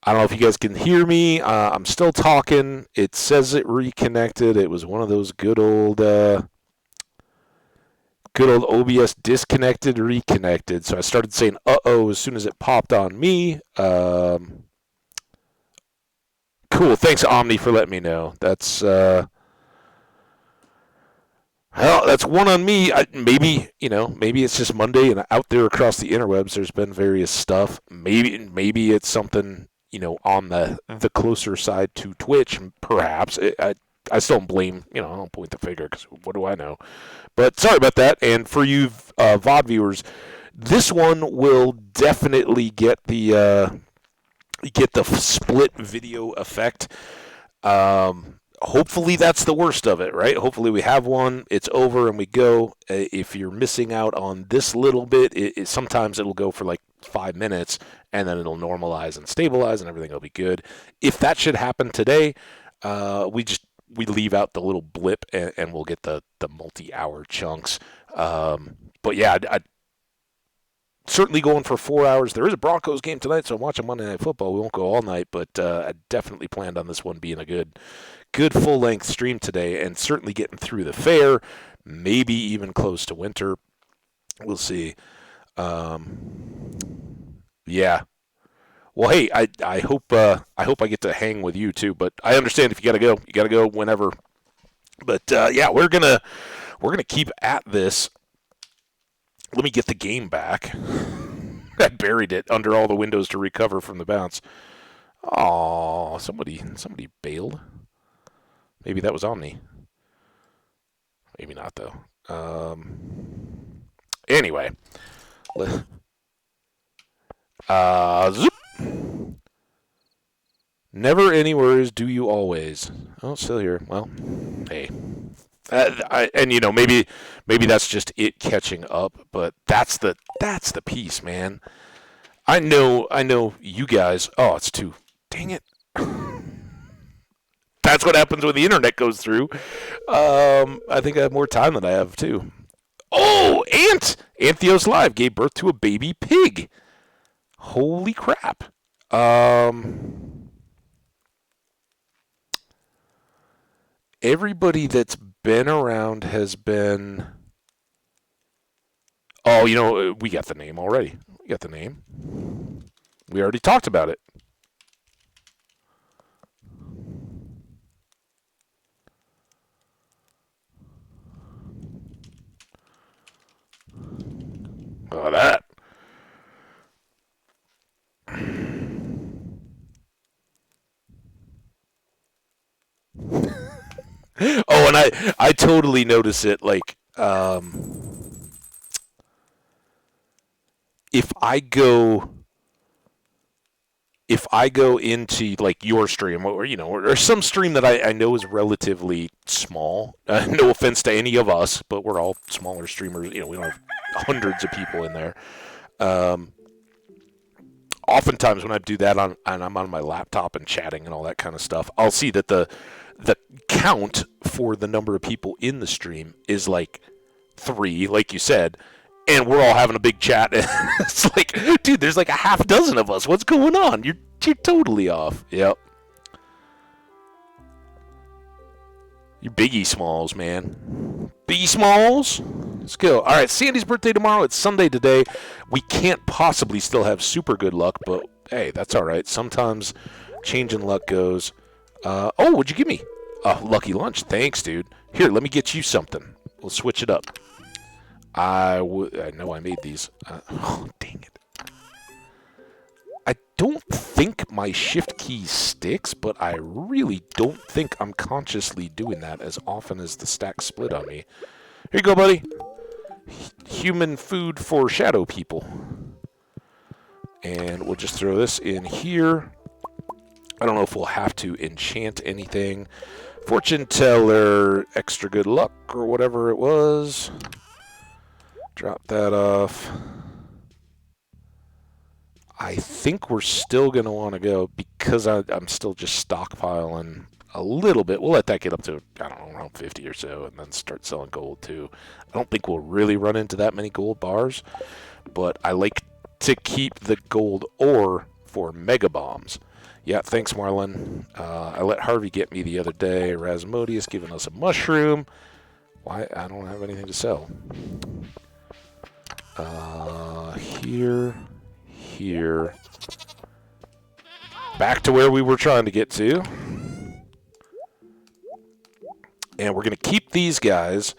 I don't know if you guys can hear me. I'm still talking. It says it reconnected. It was one of those good old OBS disconnected, reconnected. So I started saying "uh-oh" as soon as it popped on me. Cool. Thanks, Omni, for letting me know. That's one on me. Maybe it's just Monday, and out there across the interwebs, there's been various stuff. Maybe it's something on the closer side to Twitch. Perhaps I still don't blame. I don't point the finger because what do I know? But sorry about that. And for you VOD viewers, this one will definitely get the split video effect. Hopefully that's the worst of it, right? Hopefully we have one, it's over, and we go. If you're missing out on this little bit, sometimes it'll go for like 5 minutes, and then it'll normalize and stabilize, and everything will be good. If that should happen today, we leave out the little blip, and we'll get the multi-hour chunks. But yeah, I certainly going for 4 hours. There is a Broncos game tonight, so I'm watching Monday Night Football. We won't go all night, but I definitely planned on this one being a good full-length stream today, and certainly getting through the fair, maybe even close to winter. We'll see. Yeah. Well, hey, I hope I get to hang with you too, but I understand if you gotta go, whenever. But yeah, we're gonna keep at this. Let me get the game back. I buried it under all the windows to recover from the bounce. Oh, somebody bailed. Maybe that was Omni. Maybe not, though. Anyway. Zoop. Never any worries, do you always? Oh, still here. Well, hey. Maybe that's just it catching up, but that's the piece, man. I know you guys. Oh, it's too. Dang it. That's what happens when the internet goes through. I think I have more time than I have too. Oh, Antheos Live gave birth to a baby pig. Holy crap. Everybody that's been around has been. Oh, we got the name already. We got the name. We already talked about it. Oh, that. Oh, and I totally notice it. Like, if I go into like your stream or some stream that I know is relatively small, no offense to any of us, but we're all smaller streamers. We don't have hundreds of people in there. Oftentimes when I do that and I'm on my laptop and chatting and all that kind of stuff, I'll see that the count for the number of people in the stream is like 3, like you said, and we're all having a big chat. It's like, dude, there's like a half dozen of us. What's going on? You're totally off. Yep. You Biggie Smalls, man. Biggie Smalls? Let's go. All right, Sandy's birthday tomorrow. It's Sunday today. We can't possibly still have super good luck, but hey, that's all right. Sometimes changing luck goes. Oh, what'd you give me? Lucky lunch. Thanks, dude. Here, let me get you something. We'll switch it up. I know I made these. Oh, dang it. I don't think my shift key sticks, but I really don't think I'm consciously doing that as often as the stack split on me. Here you go, buddy. Human food for shadow people. And we'll just throw this in here. I don't know if we'll have to enchant anything. Fortune teller, extra good luck, or whatever it was. Drop that off. I think we're still going to want to go because I'm still just stockpiling a little bit. We'll let that get up to, I don't know, around 50 or so, and then start selling gold too. I don't think we'll really run into that many gold bars, but I like to keep the gold ore for mega bombs. Yeah, thanks, Marlon. I let Harvey get me the other day. Rasmodius giving us a mushroom. Why? I don't have anything to sell. Here. Back to where we were trying to get to. And we're going to keep these guys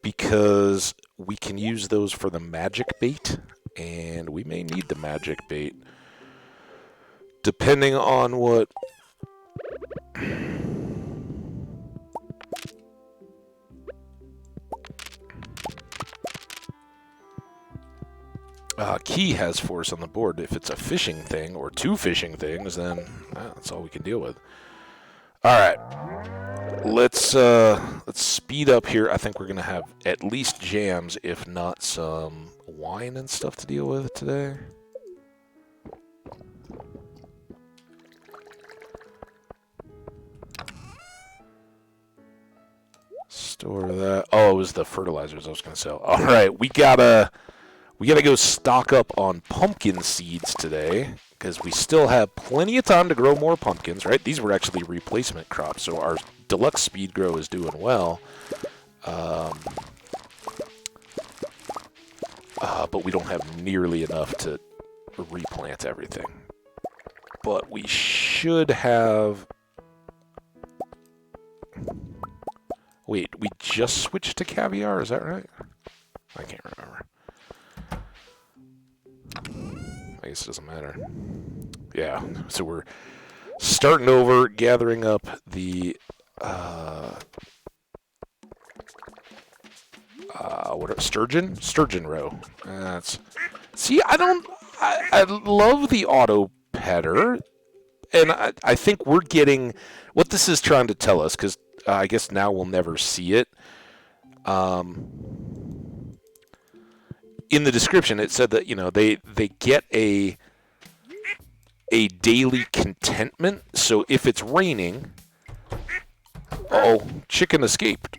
because we can use those for the magic bait. And we may need the magic bait. Depending on what... Key has force on the board. If it's a fishing thing or two fishing things, then that's all we can deal with. All right, let's speed up here. I think we're gonna have at least jams, if not some wine and stuff to deal with today. Store that. Oh, it was the fertilizers I was gonna sell. All right, we gotta go stock up on pumpkin seeds today because we still have plenty of time to grow more pumpkins, right? These were actually replacement crops, so our deluxe speed grow is doing well. But we don't have nearly enough to replant everything. But we should have... Wait, we just switched to caviar, is that right? I can't remember. I guess it doesn't matter. Yeah, so we're starting over, gathering up the sturgeon row. See, I love the auto petter, and I think we're getting what this is trying to tell us, because I guess now we'll never see it. In the description, it said that, you know, they get a daily contentment. So if it's raining, chicken escaped.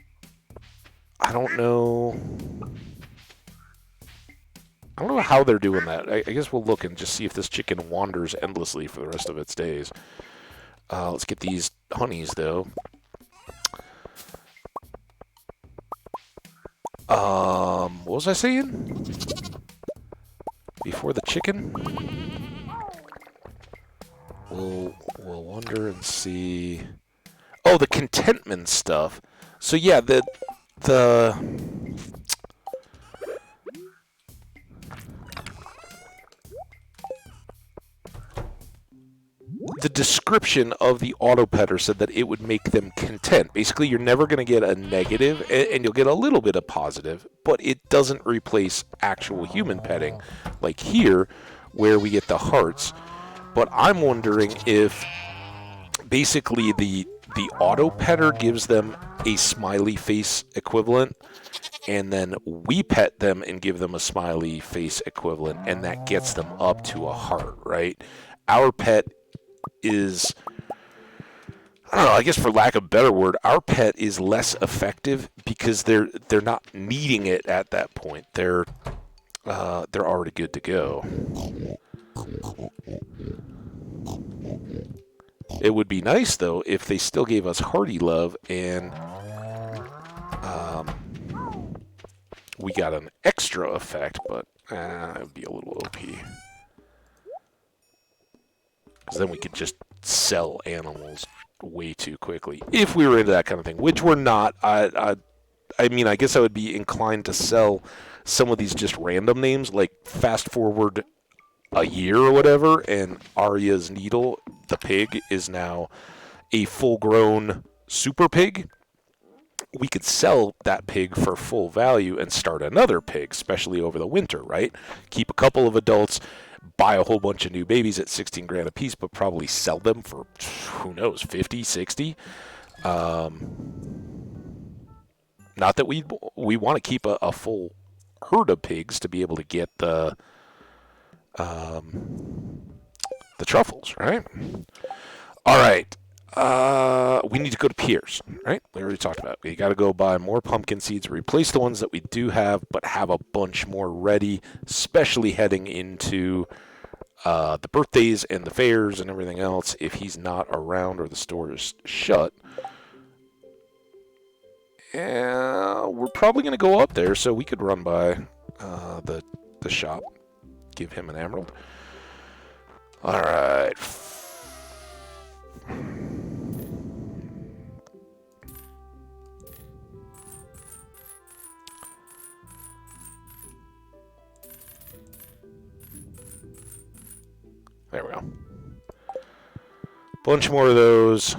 I don't know how they're doing that. I guess we'll look and just see if this chicken wanders endlessly for the rest of its days. Let's get these honeys though. What was I saying? Before the chicken? We'll wonder and see. Oh, the contentment stuff. So yeah, the description of the auto petter said that it would make them content. Basically, you're never going to get a negative, and you'll get a little bit of positive, but it doesn't replace actual human petting, like here, where we get the hearts. But I'm wondering if basically the auto petter gives them a smiley face equivalent, and then we pet them and give them a smiley face equivalent, and that gets them up to a heart, right? Our pet is, I don't know, I guess for lack of a better word, our pet is less effective because they're not needing it at that point. They're already good to go. It would be nice though if they still gave us hearty love and we got an extra effect, but it would be a little OP. Because then we could just sell animals way too quickly. If we were into that kind of thing, which we're not. I mean, I guess I would be inclined to sell some of these just random names, like fast forward a year or whatever, and Arya's Needle, the pig, is now a full-grown super pig. We could sell that pig for full value and start another pig, especially over the winter, right? Keep a couple of adults, buy a whole bunch of new babies at 16 grand a piece, but probably sell them for, who knows, 50, 60. Not that we want to keep a full herd of pigs to be able to get the truffles, right? All right. We need to go to Pierre's, right? We already talked about it. We got to go buy more pumpkin seeds, replace the ones that we do have, but have a bunch more ready, especially heading into the birthdays and the fairs and everything else, if he's not around or the store is shut, we're probably going to go up there, so we could run by the shop, give him an emerald. All right. There we go. Bunch more of those.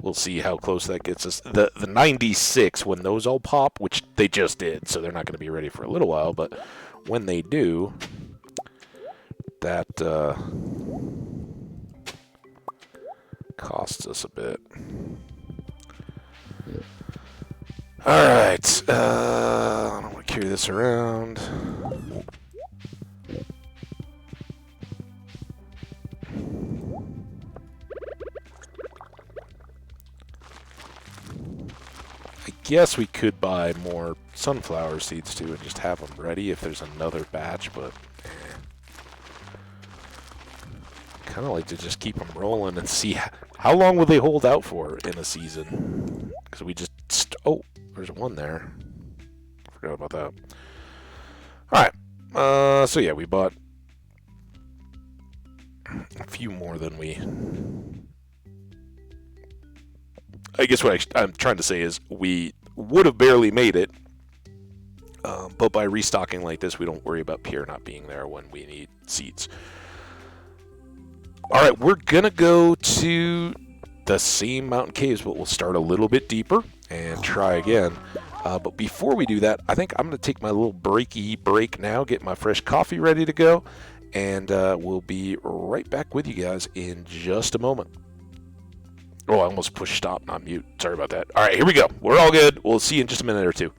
We'll see how close that gets us. The 96, when those all pop, which they just did, so they're not going to be ready for a little while, but when they do, that costs us a bit. Alright, I don't want to carry this around. I guess we could buy more sunflower seeds too and just have them ready if there's another batch, but kind of like to just keep them rolling and see how long will they hold out for in a season. Because we just oh, there's one there. Forgot about that. All right. So yeah, we bought a few more than we. I guess what I'm trying to say is we would have barely made it, but by restocking like this, we don't worry about Pierre not being there when we need seeds. All right, we're going to go to the same mountain caves, but we'll start a little bit deeper and try again. But before we do that, I think I'm going to take my little break now, get my fresh coffee ready to go, and we'll be right back with you guys in just a moment. Oh, I almost pushed stop, not mute. Sorry about that. All right, here we go. We're all good. We'll see you in just a minute or two.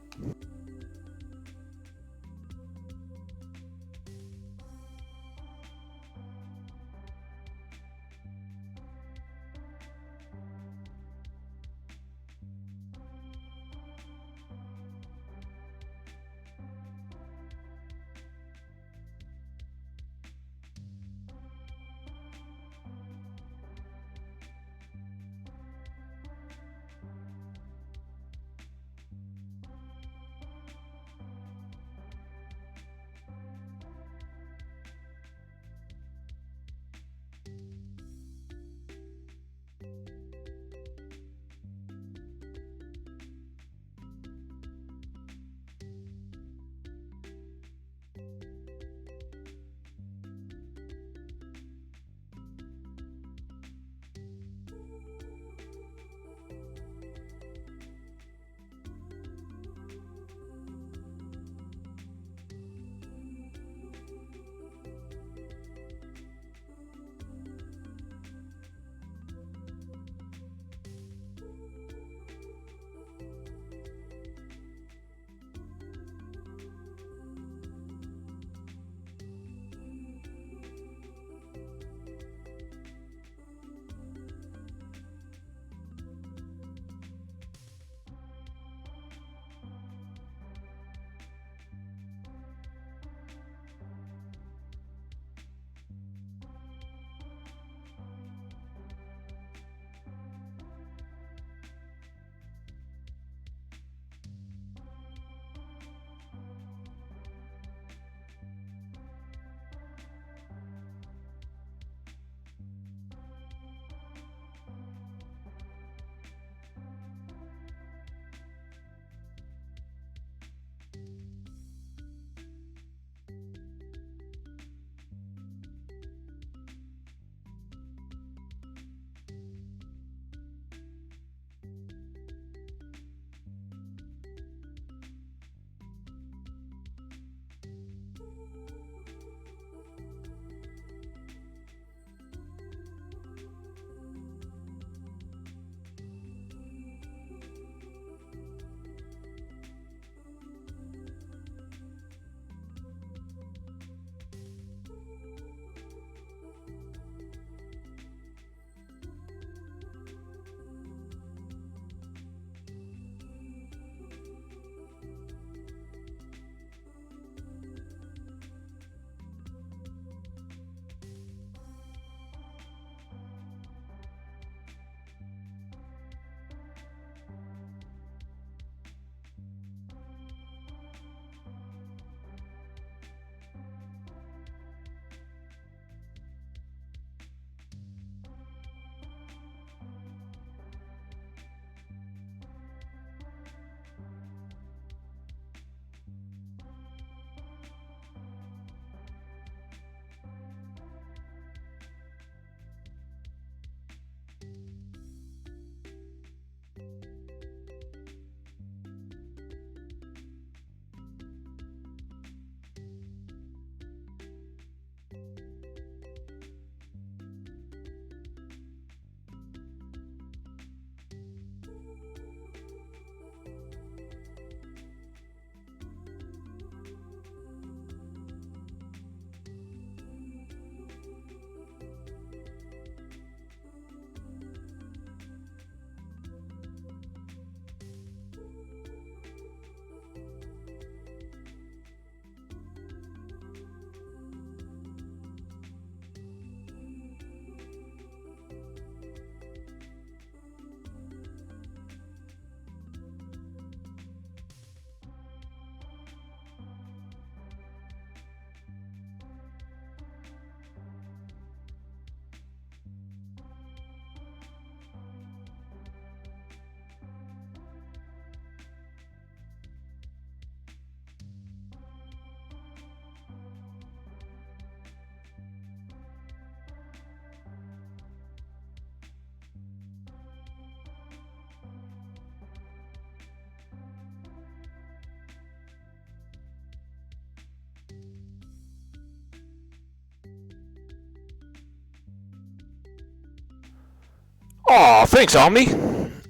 Aw, thanks, Omni.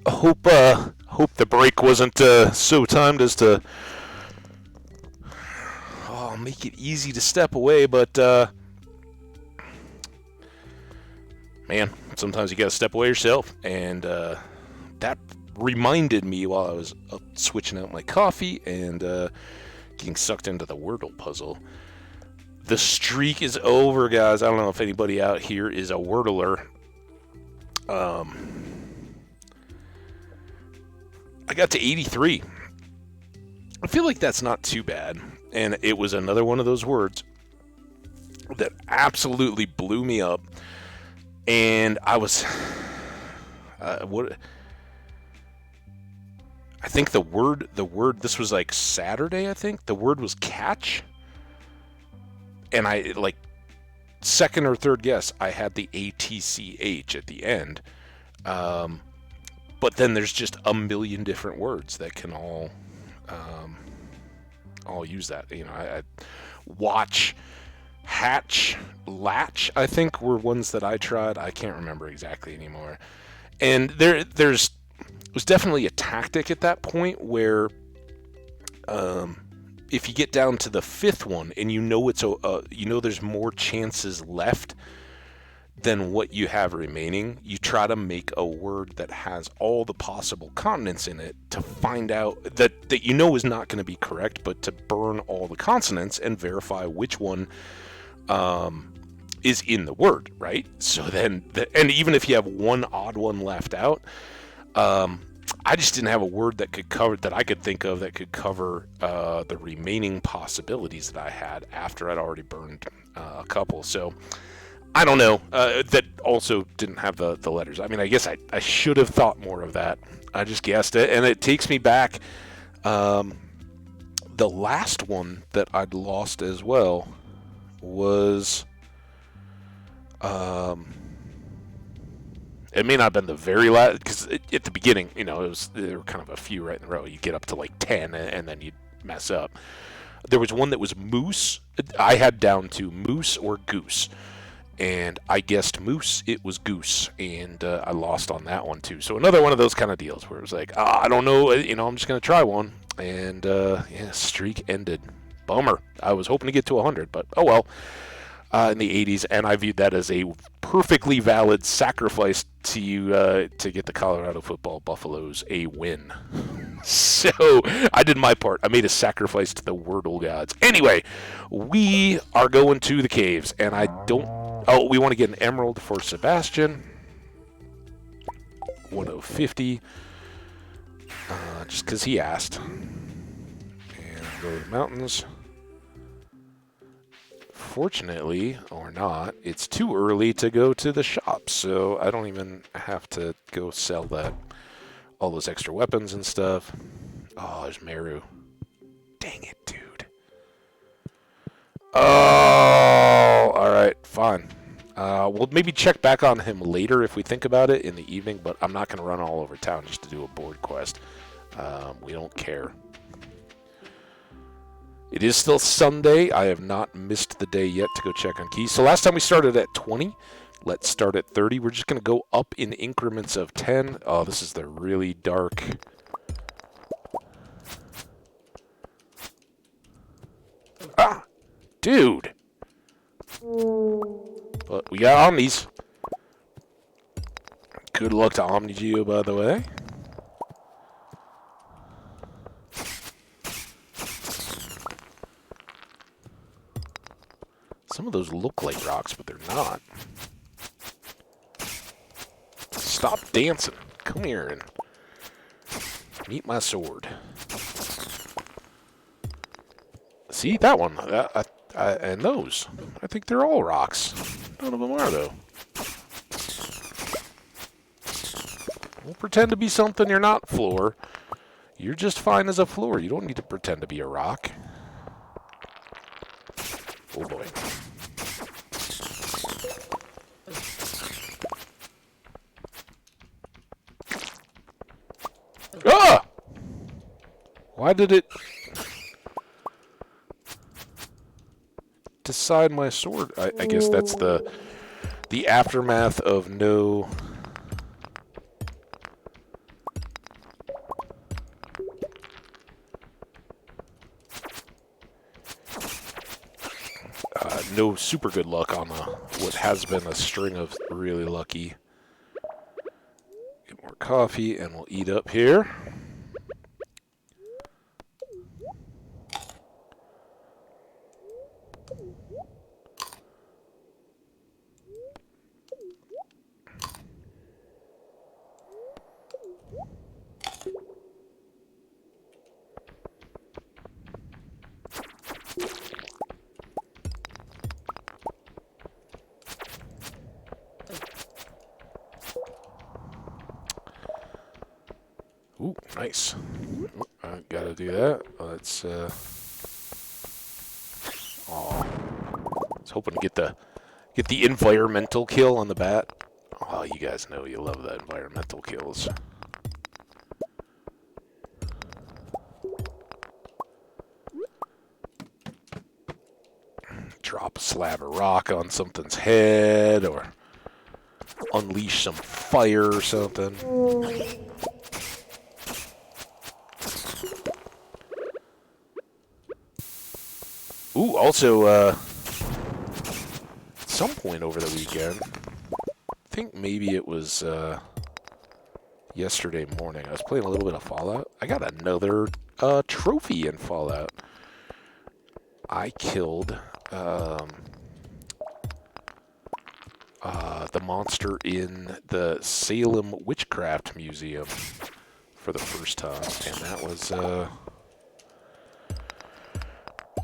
Hope the break wasn't so timed as to make it easy to step away, but man, sometimes you gotta step away yourself, and that reminded me while I was up switching out my coffee and getting sucked into the Wordle puzzle. The streak is over, guys. I don't know if anybody out here is a Wordler. I got to 83. I feel like that's not too bad. And it was another one of those words that absolutely blew me up. And I was... what... I think the word, this was like Saturday, I think. The word was catch. And I, like, second or third guess, I had the ATCH at the end. But then there's just a million different words that can all use that. You know, I watch, hatch, latch, I think were ones that I tried. I can't remember exactly anymore. And there was definitely a tactic at that point where if you get down to the fifth one and you know there's more chances left than what you have remaining, you try to make a word that has all the possible consonants in it to find out that you know is not going to be correct, but to burn all the consonants and verify which one is in the word, right? So then, and even if you have one odd one left out, I just didn't have a word that I could think of that could cover the remaining possibilities that I had after I'd already burned a couple. So I don't know. That also didn't have the letters. I mean, I guess I should have thought more of that. I just guessed it, and it takes me back. The last one that I'd lost as well was. It may not have been the very last, because at the beginning, you know, there were kind of a few right in a row. You get up to like 10, and then you'd mess up. There was one that was moose. I had down to moose or goose. And I guessed moose, it was goose, and I lost on that one too. So another one of those kind of deals where it was like, I don't know, you know, I'm just going to try one. And streak ended. Bummer. I was hoping to get to 100, but oh well. In the 80s, and I viewed that as a perfectly valid sacrifice to you to get the Colorado football Buffaloes a win. So I did my part. I made a sacrifice to the Wordle gods. Anyway, we are going to the caves, and I don't... Oh, we want to get an emerald for Sebastian. 1050. Just because he asked. And go to the mountains. Fortunately, or not, it's too early to go to the shop, so I don't even have to go sell all those extra weapons and stuff. Oh, there's Meru. Dang it, dude. Oh, alright, fine. We'll maybe check back on him later if we think about it in the evening, but I'm not going to run all over town just to do a board quest. We don't care. It is still Sunday. I have not missed the day yet to go check on keys. So last time we started at 20. Let's start at 30. We're just going to go up in increments of 10. Oh, this is the really dark... Ah! Dude! But we got Omnis. Good luck to OmniGeo, by the way. Some of those look like rocks, but they're not. Stop dancing. Come here and meet my sword. See, that one. And those. I think they're all rocks. None of them are, though. Don't pretend to be something you're not, floor. You're just fine as a floor. You don't need to pretend to be a rock. Oh, boy. Ah! Why did it decide my sword? I guess that's the aftermath of no no super good luck on what has been a string of really lucky. Get more coffee, and we'll eat up here. Ooh, nice. Ooh, I gotta do that. Let's, oh. I was hoping to get the environmental kill on the bat. Oh, you guys know you love the environmental kills. Drop a slab of rock on something's head, or unleash some fire or something. Ooh, also, at some point over the weekend, I think maybe it was yesterday morning, I was playing a little bit of Fallout. I got another trophy in Fallout. I killed the monster in the Salem Witchcraft Museum for the first time, and that was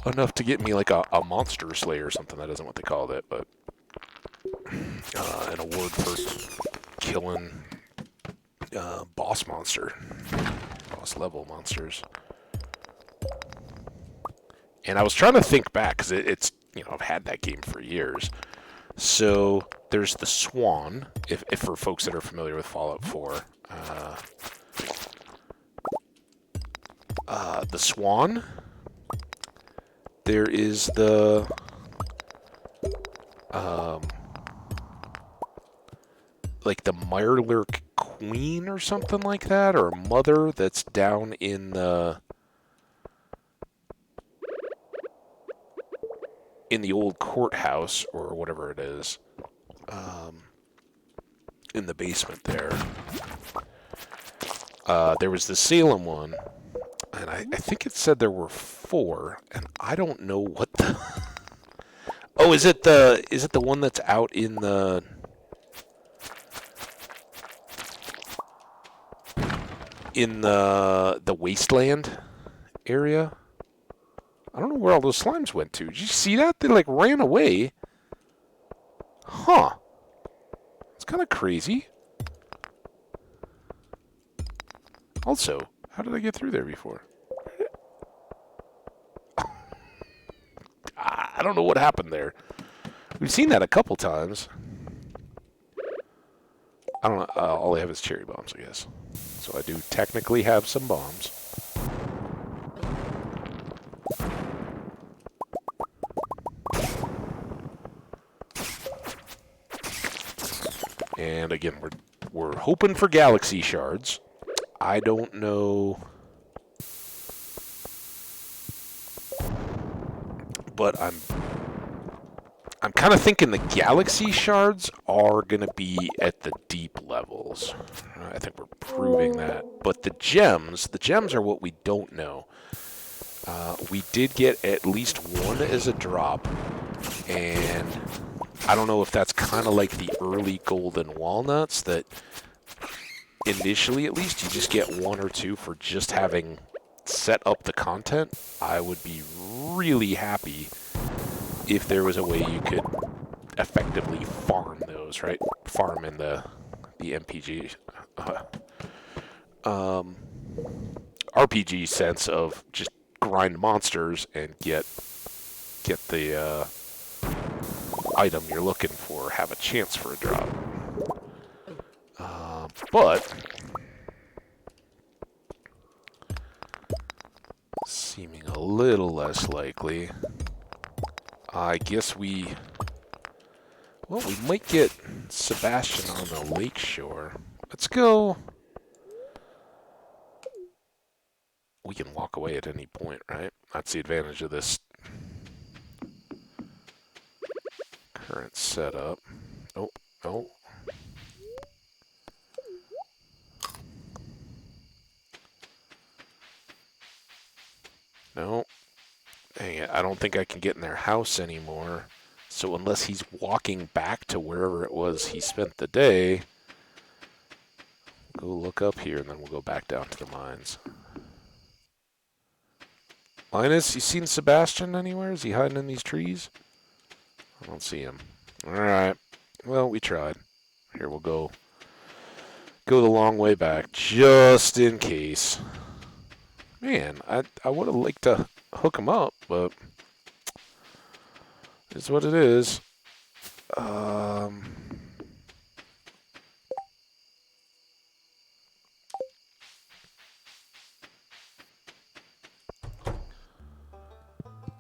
enough to get me like a monster slayer or something. That isn't what they called it, but an award for killing boss level monsters. And I was trying to think back, because it's, I've had that game for years. So there's the Swan, if for folks that are familiar with Fallout 4. The Swan. There is the like the Mirelurk Queen or something like that, or Mother, that's down in the old courthouse, or whatever it is, in the basement there. There was the Salem one, and I think it said there were 4, and I don't know what the... Oh, is it the one that's out in the wasteland area? I don't know where all those slimes went to. Did you see that? They, like, ran away. Huh. It's kind of crazy. Also, how did I get through there before? I don't know what happened there. We've seen that a couple times. I don't know. All I have is cherry bombs, I guess. So I do technically have some bombs. And again, we're hoping for galaxy shards. I don't know, but I'm kind of thinking the galaxy shards are going to be at the deep levels. I think we're proving that. But the gems are what we don't know. We did get at least one as a drop, and I don't know if that's kind of like the early golden walnuts, that initially at least you just get 1 or 2 for just having set up the content. I would be really happy if there was a way you could effectively farm those, right? Farm in the MPG, RPG sense of just grind monsters and get the item you're looking for, have a chance for a drop. But seeming a little less likely. I guess we might get Sebastian on the lake shore. Let's go. We can walk away at any point, right? That's the advantage of this Current setup. Oh, oh. No. Dang it, I don't think I can get in their house anymore. So unless he's walking back to wherever it was he spent the day, go look up here and then we'll go back down to the mines. Linus, you seen Sebastian anywhere? Is he hiding in these trees? I don't see him. Alright. Well, we tried. Here, we'll go the long way back, just in case. Man, I would have liked to hook him up, but it's what it is.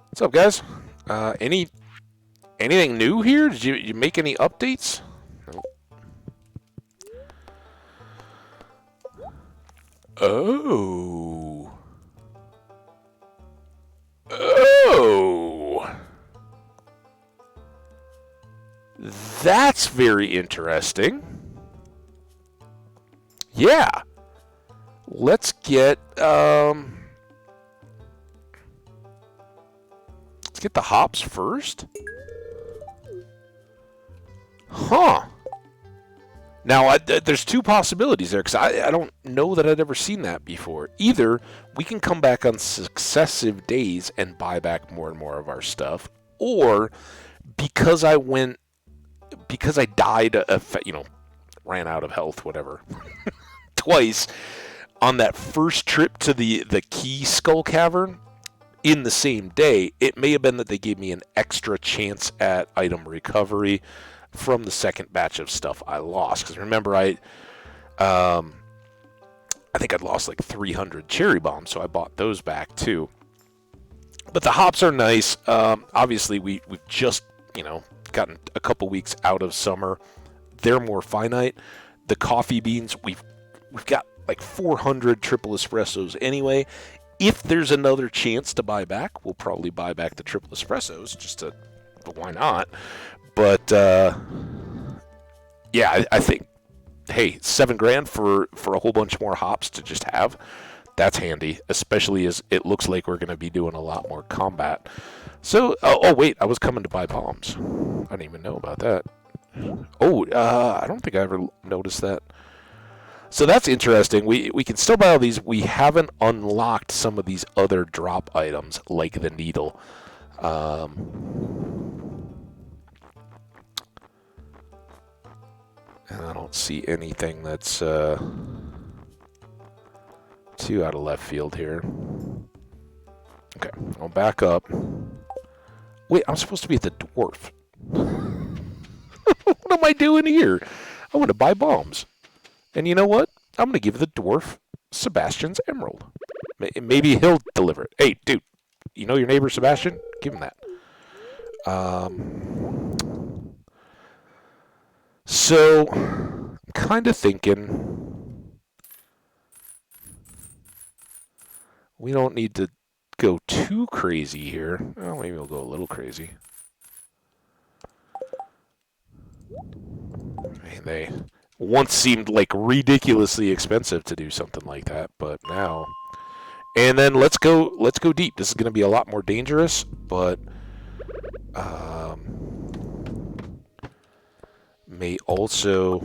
What's up, guys? Anything new here? Did you make any updates? Nope. Oh. Oh. That's very interesting. Yeah. Let's get the hops first. Huh. Now, there's two possibilities there, because I don't know that I'd ever seen that before. Either we can come back on successive days and buy back more and more of our stuff, or because I died, ran out of health, whatever, twice on that first trip to the Key Skull Cavern in the same day, it may have been that they gave me an extra chance at item recovery from the second batch of stuff I lost. Because remember, I think I'd lost like 300 cherry bombs, so I bought those back too. But the hops are nice. Obviously, we've just gotten a couple weeks out of summer. They're more finite. The coffee beans, we've got like 400 triple espressos anyway. If there's another chance to buy back, we'll probably buy back the triple espressos, but why not? But yeah, I think, hey, $7,000 for a whole bunch more hops to just have, that's handy, especially as it looks like we're going to be doing a lot more combat. So, oh wait, I was coming to buy bombs. I didn't even know about that. Oh, I don't think I ever noticed that. So that's interesting. We can still buy all these. We haven't unlocked some of these other drop items, like the needle. And I don't see anything that's too out of left field here. Okay, I'll back up. Wait, I'm supposed to be at the dwarf. What am I doing here? I want to buy bombs. And you know what? I'm going to give the dwarf Sebastian's emerald. Maybe he'll deliver it. Hey, dude, you know your neighbor Sebastian? Give him that. So, I'm kind of thinking we don't need to go too crazy here. Oh, maybe we'll go a little crazy. They once seemed like ridiculously expensive to do something like that, but now. And then let's go deep. This is going to be a lot more dangerous, but may also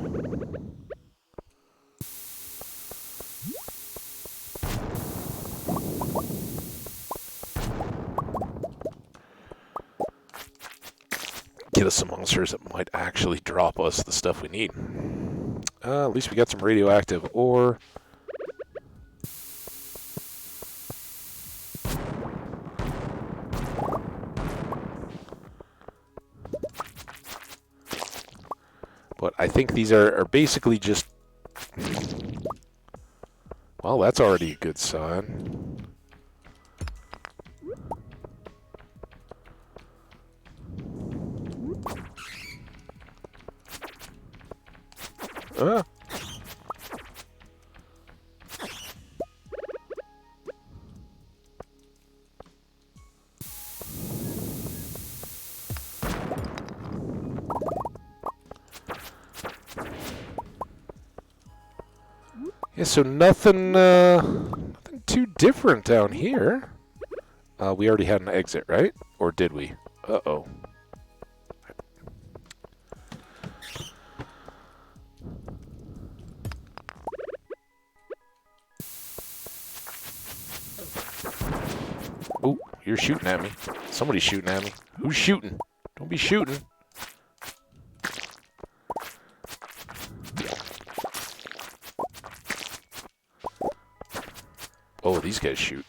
get us some monsters that might actually drop us the stuff we need. At least we got some radioactive ore. But I think these are basically just... Well, that's already a good sign. Yeah, so nothing too different down here. We already had an exit, right? Or did we? Uh-oh. Oh, you're shooting at me. Somebody's shooting at me. Who's shooting? Don't be shooting. Oh, these guys shoot.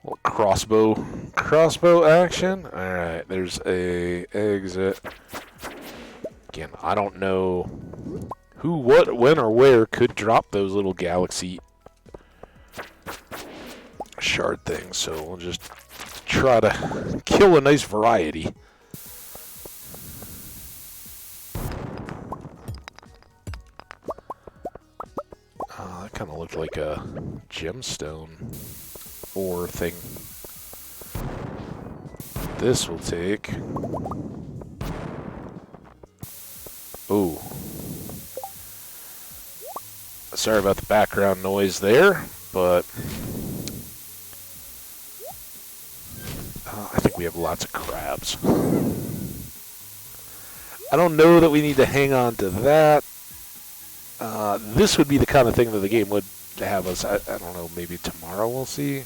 Well, crossbow action. All right, there's a exit. Again, I don't know who, what, when, or where could drop those little galaxy shard things. So we'll just try to kill a nice variety. That kind of looked like a gemstone ore thing. This will take. Oh. Sorry about the background noise there, but I think we have lots of crabs. I don't know that we need to hang on to that. This would be the kind of thing that the game would have us. I don't know, maybe tomorrow we'll see.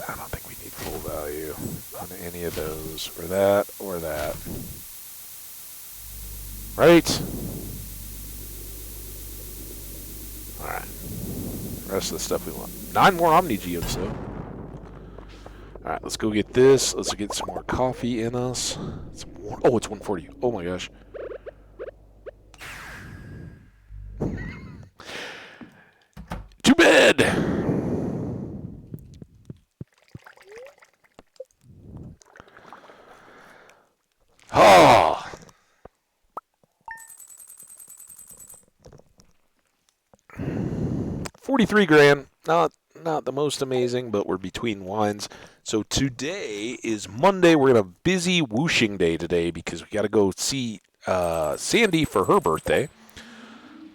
I don't think we need full value on any of those, or that, or that. Right? Alright. The rest of the stuff we want. 9 more Omni Geodes, though. Alright, let's go get this. Let's get some more coffee in us. Some more. Oh, it's 140. Oh my gosh. To bed! Oh! 43 grand. Not the most amazing, but we're between wines. So today is Monday. We're going to have busy whooshing day today because we got to go see Sandy for her birthday.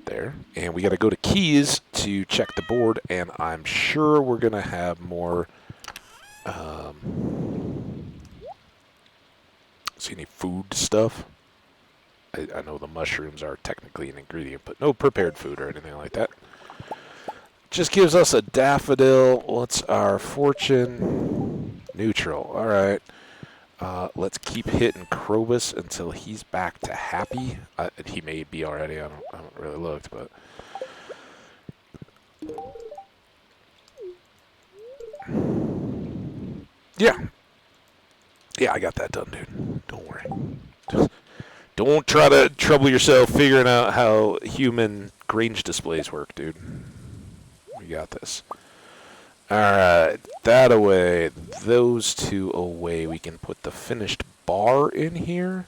There. And we got to go to Keys to check the board, and I'm sure we're going to have more see any food stuff. I know the mushrooms are technically an ingredient, but no prepared food or anything like that. Just gives us a daffodil. What's our fortune? Neutral. All right. Let's keep hitting Krobus until he's back to happy. He may be already. I haven't really looked, but yeah, I got that done, dude. Don't worry. Don't try to trouble yourself figuring out how human Grange displays work, dude. We got this. Alright, that away. Those two away. We can put the finished bar in here.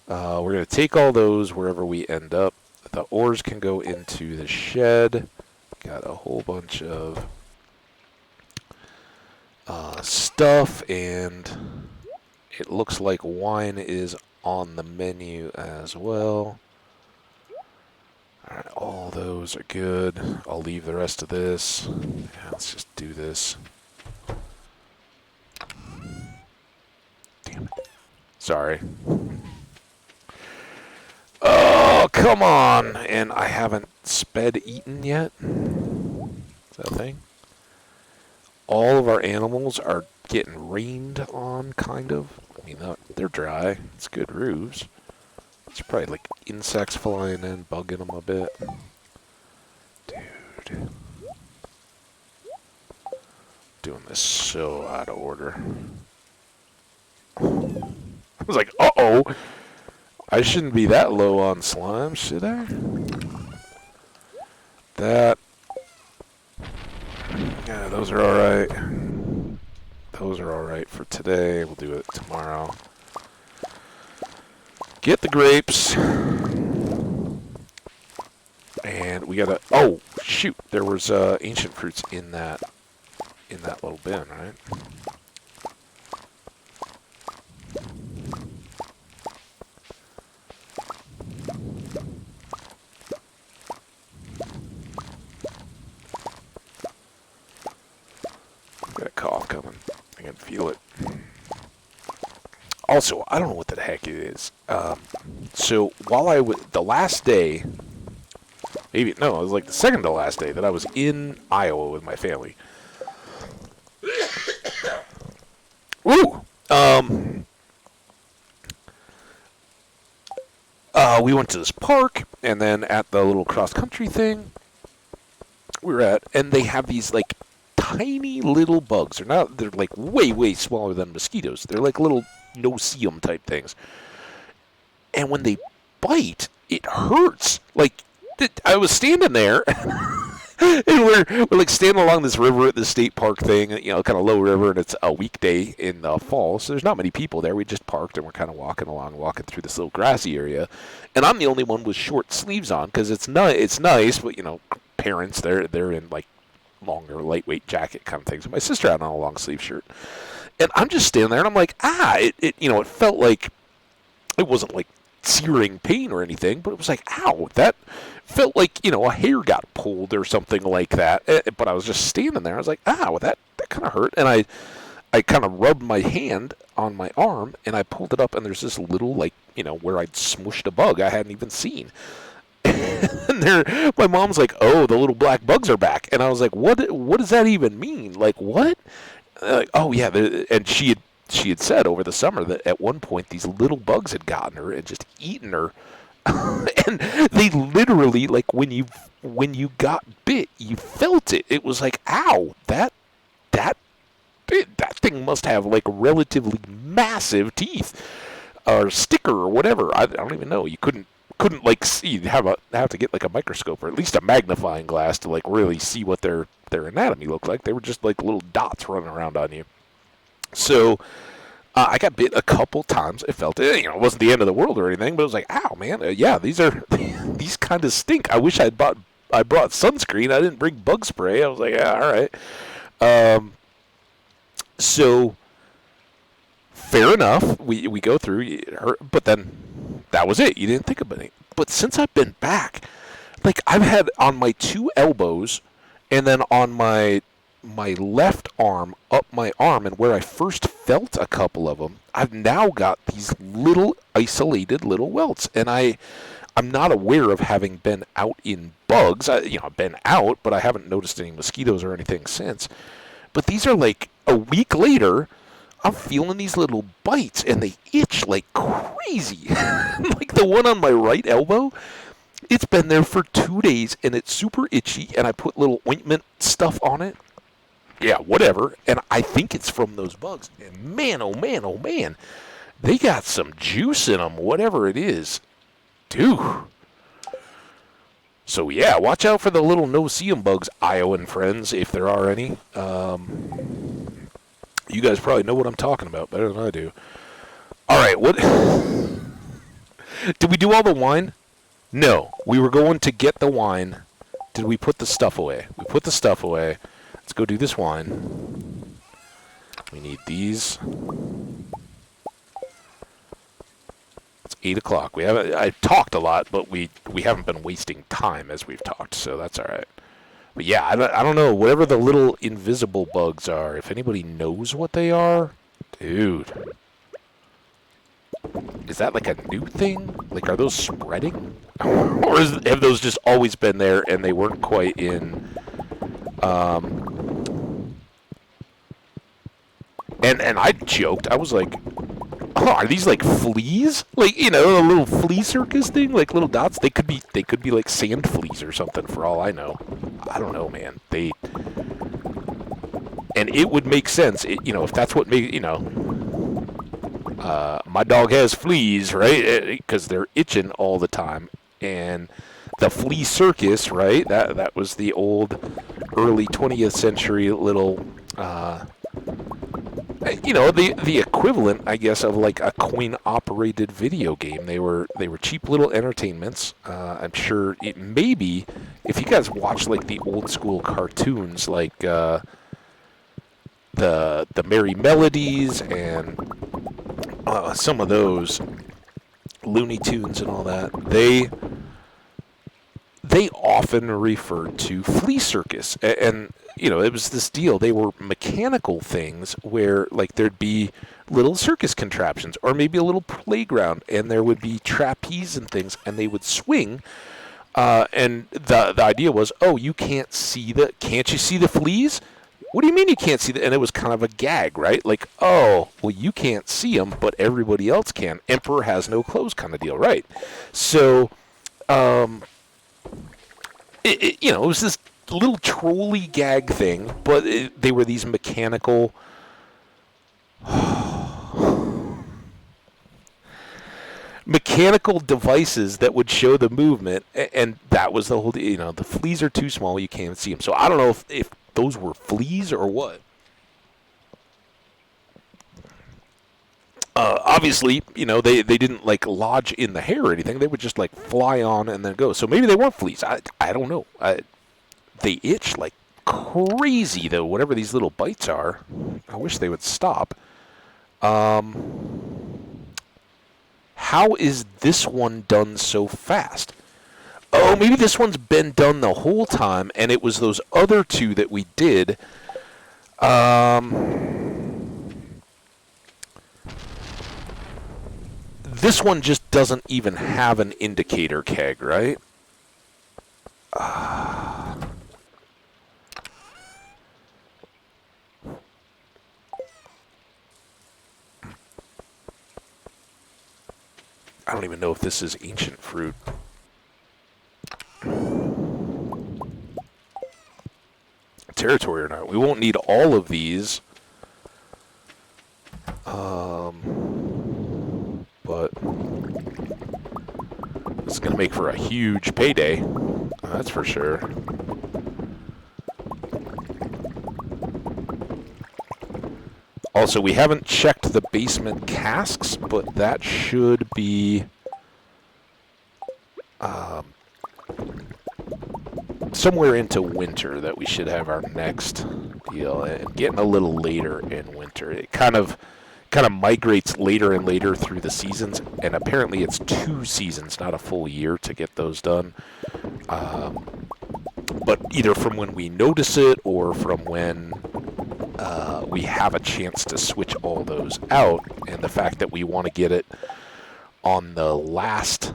We're going to take all those wherever we end up. The ores can go into the shed. Got a whole bunch of stuff, and it looks like wine is on the menu as well. Alright, all those are good. I'll leave the rest of this. Yeah, let's just do this. Damn it. Sorry. Oh, come on! And I haven't sped eaten yet. Is that a thing? All of our animals are getting rained on, kind of. I mean, they're dry. It's good roofs. It's probably like insects flying in, bugging them a bit. Dude. Doing this so out of order. I was like, uh-oh! I shouldn't be that low on slime, should I? That. Yeah, those are alright. Those are alright for today. We'll do it tomorrow. Get the grapes. And man, we gotta... Oh, shoot. There was ancient fruits in that little bin, right? Got a call coming. I can feel it. Also, I don't know what the heck it is. So, while I was... The last day... Maybe... No, it was like the second to last day that I was in Iowa with my family. Woo! We went to this park, and then at the little cross-country thing we were at, and they have these, like, tiny little bugs. They're like way, way smaller than mosquitoes. They're like little no-see-em type things. And when they bite, it hurts. Like, I was standing there, and we're like standing along this river at the state park thing, you know, kind of low river, and it's a weekday in the fall, so there's not many people there. We just parked, and we're kind of walking through this little grassy area, and I'm the only one with short sleeves on, because it's nice, but, you know, parents, they're in, like, longer, lightweight jacket kind of things. My sister had on a long sleeve shirt, and I'm just standing there, and I'm like, it felt like, it wasn't like searing pain or anything, but it was like, ow, that felt like, you know, a hair got pulled or something like that. But I was just standing there. I was like, ow, that kind of hurt. And I kind of rubbed my hand on my arm, and I pulled it up, and there's this little, like, you know, where I'd smushed a bug I hadn't even seen. And my mom's like, oh, the little black bugs are back. And I was like, what does that even mean? Like, what? Like, oh, yeah. And she had said over the summer that at one point these little bugs had gotten her and just eaten her. And they literally, like, when you got bit, you felt it. It was like, ow, that thing must have, like, relatively massive teeth or sticker or whatever. I don't even know. You couldn't like see. You'd have to get like a microscope or at least a magnifying glass to like really see what their anatomy looked like. They were just like little dots running around on you. So I got bit a couple times. I felt it. You know, it wasn't the end of the world or anything, but it was like, ow, man, yeah, these kind of stink. I wish I brought sunscreen. I didn't bring bug spray. I was like, yeah, all right. So fair enough. We go through. It hurt, but then that was it. You didn't think about it. But since I've been back, like, I've had on my two elbows, and then on my left arm, up my arm, and where I first felt a couple of them, I've now got these little isolated little welts. And I'm not aware of having been out in bugs. I've been out, but I haven't noticed any mosquitoes or anything since. But these are like a week later, I'm feeling these little bites, and they itch like crazy. Like the one on my right elbow, it's been there for 2 days, and it's super itchy, and I put little ointment stuff on it. Yeah, whatever. And I think it's from those bugs. And man, oh man, they got some juice in them, whatever it is. Dude. So yeah, watch out for the little no-see-em bugs, Iowan friends, if there are any. You guys probably know what I'm talking about better than I do. All right, what? Did we do all the wine? No, we were going to get the wine. Did we put the stuff away? We put the stuff away. Let's go do this wine. We need these. It's 8 o'clock. I've talked a lot, but we haven't been wasting time as we've talked, so that's all right. But yeah, I don't know. Whatever the little invisible bugs are, if anybody knows what they are, dude. Is that like a new thing? Like, are those spreading? Or have those just always been there and they weren't quite in... And I joked. I was like, oh, are these like fleas? Like, you know, a little flea circus thing? Like little dots? They could be like sand fleas or something for all I know. I don't know, man. And it would make sense, if that's what made, my dog has fleas, right? Because they're itching all the time. And the flea circus, right? That was the old early 20th century little You know, the equivalent, I guess, of like a coin-operated video game. They were cheap little entertainments. I'm sure it maybe if you guys watch like the old school cartoons, like the Merry Melodies and some of those Looney Tunes and all that, they often referred to flea circus, and you know, it was this deal. They were mechanical things where like there'd be little circus contraptions or maybe a little playground, and there would be trapeze and things, and they would swing. And the idea was, oh, can't you see the fleas? What do you mean you can't see them? And it was kind of a gag, right? Like, oh, well, you can't see them, but everybody else can. Emperor has no clothes kind of deal, right? So, it was this little trolley gag thing, but they were these mechanical mechanical devices that would show the movement, and that was the whole. You know, the fleas are too small; you can't see them. So I don't know if those were fleas or what. Obviously, you know, they didn't like lodge in the hair or anything. They would just like fly on and then go. So maybe they weren't fleas. I don't know. They itch like crazy though. Whatever these little bites are, I wish they would stop. How is this one done so fast? Oh, maybe this one's been done the whole time, and it was those other two that we did. This one just doesn't even have an indicator keg, right? I don't even know if this is ancient fruit. Territory or not. We won't need all of these. But it's going to make for a huge payday. That's for sure. Also, we haven't checked the basement casks, but that should be somewhere into winter that we should have our next deal. And getting a little later in winter. It kind of migrates later and later through the seasons, and apparently it's 2 seasons, not a full year, to get those done. But either from when we notice it or from when we have a chance to switch all those out, and the fact that we want to get it on the last...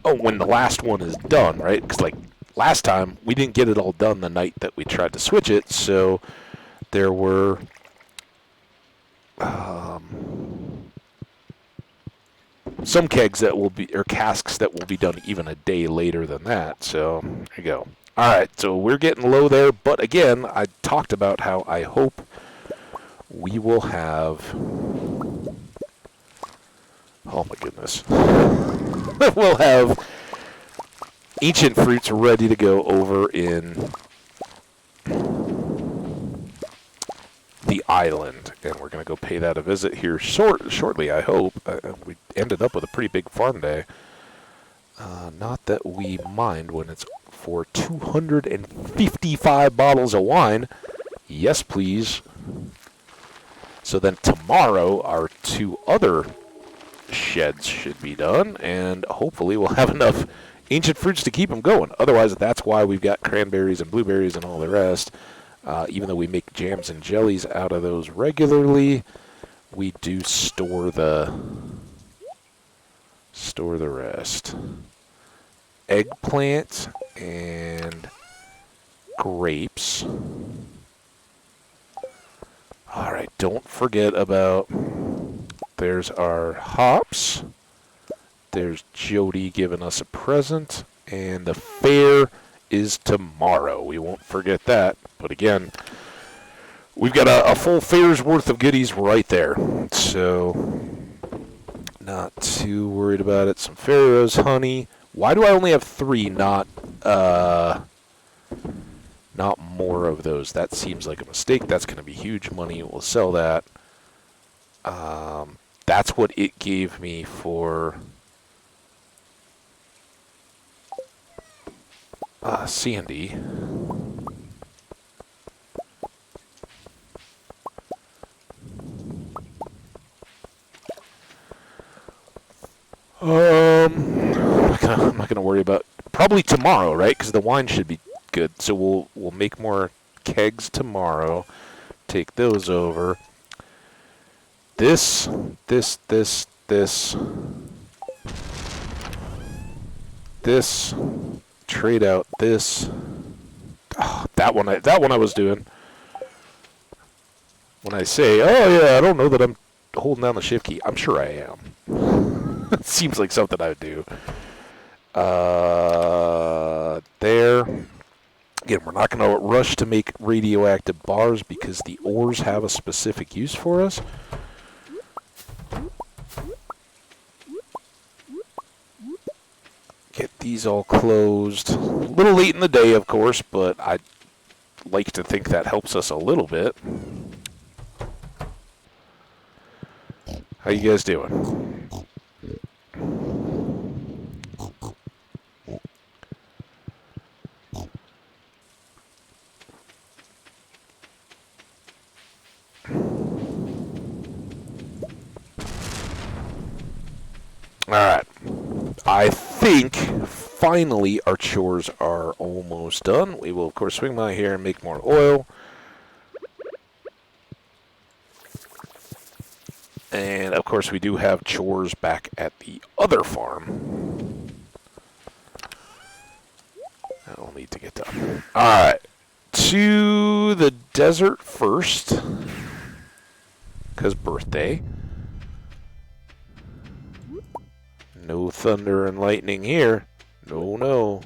Oh, when the last one is done, right? Because, like, last time, we didn't get it all done the night that we tried to switch it, so there were... some kegs that will be, or casks that will be done even a day later than that. So there you go. All right, so we're getting low there, but again, I talked about how I hope we will have. Oh my goodness, we'll have ancient fruits ready to go over in the island, and we're going to go pay that a visit here shortly, I hope. We ended up with a pretty big farm day. Not that we mind when it's for 255 bottles of wine. Yes, please. So then tomorrow, our 2 other sheds should be done, and hopefully we'll have enough ancient fruits to keep them going. Otherwise, that's why we've got cranberries and blueberries and all the rest. Even though we make jams and jellies out of those regularly, we do store the rest. Eggplant and grapes. All right, don't forget about, there's our hops. There's Jody giving us a present, and the fair is tomorrow. We won't forget that. But again, we've got a full fair's worth of goodies right there. So, not too worried about it. Some Pharaoh's honey. Why do I only have 3, not not more of those. That seems like a mistake. That's going to be huge money. We'll sell that. That's what it gave me for Sandy. I'm not gonna worry about probably tomorrow, right? Because the wine should be good. So we'll make more kegs tomorrow. Take those over. This. Trade out this. Oh, that one I was doing. When I say, oh yeah, I don't know that I'm holding down the shift key. I'm sure I am. It seems like something I would do. There. Again, we're not going to rush to make radioactive bars because the ores have a specific use for us. Get these all closed. A little late in the day, of course, but I'd like to think that helps us a little bit. How you guys doing? Alright. I think finally our chores are almost done. We will, of course, swing by here and make more oil. And, of course, we do have chores back at the other farm. That will need to get done. Alright. To the desert first. Because birthday. No thunder and lightning here. No, no.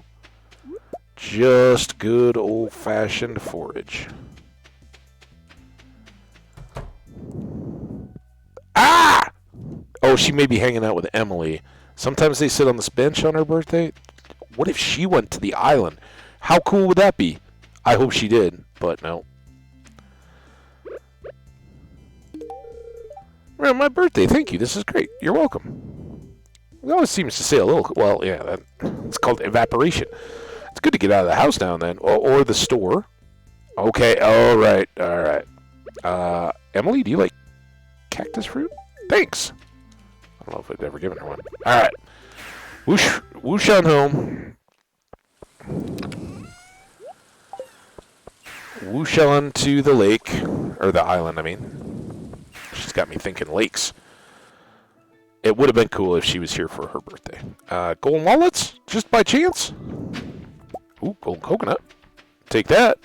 Just good old-fashioned forage. Ah! Oh, she may be hanging out with Emily. Sometimes they sit on this bench on her birthday. What if she went to the island? How cool would that be? I hope she did, but no. Well, my birthday, thank you. This is great. You're welcome. It always seems to say a little... Well, yeah, it's called evaporation. It's good to get out of the house now and then. Or the store. Okay, all right. Emily, do you like cactus fruit? Thanks. I don't know if I've ever given her one. All right. Whoosh on home. Whoosh on to the lake. Or the island, I mean. She's got me thinking lakes. It would have been cool if she was here for her birthday. Golden walnuts? Just by chance? Ooh, golden coconut. Take that.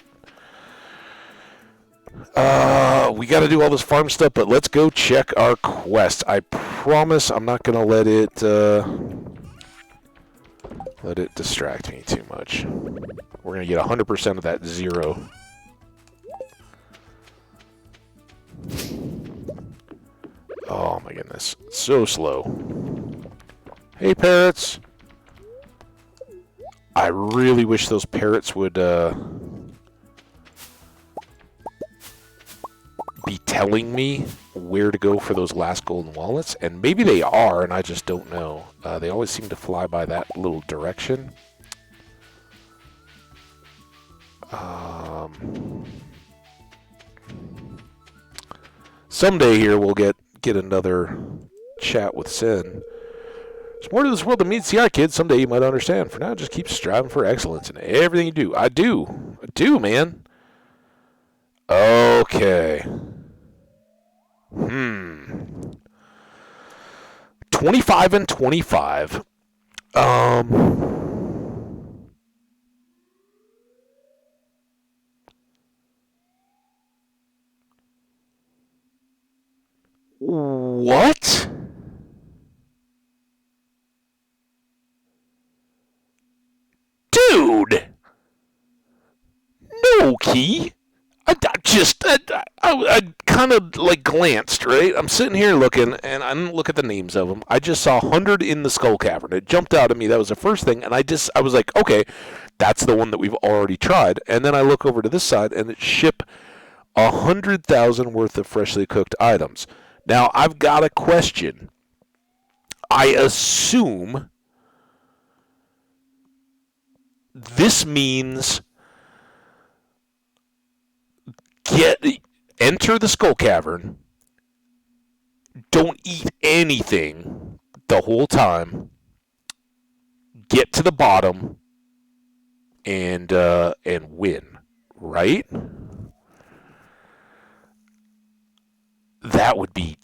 We got to do all this farm stuff, but let's go check our quest. I promise I'm not going to let it distract me too much. We're going to get 100% of that 0. Oh my goodness. So slow. Hey, parrots. I really wish those parrots would be telling me where to go for those last golden wallets. And maybe they are, and I just don't know. They always seem to fly by that little direction. Someday here we'll get another chat with Sin. There's more to this world than meets the eye, kid. Someday you might understand. For now, just keep striving for excellence in everything you do. I do, man. Okay. 25 and 25. What? Dude! No, Key. kind of like glanced, right? I'm sitting here looking, and I didn't look at the names of them. I just saw 100 in the Skull Cavern. It jumped out at me. That was the first thing, and I was like, okay, that's the one that we've already tried. And then I look over to this side, and it ship 100,000 worth of freshly cooked items. Now I've got a question. I assume this means enter the Skull Cavern, don't eat anything the whole time, get to the bottom, and win, right? That would be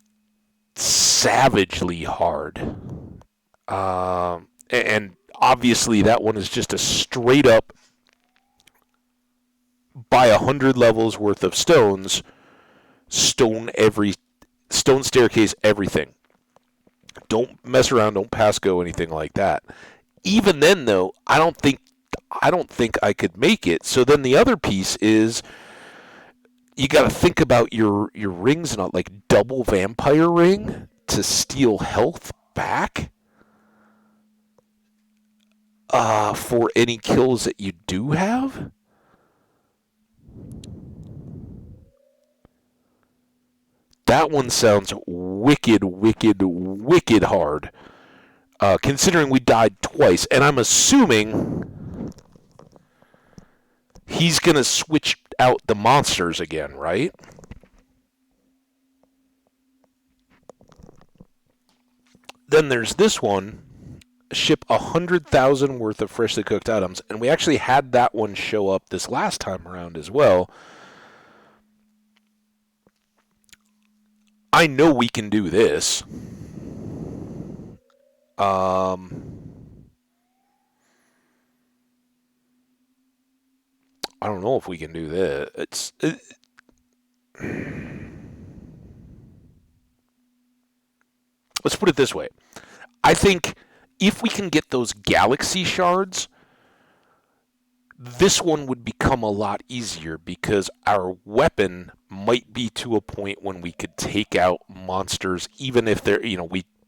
savagely hard. And obviously that one is just a straight up buy 100 levels worth of stones, stone staircase, everything. Don't mess around, don't pass go, anything like that. Even then though, I don't think I could make it. So then the other piece is you got to think about your rings and all, like double vampire ring to steal health back for any kills that you do have. That one sounds wicked, wicked, wicked hard. Considering we died twice, and I'm assuming he's going to switch out the monsters again, right? Then there's this one, ship 100,000 worth of freshly cooked items, and we actually had that one show up this last time around as well. I know we can do this. I don't know if we can do this. Let's put it this way. I think if we can get those galaxy shards, this one would become a lot easier because our weapon might be to a point when we could take out monsters, even if they're,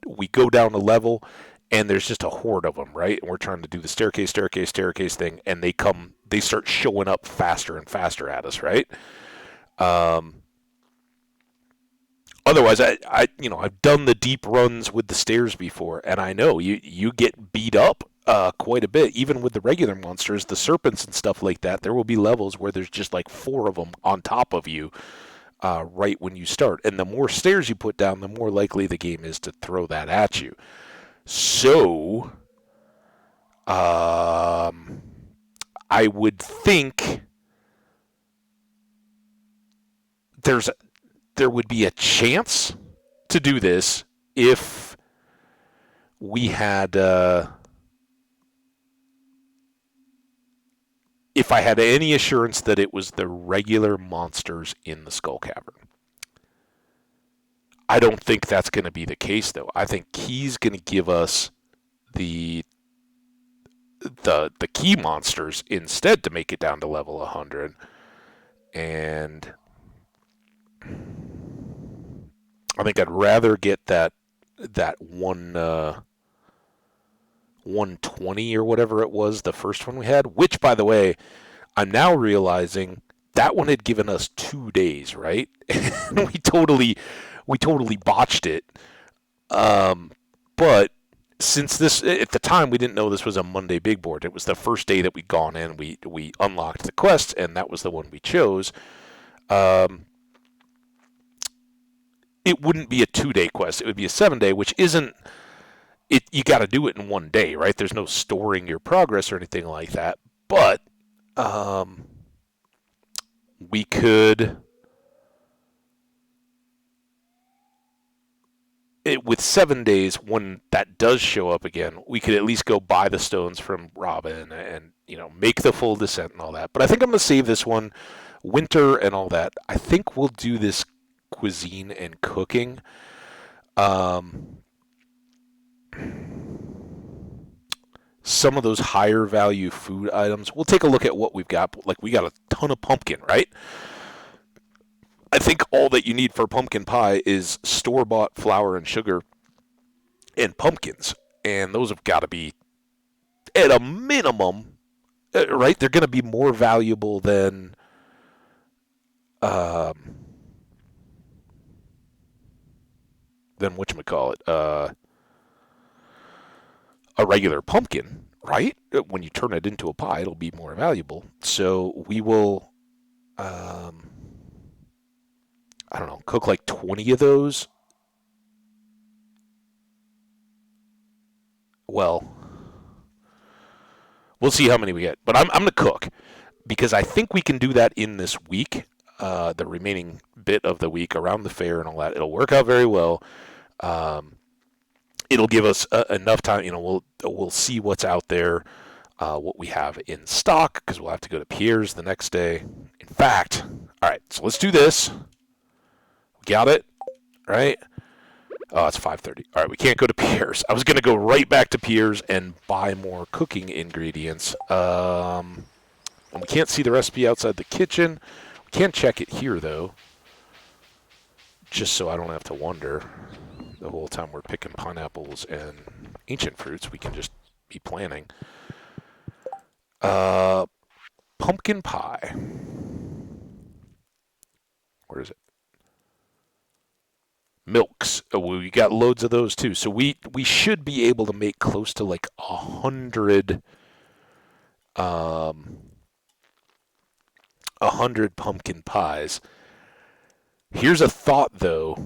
we go down a level and there's just a horde of them, right? And we're trying to do the staircase thing, and they start showing up faster and faster at us, right? Otherwise, I've done the deep runs with the stairs before, and I know you get beat up quite a bit, even with the regular monsters, the serpents and stuff like that. There will be levels where there's just like 4 of them on top of you right when you start. And the more stairs you put down, the more likely the game is to throw that at you. So, I would think there would be a chance to do this if we had if I had any assurance that it was the regular monsters in the Skull Cavern. I don't think that's going to be the case, though. I think he's going to give us the key monsters instead to make it down to level 100. And I think I'd rather get that 120 or whatever it was, the first one we had, which, by the way, I'm now realizing that one had given us 2 days, right? we totally botched it. But since this, at the time, we didn't know this was a Monday big board. It was the first day that we'd gone in. We unlocked the quest, and that was the one we chose. It wouldn't be a 2-day quest. It would be a 7-day, which isn't... You got to do it in 1 day, right? There's no storing your progress or anything like that. But we could... with 7 days, when that does show up again, we could at least go buy the stones from Robin and make the full descent and all that. But I think I'm going to save this one, winter and all that. I think we'll do this cuisine and cooking. Some of those higher value food items, we'll take a look at what we've got. Like, we got a ton of pumpkin, right? I think all that you need for pumpkin pie is store-bought flour and sugar and pumpkins, and those have got to be at a minimum, right? They're going to be more valuable um, than whatchamacallit, a regular pumpkin, right? When you turn it into a pie, it'll be more valuable. So we will, I don't know, cook like 20 of those. Well, we'll see how many we get. But I'm going to cook because I think we can do that in this week, the remaining bit of the week around the fair and all that. It'll work out very well. Um, it'll give us enough time. We'll see what's out there, what we have in stock, because we'll have to go to Pierre's the next day. In fact, all right, so let's do this. Got it, right? Oh, it's 5:30. All right, we can't go to Pierre's. I was going to go right back to Pierre's and buy more cooking ingredients. And we can't see the recipe outside the kitchen. We can check it here, though, just so I don't have to wonder the whole time we're picking pineapples and ancient fruits. We can just be planning. Pumpkin pie. Where is it? Milks. We got loads of those too. So we should be able to make close to like 100 pumpkin pies. Here's a thought though.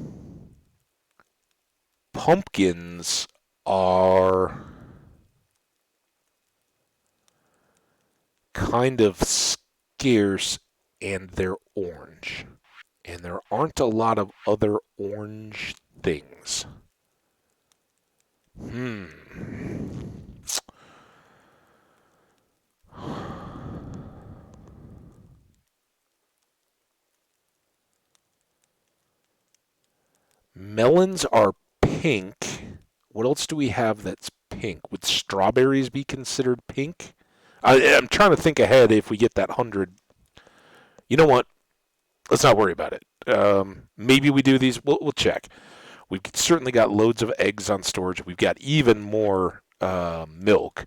Pumpkins are kind of scarce and they're orange. And there aren't a lot of other orange things. Melons are pink. What else do we have that's pink? Would strawberries be considered pink? I'm trying to think ahead if we get that 100. You know what? Let's not worry about it. Maybe we do these. We'll check. We've certainly got loads of eggs on storage. We've got even more milk.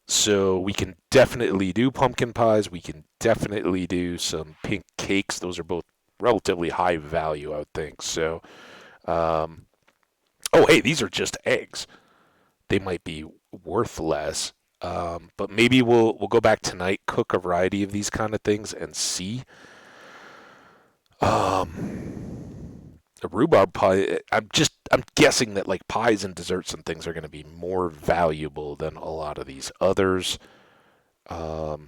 So we can definitely do pumpkin pies. We can definitely do some pink cakes. Those are both relatively high value, I would think. So, oh, hey, these are just eggs. They might be worth less. But maybe we'll go back tonight, cook a variety of these kind of things, and see. The rhubarb pie, I'm guessing that like pies and desserts and things are going to be more valuable than a lot of these others. But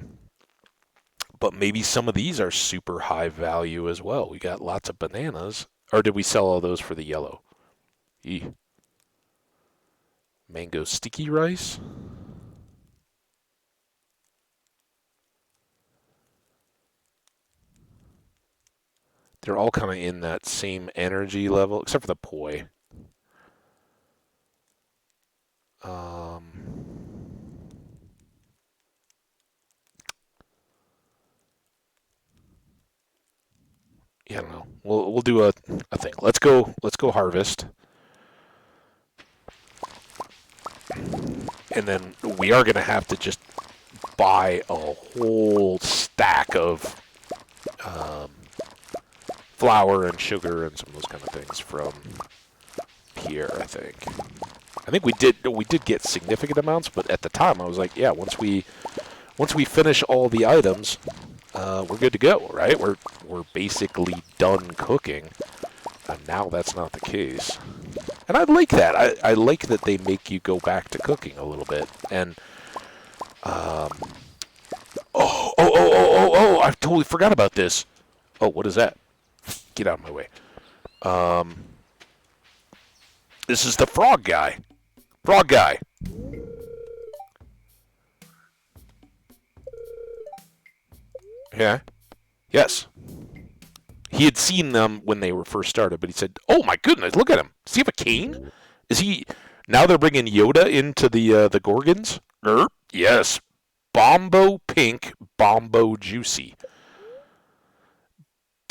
maybe some of these are super high value as well. We got lots of bananas. Or did we sell all those for the yellow? Mango sticky rice? They're all kind of in that same energy level, except for the poi. Yeah, I don't know. We'll do a thing. Let's go harvest. And then we are gonna have to just buy a whole stack of flour and sugar and some of those kind of things from Pierre, I think. I think we did get significant amounts, but at the time I was like, yeah, once we finish all the items, we're good to go, right? We're basically done cooking. And now that's not the case. And I like that. I like that they make you go back to cooking a little bit. And I totally forgot about this. Oh, what is that? Get out of my way. This is the frog guy. Frog guy. Yeah. Yes. He had seen them when they were first started, but he said, "Oh my goodness, look at him! Does he have a cane? Is he now? They're bringing Yoda into the Gorgons. Yes, Bombo Pink, Bombo Juicy,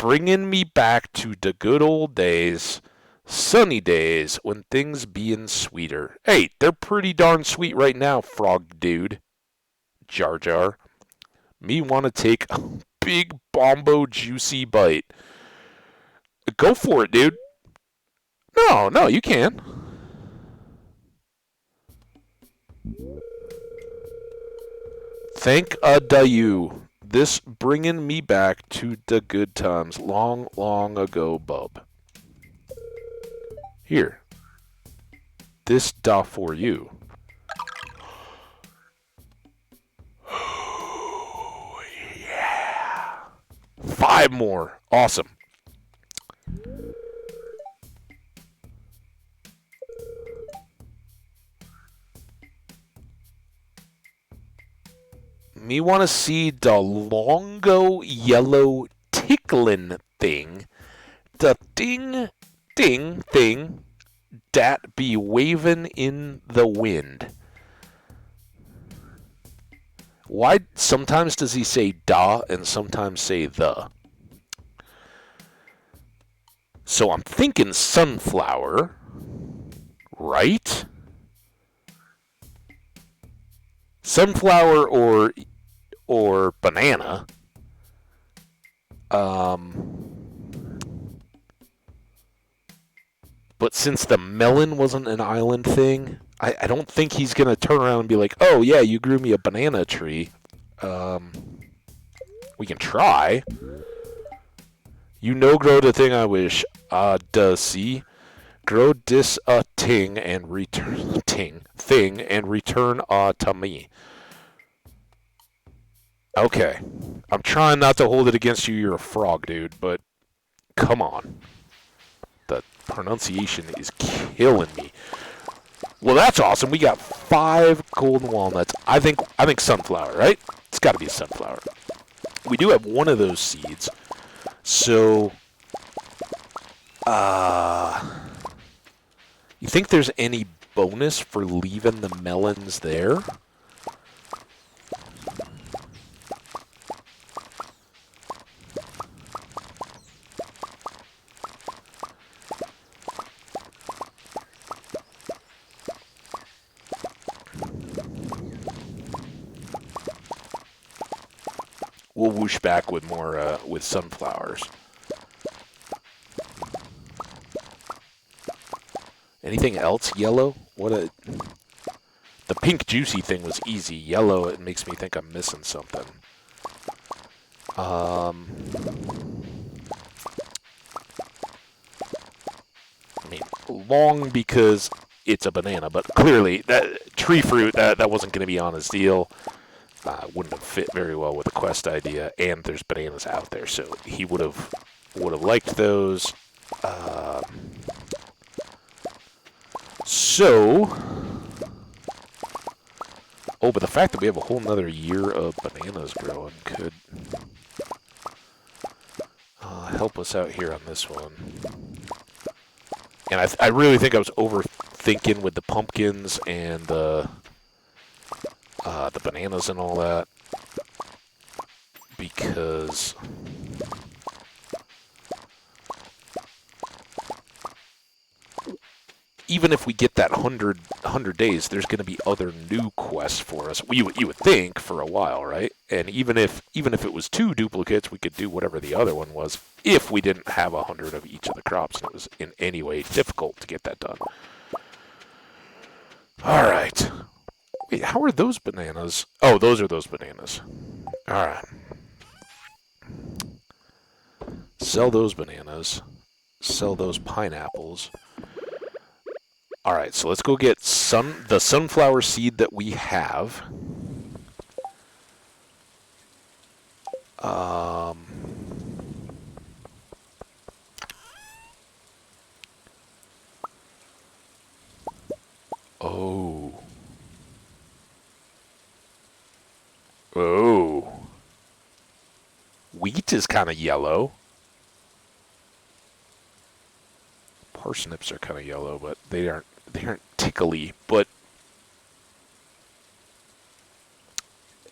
bringing me back to the good old days, sunny days when things being sweeter. Hey, they're pretty darn sweet right now, frog dude. Jar Jar. Me want to take a big bombo juicy bite. Go for it, dude. No, no, you can. Thank a Dayu. This bringing me back to the good times long, long ago, bub. Here. This da for you. Oh, yeah. 5 more. Awesome. Me want to see the longo yellow tickling thing. The thing that be waving in the wind. Why sometimes does he say da and sometimes say the? So I'm thinking sunflower, right? Sunflower or banana. But since the melon wasn't an island thing, I don't think he's going to turn around and be like, oh, yeah, you grew me a banana tree. We can try. You know grow the thing I wish. Does see. Grow dis a ting and return thing and return to me. Okay. I'm trying not to hold it against you. You're a frog, dude, but come on. The pronunciation is killing me. Well, that's awesome. We got 5 golden walnuts. I think sunflower, right? It's got to be a sunflower. We do have one of those seeds. So, you think there's any bonus for leaving the melons there? We'll whoosh back with more with sunflowers. Anything else yellow? The pink juicy thing was easy. Yellow, it makes me think I'm missing something. I mean, long because it's a banana, but clearly that tree fruit that wasn't going to be on his deal. Wouldn't have fit very well with the quest idea, and there's bananas out there, so he would have liked those. But the fact that we have a whole nother year of bananas growing could help us out here on this one. And I really think I was overthinking with the pumpkins and the bananas and all that, because even if we get that 100 days, there's going to be other new quests for us. You would think for a while, right? And even if it was 2 duplicates, we could do whatever the other one was if we didn't have 100 of each of the crops, and it was in any way difficult to get that done. All right. Wait, how are those bananas? Oh, those are those bananas. All right. Sell those bananas. Sell those pineapples. All right, so let's go get the sunflower seed that we have. Oh. Wheat is kind of yellow. Parsnips are kind of yellow, but they aren't tickly. But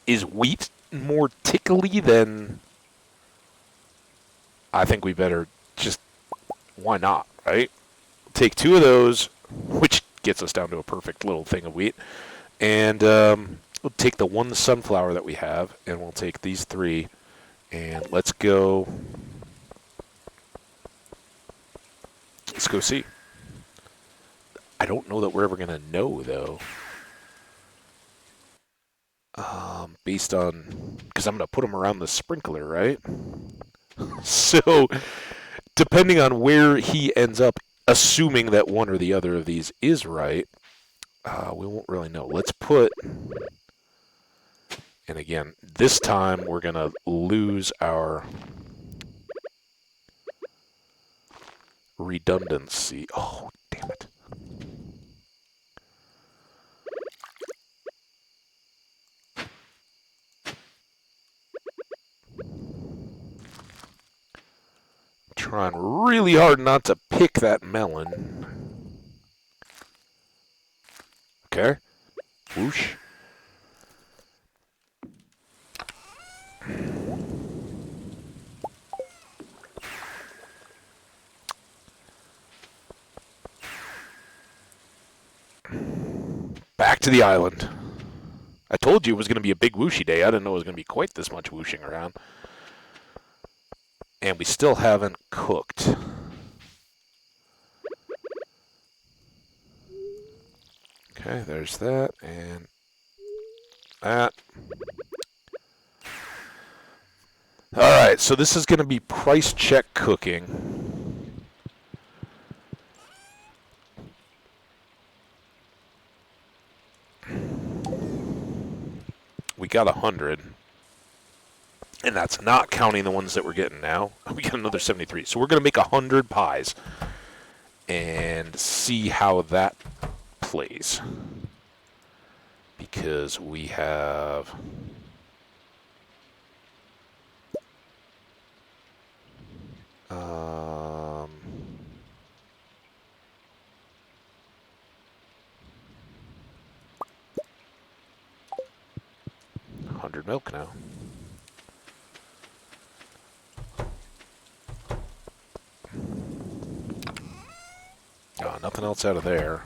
is wheat more tickly than I think we better just, why not, right? Take 2 of those, which gets us down to a perfect little thing of wheat, and we'll take the 1 sunflower that we have, and we'll take these 3, and let's go see. I don't know that we're ever going to know, though. Based on, because I'm going to put them around the sprinkler, right? So, depending on where he ends up, assuming that one or the other of these is right, we won't really know. Let's put, and again, this time we're going to lose our redundancy. Oh, damn it. Trying really hard not to pick that melon. Okay. Whoosh. Back to the island. I told you it was going to be a big whooshy day. I didn't know it was going to be quite this much whooshing around. And we still haven't cooked. Okay, there's that, and that. Alright, so this is going to be price check cooking. We got 100. And that's not counting the ones that we're getting now. We got another 73. So we're going to make 100 pies and see how that plays. Because we have... Um, 100 milk now. Oh, nothing else out of there.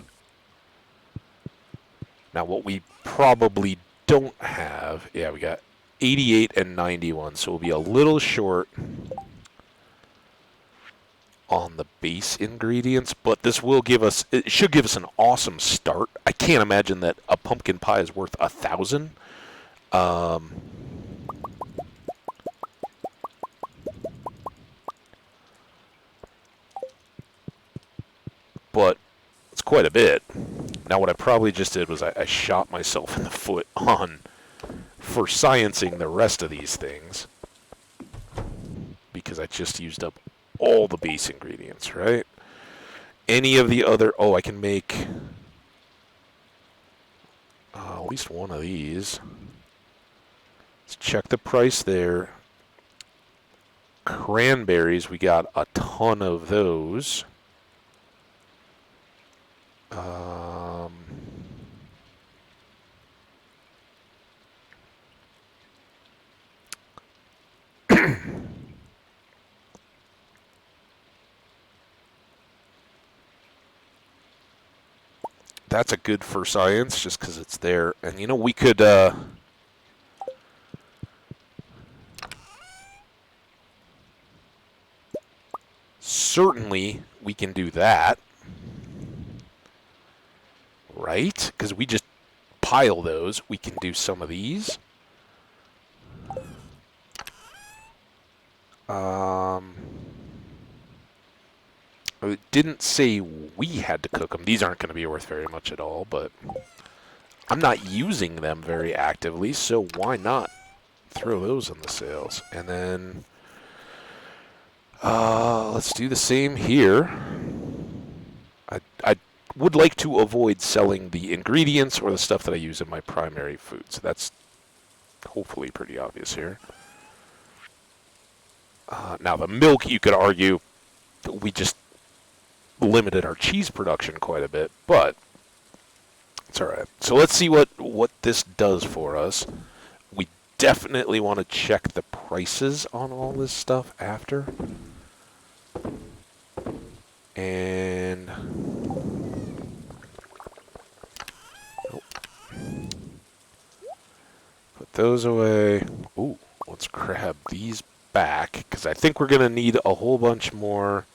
Now, what we probably don't have... Yeah, we got 88 and 91, so we'll be a little short on the base ingredients, but this will give us... It should give us an awesome start. I can't imagine that a pumpkin pie is worth 1,000. But it's quite a bit. Now, what I probably just did was I shot myself in the foot for sciencing the rest of these things. Because I just used up all the base ingredients, right? Any of the other... Oh, I can make at least one of these. Let's check the price there. Cranberries, we got a ton of those. That's a good for science, just because it's there. And, you know, we could... certainly, we can do that. Right? Because we just pile those. We can do some of these. It didn't say we had to cook them. These aren't going to be worth very much at all, but I'm not using them very actively, so why not throw those in the sales? And then let's do the same here. I would like to avoid selling the ingredients or the stuff that I use in my primary foods. That's hopefully pretty obvious here. Now, the milk, you could argue, we just limited our cheese production quite a bit, but it's all right. So let's see what this does for us. We definitely want to check the prices on all this stuff after. And put those away. Ooh, let's grab these back, because I think we're going to need a whole bunch more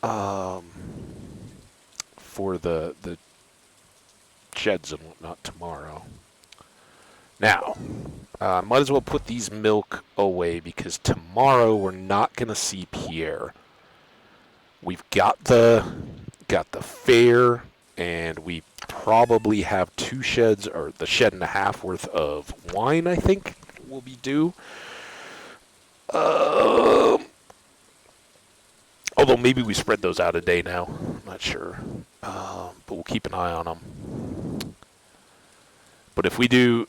um, for the sheds and whatnot tomorrow. Now, might as well put these milk away, because tomorrow we're not going to see Pierre. We've got the fair, and we probably have 2 sheds, or the shed and a half worth of wine, I think, will be due. Although maybe we spread those out a day now. I'm not sure. But we'll keep an eye on them. But if we do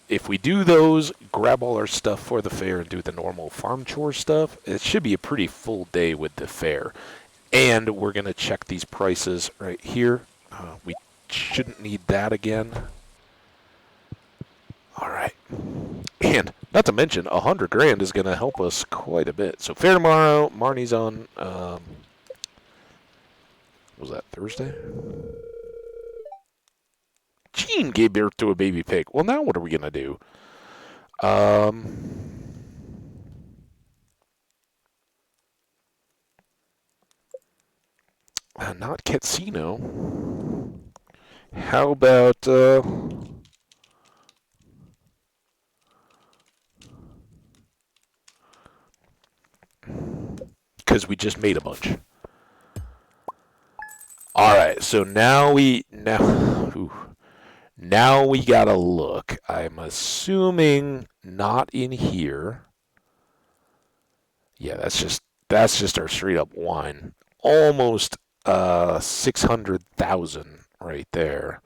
those, grab all our stuff for the fair and do the normal farm chore stuff, it should be a pretty full day with the fair. And we're going to check these prices right here. We shouldn't need that again. All right. And not to mention, 100 grand is going to help us quite a bit. So fair tomorrow. Marnie's on, was that Thursday? Gene gave birth to a baby pig. Well, now what are we going to do? Not Casino. How about, because we just made a bunch. All right, so now now we gotta look. I'm assuming not in here. Yeah, that's just our straight up wine. Almost 600,000 right there.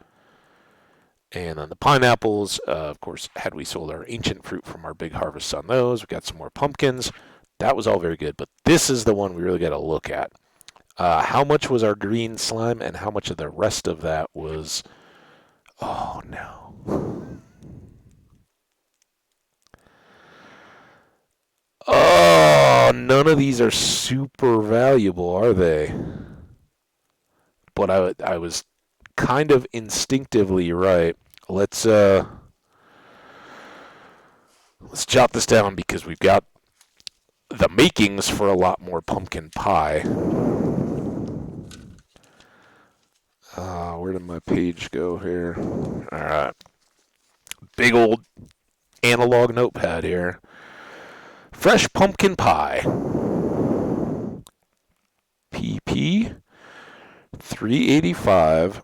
And then the pineapples, of course, had we sold our ancient fruit from our big harvest on those, we got some more pumpkins. That was all very good, but this is the one we really got to look at. How much was our green slime, and how much of the rest of that was... Oh, no. Oh, none of these are super valuable, are they? But I was kind of instinctively right. Let's let's jot this down, because we've got the makings for a lot more pumpkin pie. Where did my page go here? All right. Big old analog notepad here. Fresh pumpkin pie. PP 385,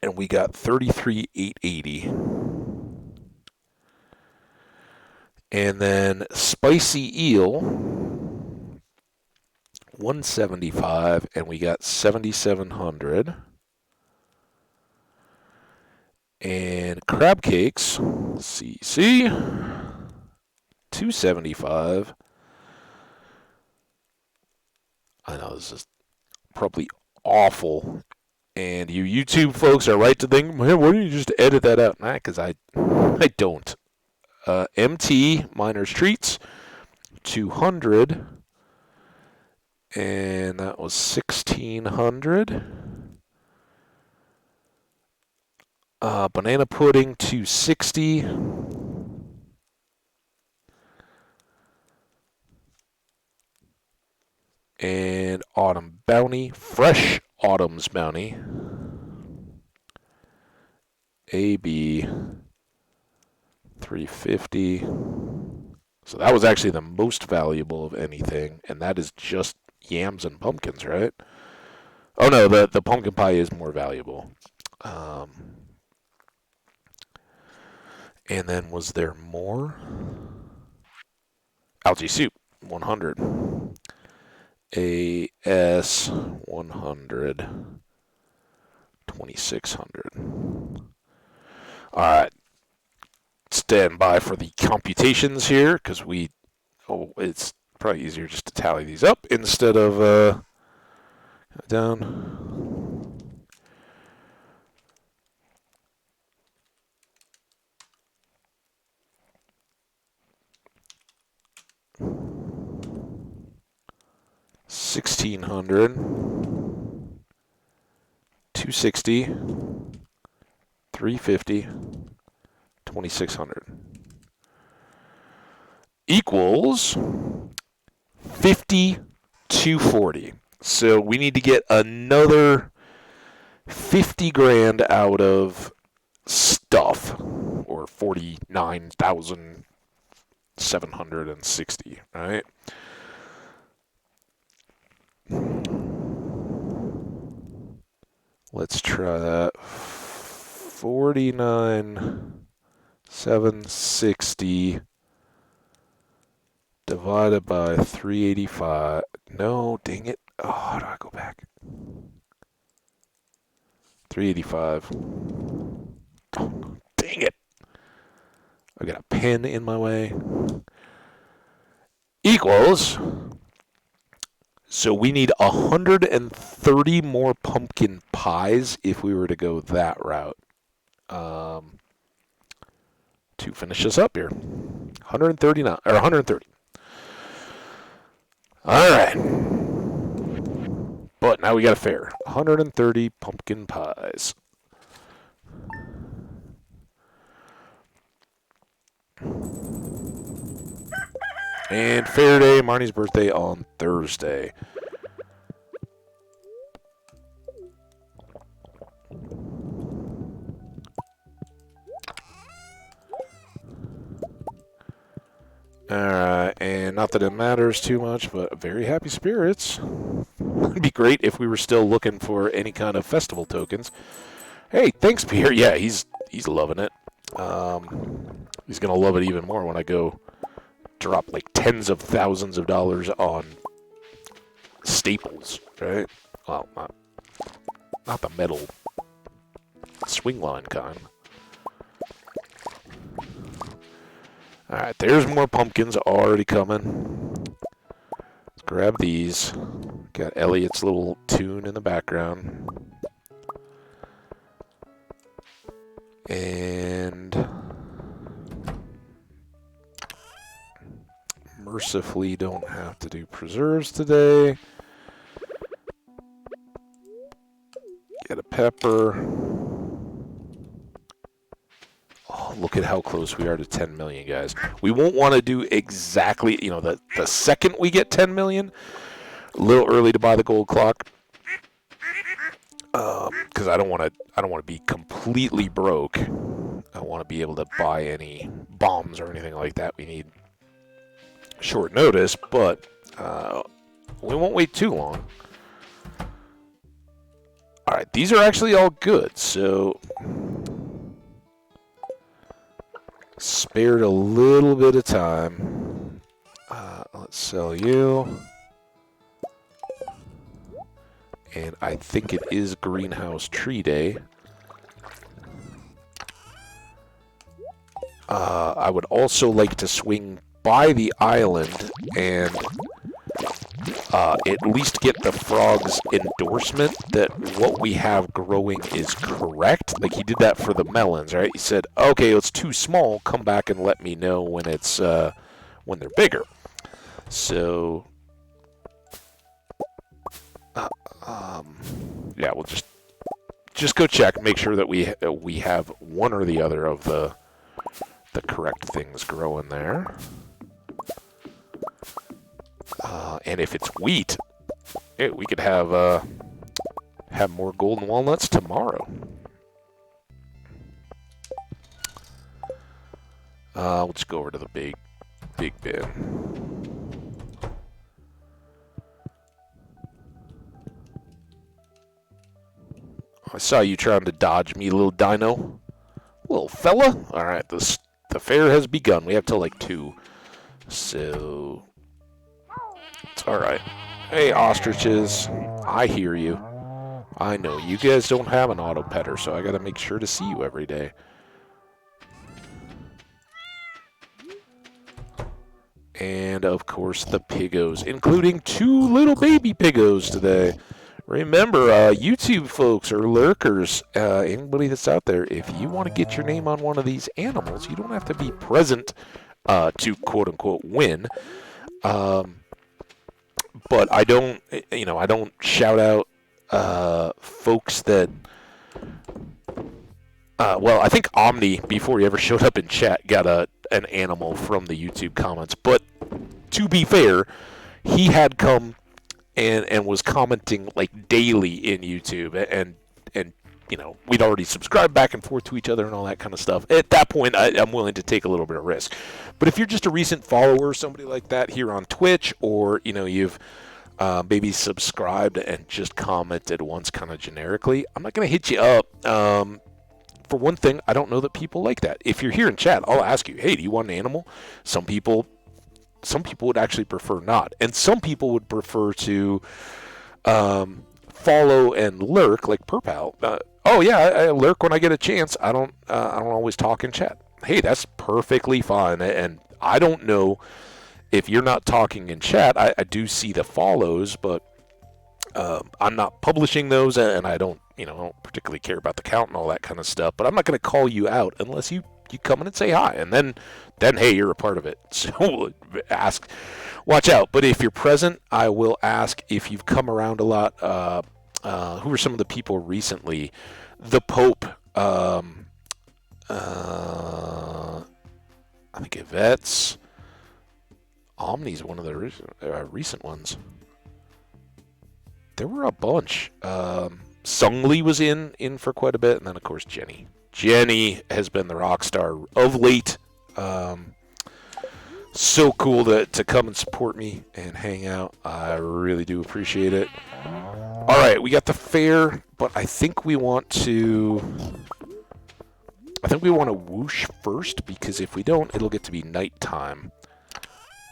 and we got 33,880. And then spicy eel 175, and we got 7,700. And crab cakes, CC 275. I know this is probably awful, and you YouTube folks are right to think, man, why don't you just edit that out? Nah, because I don't. MT Miners Treats 200, and that was 1,600. Banana pudding 260. And autumn bounty, fresh autumn's bounty. AB 350. So that was actually the most valuable of anything, and that is just yams and pumpkins, right? Oh no, the pumpkin pie is more valuable. And then was there more? Algae soup 100. AS 100. 2,600. All right. Stand by for the computations here, because it's probably easier just to tally these up instead of down. $1,600, 260, 350, 2,600 equals 5,240. So we need to get another 50 grand out of stuff, or 49,760, right? Let's try that. 49,760 divided by 385. No, dang it. Oh, how do I go back? 385. Oh, dang it. I got a pen in my way. Equals. So we need 130 more pumpkin pies if we were to go that route. To finish this up here. 139 or 130. All right. But now we got a fair. 130 pumpkin pies. And fair day, Marnie's birthday on Thursday. Alright, and not that it matters too much, but very happy spirits. It'd be great if we were still looking for any kind of festival tokens. Hey, thanks, Pierre. Yeah, he's loving it. He's gonna love it even more when I go drop like tens of thousands of dollars on staples, right? Well, not the metal swing line kind. Alright, there's more pumpkins already coming. Let's grab these. Got Elliot's little tune in the background. And mercifully don't have to do preserves today. Get a pepper. Oh, look at how close we are to 10 million, guys. We won't want to do exactly, you know, the second we get 10 million. A little early to buy the gold clock. Because I don't want to be completely broke. I want to be able to buy any bombs or anything like that. We need short notice, but we won't wait too long. All right, these are actually all good. So spared a little bit of time. Let's sell you. And I think it is Greenhouse Tree Day. I would also like to swing by the island and at least get the frog's endorsement that what we have growing is correct. Like, he did that for the melons, right? He said, okay, it's too small. Come back and let me know when it's when they're bigger. So yeah, we'll just go check, make sure that we have one or the other of the correct things growing there. And if it's wheat, we could have more golden walnuts tomorrow. We'll just go over to the big bin. I saw you trying to dodge me, little dino. Little fella. All right, the fair has begun. We have till like 2. So it's all right. Hey, ostriches. I hear you. I know you guys don't have an auto petter, so I got to make sure to see you every day. And, of course, the piggos, including 2 little baby piggos today. Remember, YouTube folks or lurkers, anybody that's out there, if you want to get your name on one of these animals, you don't have to be present to quote-unquote win. but I don't, I don't shout out folks that. Well, I think Omni, before he ever showed up in chat, got an animal from the YouTube comments. But to be fair, he had come and was commenting like daily in YouTube, and we'd already subscribed back and forth to each other and all that kind of stuff. At that point, I'm willing to take a little bit of risk. But if you're just a recent follower, somebody like that here on Twitch, or you've maybe subscribed and just commented once kind of generically, I'm not going to hit you up. For one thing, I don't know that people like that. If you're here in chat, I'll ask you, hey, do you want an animal? Some people would actually prefer not, and some people would prefer to follow and lurk, like Purpal. Oh yeah, I lurk when I get a chance. I don't always talk in chat. Hey, that's perfectly fine, and I don't know if you're not talking in chat. I do see the follows, but I'm not publishing those, and I don't particularly care about the count and all that kind of stuff. But I'm not going to call you out unless you come in and say hi, and then hey, you're a part of it. So watch out. But if you're present, I will ask if you've come around a lot. Who are some of the people recently? The Pope. I think Yvette's. Omni's one of the recent ones. There were a bunch. Sungli was in for quite a bit, and then of course Jenny. Jenny has been the rock star of late. So cool to come and support me and hang out. I really do appreciate it. All right, we got the fair, but I think we want to whoosh first, because if we don't, it'll get to be nighttime,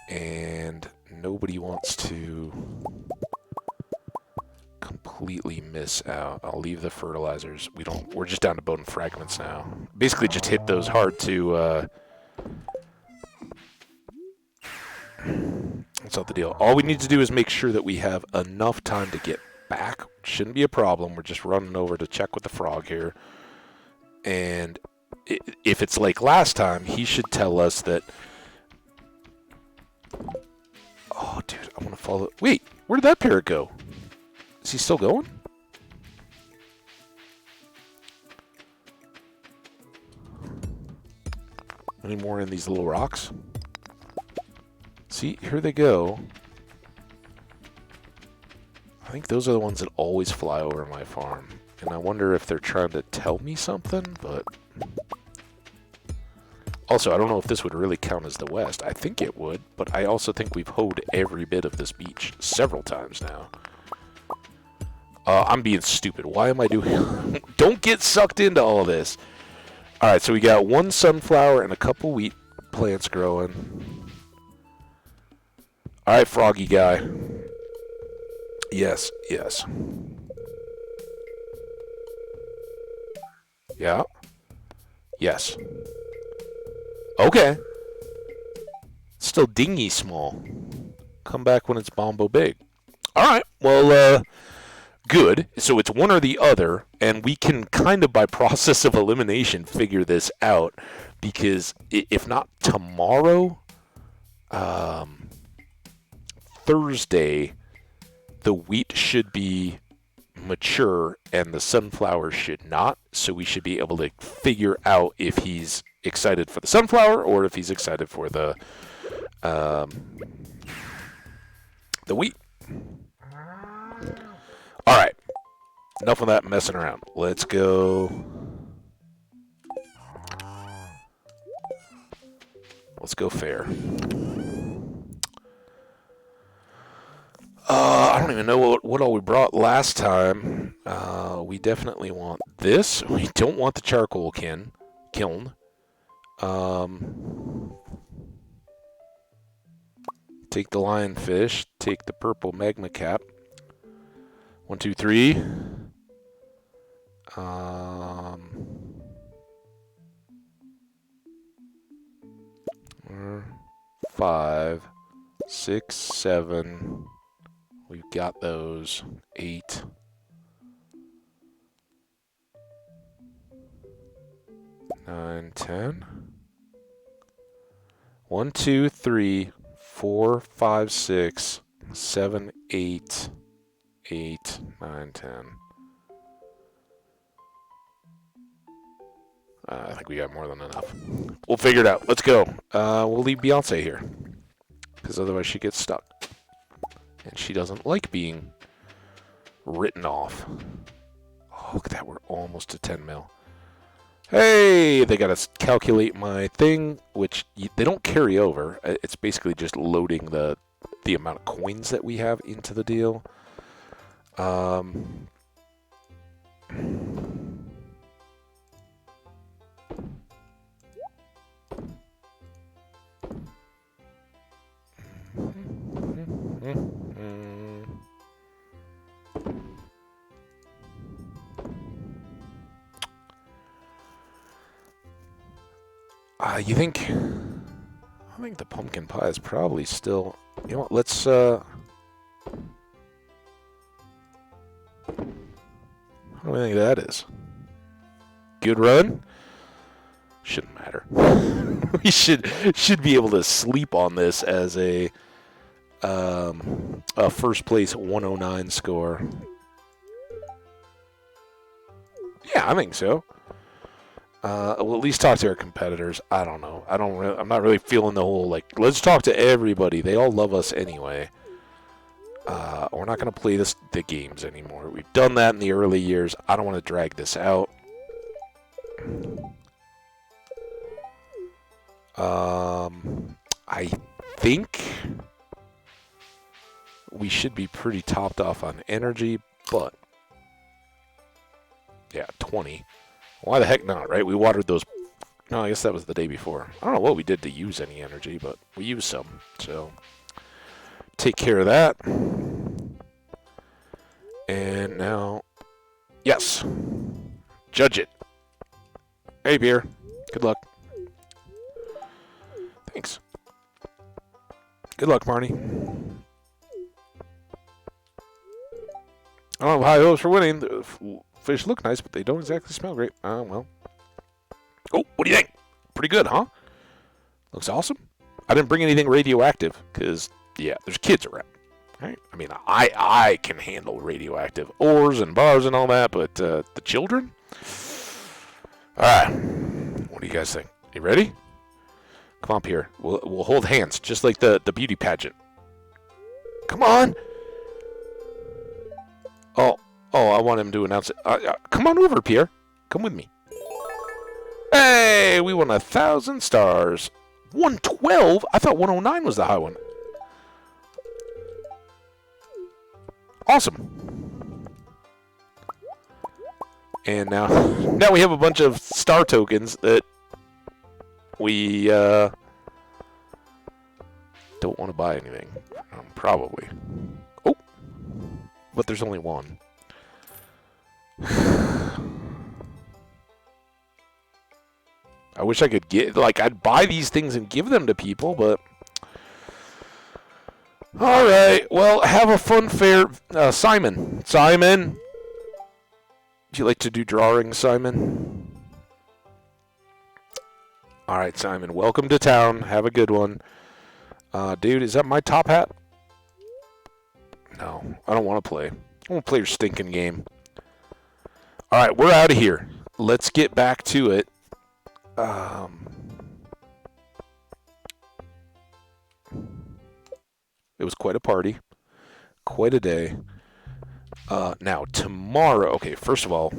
and nobody wants to completely miss out. I'll leave the fertilizers. We're just down to bone fragments now. Basically just hit those hard to that's not the deal. All we need to do is make sure that we have enough time to get back. Shouldn't be a problem. We're just running over to check with the frog here. And if it's like last time, he should tell us that... Oh, dude, I want to follow... Wait, where did that parrot go? Is he still going? Any more in these little rocks? See, here they go. I think those are the ones that always fly over my farm. And I wonder if they're trying to tell me something, but... Also, I don't know if this would really count as the west. I think it would, but I also think we've hoed every bit of this beach several times now. I'm being stupid. Why am I doing... Don't get sucked into all this. Alright, so we got one sunflower and a couple wheat plants growing. Alright, froggy guy. Yes, yes. Yeah? Yes. Okay. Still dingy small. Come back when it's bombo big. Alright, well, good. So it's one or the other, and we can kind of, by process of elimination, figure this out, because if not tomorrow, Thursday, the wheat should be mature and the sunflower should not, so we should be able to figure out if he's excited for the sunflower or if he's excited for the wheat. All right, enough of that messing around. Let's go. Let's go fair. I don't even know what all we brought last time. We definitely want this. We don't want the charcoal kiln. Take the lionfish. Take the purple magma cap. 1, 2, 3. 5, 6, 7. We've got those. 8. 9, 10. 1, 2, 3, 4, 5, 6. 7, 8, 8, 9, 10. I think we got more than enough. We'll figure it out. Let's go. We'll leave Beyonce here. Because otherwise she gets stuck. And she doesn't like being written off. Oh, look at that. We're almost to 10 mil. Hey! They got to calculate my thing, which they don't carry over. It's basically just loading the amount of coins that we have into the deal. You think? I think the pumpkin pie is probably still. You know what? Let's. How do we think that is? Good run? Shouldn't matter. We should be able to sleep on this as a first place 109 score. Yeah, I think so. We'll at least talk to our competitors. I don't know. I'm not really feeling the whole, like, let's talk to everybody. They all love us anyway. We're not going to play the games anymore. We've done that in the early years. I don't want to drag this out. I think we should be pretty topped off on energy, but yeah, 20. Why the heck not, right? We watered those. No, I guess that was the day before. I don't know what we did to use any energy, but we used some. So take care of that. And now, yes, judge it. Hey, beer. Good luck. Thanks. Good luck, Marnie. I don't have high hopes for winning. The fish look nice, but they don't exactly smell great. Well. Oh, what do you think? Pretty good, huh? Looks awesome. I didn't bring anything radioactive, because, yeah, there's kids around. Right? I mean, I can handle radioactive ores and bars and all that, but the children? Alright. What do you guys think? You ready? Come up here. We'll hold hands, just like the beauty pageant. Come on! Oh, I want him to announce it. Come on over, Pierre. Come with me. Hey, we won 1,000 stars. 112? I thought 109 was the high one. Awesome. And now we have a bunch of star tokens that we don't want to buy anything. Probably. Oh, but there's only one. I wish I could get, like, I'd buy these things and give them to people, but... Alright, well, have a fun fair. Simon. Simon! Would you like to do drawings, Simon? Alright, Simon, welcome to town. Have a good one. Dude, is that my top hat? No, I don't want to play. I want to play your stinking game. Alright, we're out of here. Let's get back to it. It was quite a party. Quite a day. Now, tomorrow... Okay, first of all...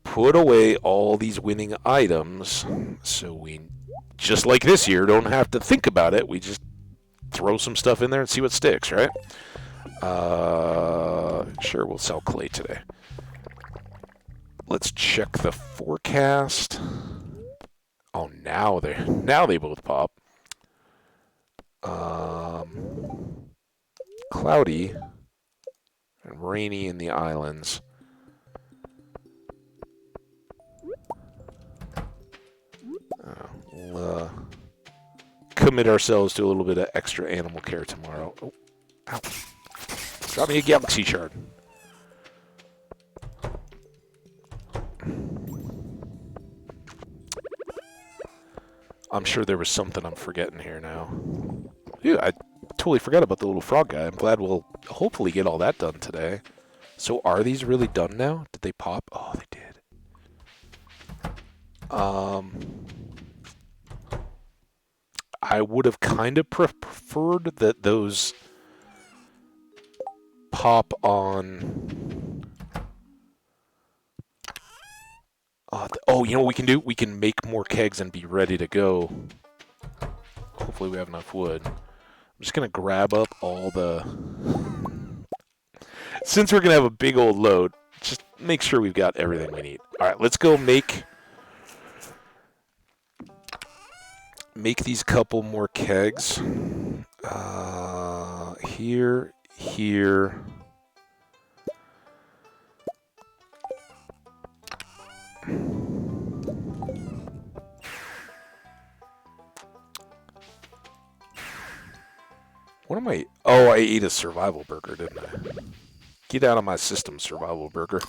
Put away all these winning items so we, just like this year, don't have to think about it. We just throw some stuff in there and see what sticks, right? Sure, we'll sell clay today. Let's check the forecast. Oh, now they both pop. Cloudy and rainy in the islands. We'll commit ourselves to a little bit of extra animal care tomorrow. Oh, ow. Drop me a galaxy shard. I'm sure there was something I'm forgetting here now. Yeah, I totally forgot about the little frog guy. I'm glad we'll hopefully get all that done today. So are these really done now? Did they pop? Oh, they did. I would have kind of preferred that those pop on... oh, you know what we can do? We can make more kegs and be ready to go. Hopefully we have enough wood. I'm just going to grab up all the... Since we're going to have a big old load, just make sure we've got everything we need. All right, let's go make these couple more kegs. Here. What am I... Oh, I ate a survival burger, didn't I? Get out of my system, survival burger.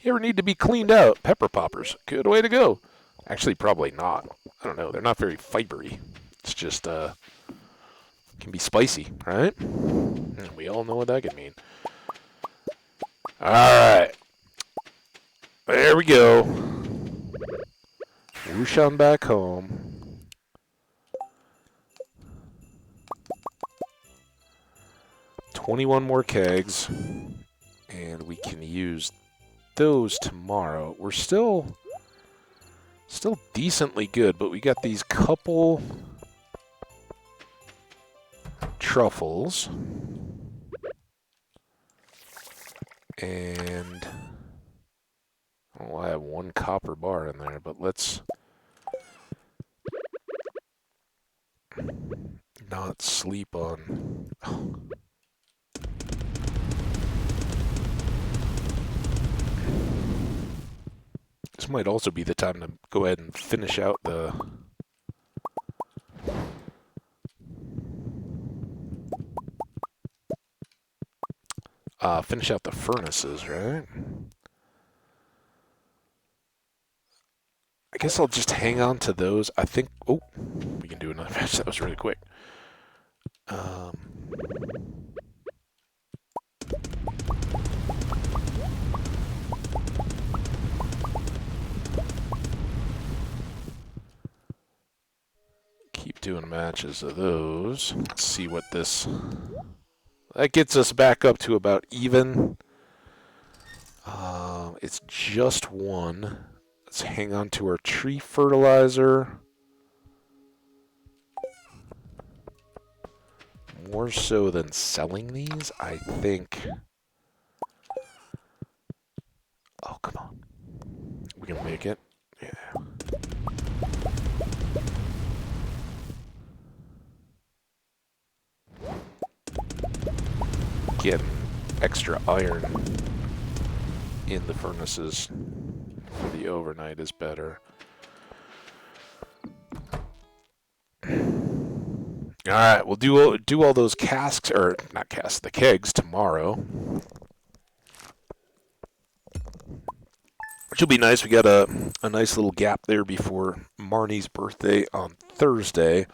You ever need to be cleaned out? Pepper poppers. Good way to go. Actually, probably not. I don't know. They're not very fibery. It's just, can be spicy, right? And we all know what that can mean. Alright. There we go. Whoosh on back home. $21 more kegs. And we can use those tomorrow. We're still decently good, but we got these couple truffles. And oh, I have one copper bar in there, but let's not sleep on... This might also be the time to go ahead and finish out the... finish out the furnaces, right? I guess I'll just hang on to those. I think... Oh, we can do another match. That was really quick. Keep doing matches of those. Let's see what this... That gets us back up to about even. It's just one. Let's hang on to our tree fertilizer. More so than selling these, I think. Oh, come on. We can make it. Yeah. Getting extra iron in the furnaces for the overnight is better. Alright, we'll do all those casks, or not casks, the kegs tomorrow. Which will be nice. We got a nice little gap there before Marnie's birthday on Thursday.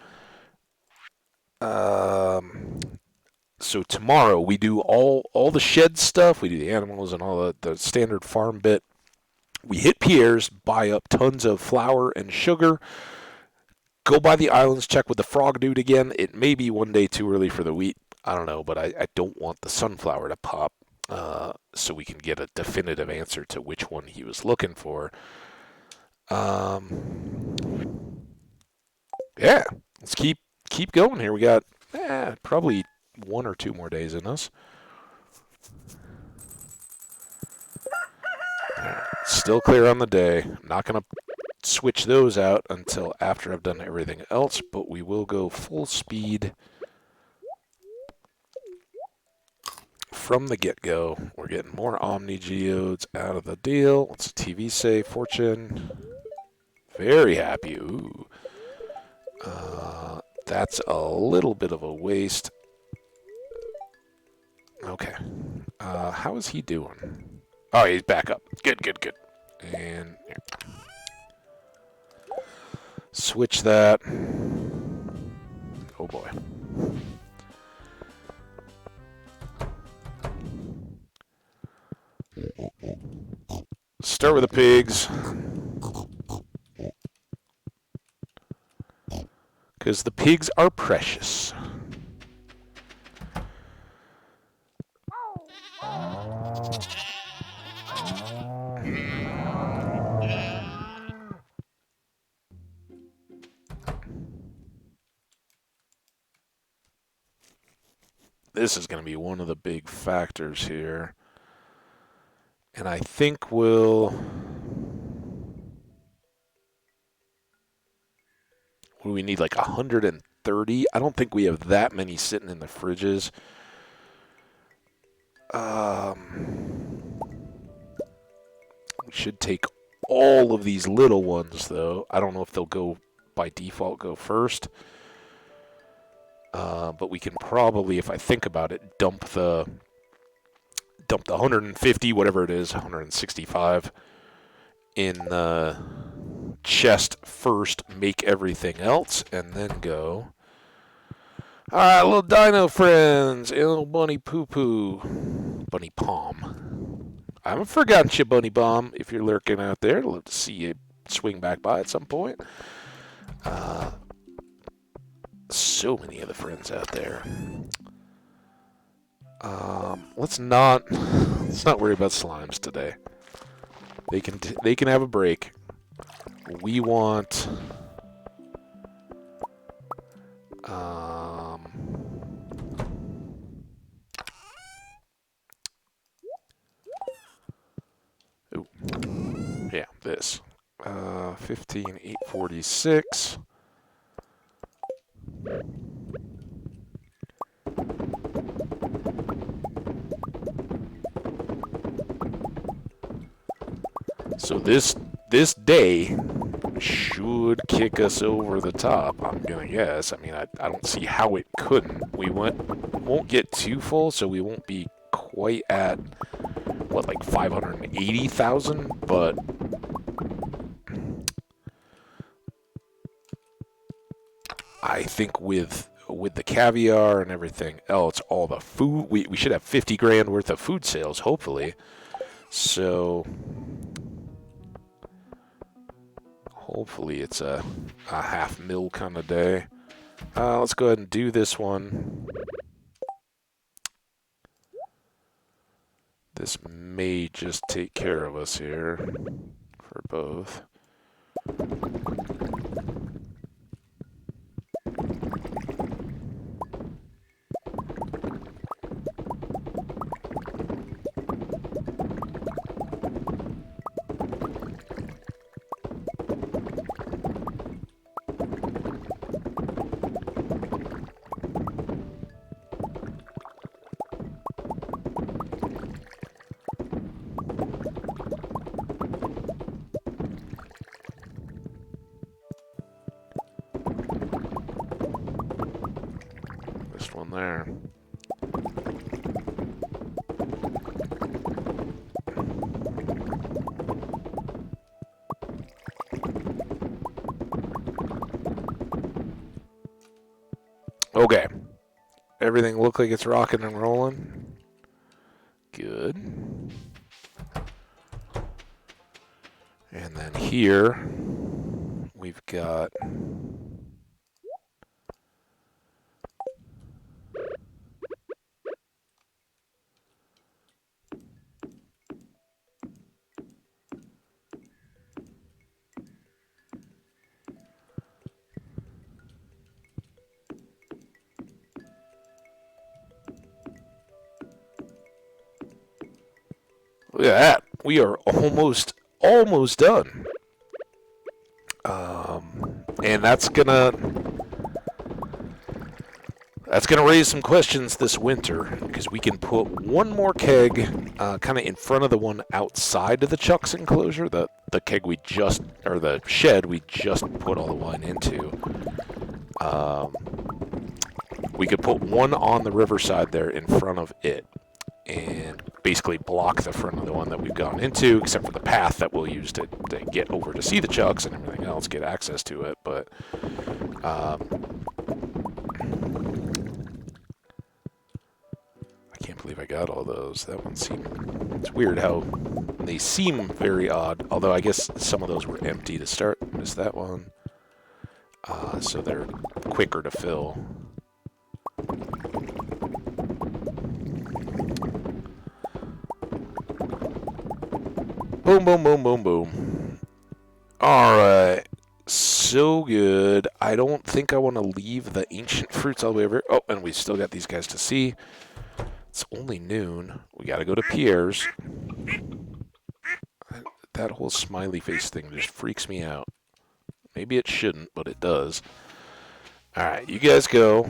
So tomorrow we do all the shed stuff. We do the animals and all the standard farm bit. We hit Pierre's, buy up tons of flour and sugar. Go by the islands, check with the frog dude again. It may be one day too early for the wheat. I don't know, but I don't want the sunflower to pop, so we can get a definitive answer to which one he was looking for. Yeah, let's keep going here. We got probably 1 or 2 more days in us. Still clear on the day. I'm not going to switch those out until after I've done everything else, but we will go full speed from the get-go. We're getting more Omni Geodes out of the deal. What's the TV say? Fortune. Very happy. Ooh. That's a little bit of a waste. Okay. How is he doing? Oh, he's back up. Good. And... switch that. Oh boy. Start with the pigs. Because the pigs are precious. This is going to be one of the big factors here. And I think we'll... We need like 130. I don't think we have that many sitting in the fridges. We should take all of these little ones, though. I don't know if they'll go, by default, go first. But we can probably, if I think about it, dump the 150, whatever it is, 165, in the chest first, make everything else, and then go. Alright, little dino friends, and little bunny poo-poo, bunny palm. I haven't forgotten you, bunny bomb, if you're lurking out there. I'd love to see you swing back by at some point. So many of the friends out there. Let's not worry about slimes today. They can have a break. We want ooh. Yeah, this 15,846. So this day should kick us over the top, I'm gonna guess. I mean, I don't see how it couldn't. We won't get too full, so we won't be quite at, what, like 580,000, but I think with the caviar and everything else, all the food, we should have 50 grand worth of food sales, hopefully. So hopefully it's a half mil kind of day. Let's go ahead and do this one. This may just take care of us here for both. One there. Okay. Everything look like it's rocking and rolling. Good. And then here we've got look at that. We are almost done. And that's gonna raise some questions this winter, because we can put one more keg kind of in front of the one outside of the Chuck's enclosure, the keg we just, or the shed we just put all the wine into. We could put one on the riverside there in front of it. and basically block the front of the one that we've gone into, except for the path that we'll use to get over to see the chucks and everything else, get access to it. But I can't believe I got all those. That one seemed... It's weird how they seem very odd, although I guess some of those were empty to start. Missed that one. So they're quicker to fill. Boom, boom, boom, boom, boom. Alright. So good. I don't think I want to leave the ancient fruits all the way over. Oh, and we still got these guys to see. It's only noon. We got to go to Pierre's. That whole smiley face thing just freaks me out. Maybe it shouldn't, but it does. Alright, you guys go.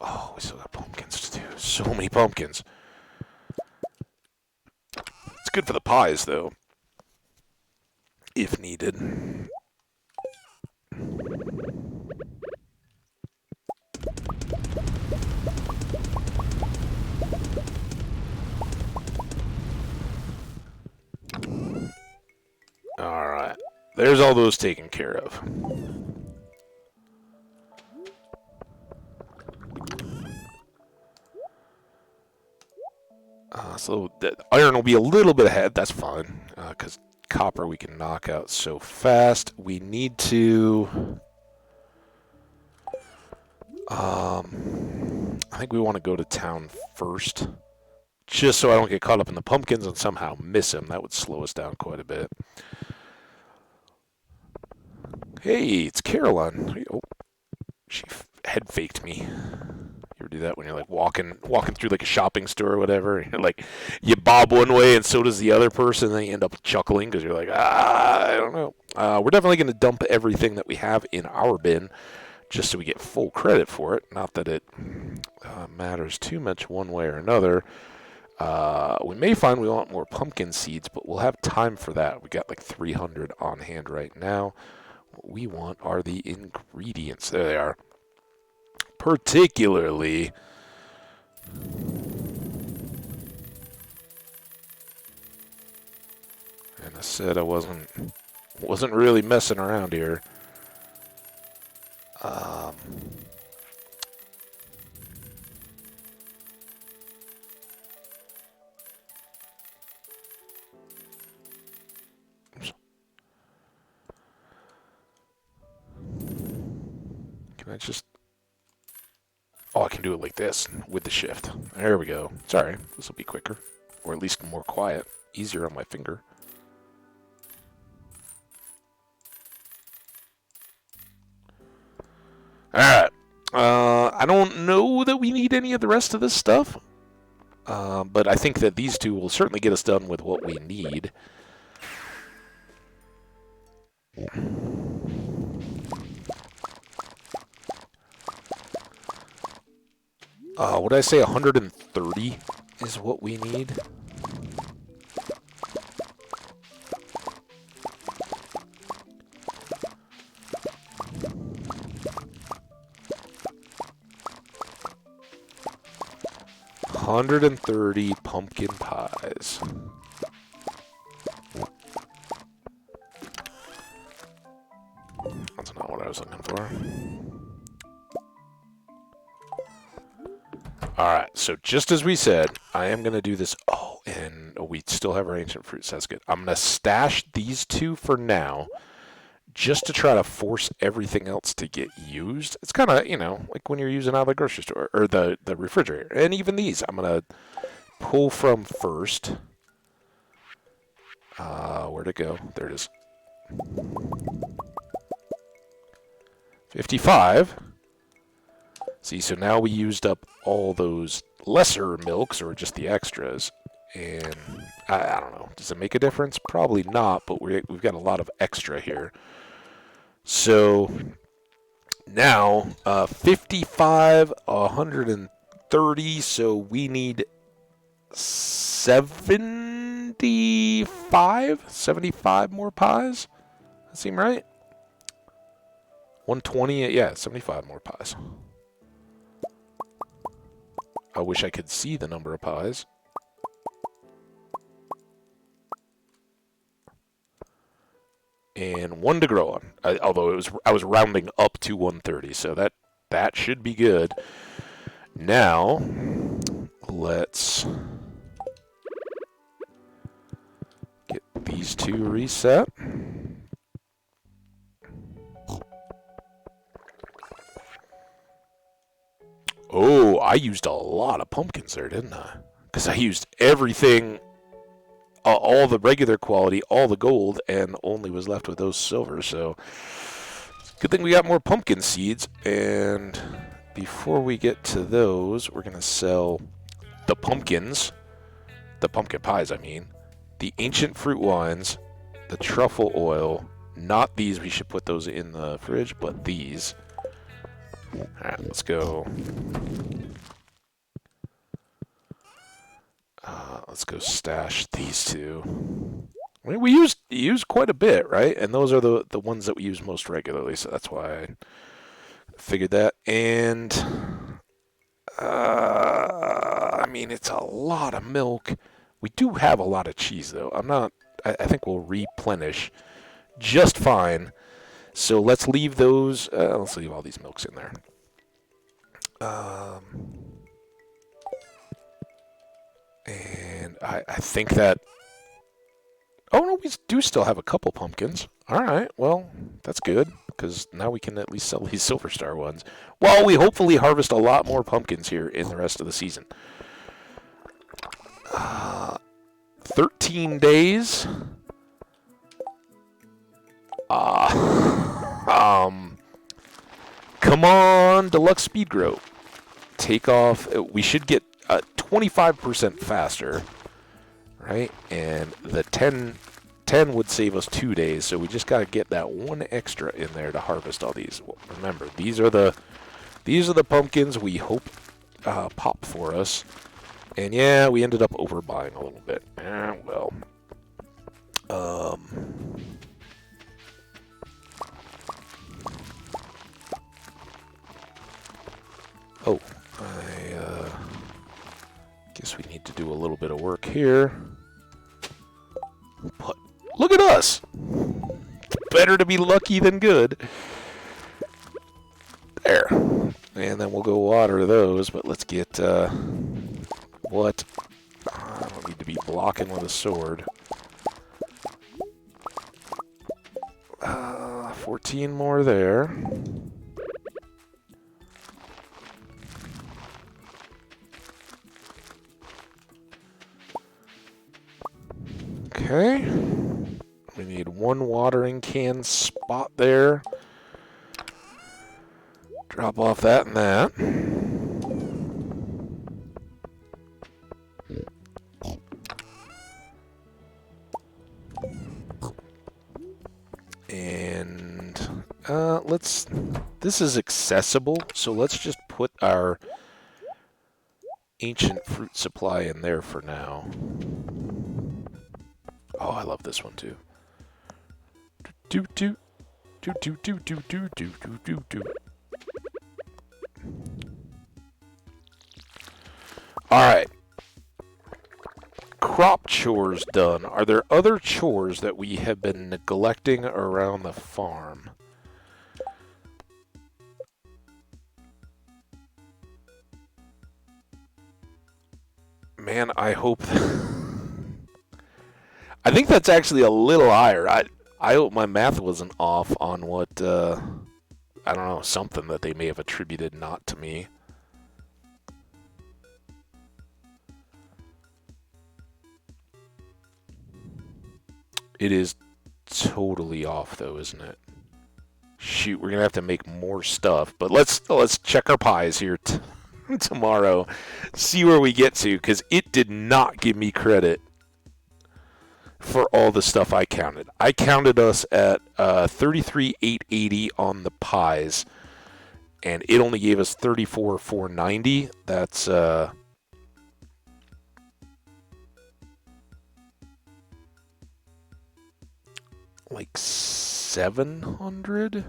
Oh, we still got pumpkins to do. So many pumpkins. It's good for the pies, though. If needed. Alright. There's all those taken care of. So the iron will be a little bit ahead. That's fine. Because copper we can knock out so fast. We need to... I think we want to go to town first. Just so I don't get caught up in the pumpkins and somehow miss him. That would slow us down quite a bit. Hey, it's Caroline. Oh, she head faked me. You ever do that when you're like walking through like a shopping store or whatever? And you're like, you bob one way and so does the other person, and then you end up chuckling because you're like, I don't know. We're definitely going to dump everything that we have in our bin just so we get full credit for it. Not that it matters too much one way or another. We may find we want more pumpkin seeds, but we'll have time for that. We got like 300 on hand right now. What we want are the ingredients. There they are. Particularly... And I said I wasn't really messing around here. Can I just... Oh, I can do it like this, with the shift. There we go. Sorry, this will be quicker. Or at least more quiet. Easier on my finger. Alright. I don't know that we need any of the rest of this stuff. But I think that these two will certainly get us done with what we need. What did I say? 130 is what we need. $130 pumpkin pies. That's not what I was looking for. Alright, so just as we said, I am going to do this. Oh, and we still have our ancient fruits. That's good. I'm going to stash these two for now, just to try to force everything else to get used. It's kind of, you know, like when you're using out of the grocery store, or the refrigerator. And even these, I'm going to pull from first. Where'd it go? There it is. 55. See, so now we used up all those lesser milks, or just the extras, and I don't know. Does it make a difference? Probably not, but we've got a lot of extra here. So now 55, 130, so we need 75 more pies? That seem right? 120, yeah, 75 more pies. I wish I could see the number of pies. And 1 to grow on. Although I was rounding up to 130, so that should be good. Now, let's get these 2 reset. Oh, I used a lot of pumpkins there, didn't I? Because I used everything, all the regular quality, all the gold, and only was left with those silver. So, good thing we got more pumpkin seeds. And before we get to those, we're going to sell the pumpkins, the pumpkin pies, I mean, the ancient fruit wines, the truffle oil. Not these, we should put those in the fridge, but these. Alright, let's go. Let's go stash these 2. I mean, we use quite a bit, right? And those are the ones that we use most regularly, so that's why I figured that. And I mean, it's a lot of milk. We do have a lot of cheese, though. I think we'll replenish just fine. So let's leave those. Let's leave all these milks in there. And I think that. Oh no, we do still have a couple pumpkins. All right, well that's good because now we can at least sell these Silver Star ones. While we hopefully harvest a lot more pumpkins here in the rest of the season. 13 days. Come on, Deluxe Speed Grow. Take off. We should get 25% faster, right? And the 10 would save us 2 days, so we just got to get that 1 extra in there to harvest all these. Well, remember, these are the pumpkins we hope pop for us. And yeah, we ended up overbuying a little bit. Well. Oh, I guess we need to do a little bit of work here. But look at us! Better to be lucky than good. There. And then we'll go water those, but let's get, what? I don't need to be blocking with a sword. 14 more there. Okay. We need 1 watering can spot there. Drop off that and that. And this is accessible, so let's just put our ancient fruit supply in there for now. Oh, I love this one too. Do do do do do do do do do do do. All right. Crop chores done. Are there other chores that we have been neglecting around the farm? Man, I hope. I think that's actually a little higher. I hope my math wasn't off on what, I don't know, something that they may have attributed not to me. It is totally off, though, isn't it? Shoot, we're gonna have to make more stuff. But let's check our pies here tomorrow, see where we get to, because it did not give me credit for all the stuff I counted. I counted us at 33,880 on the pies, and it only gave us 34,490. That's like 700.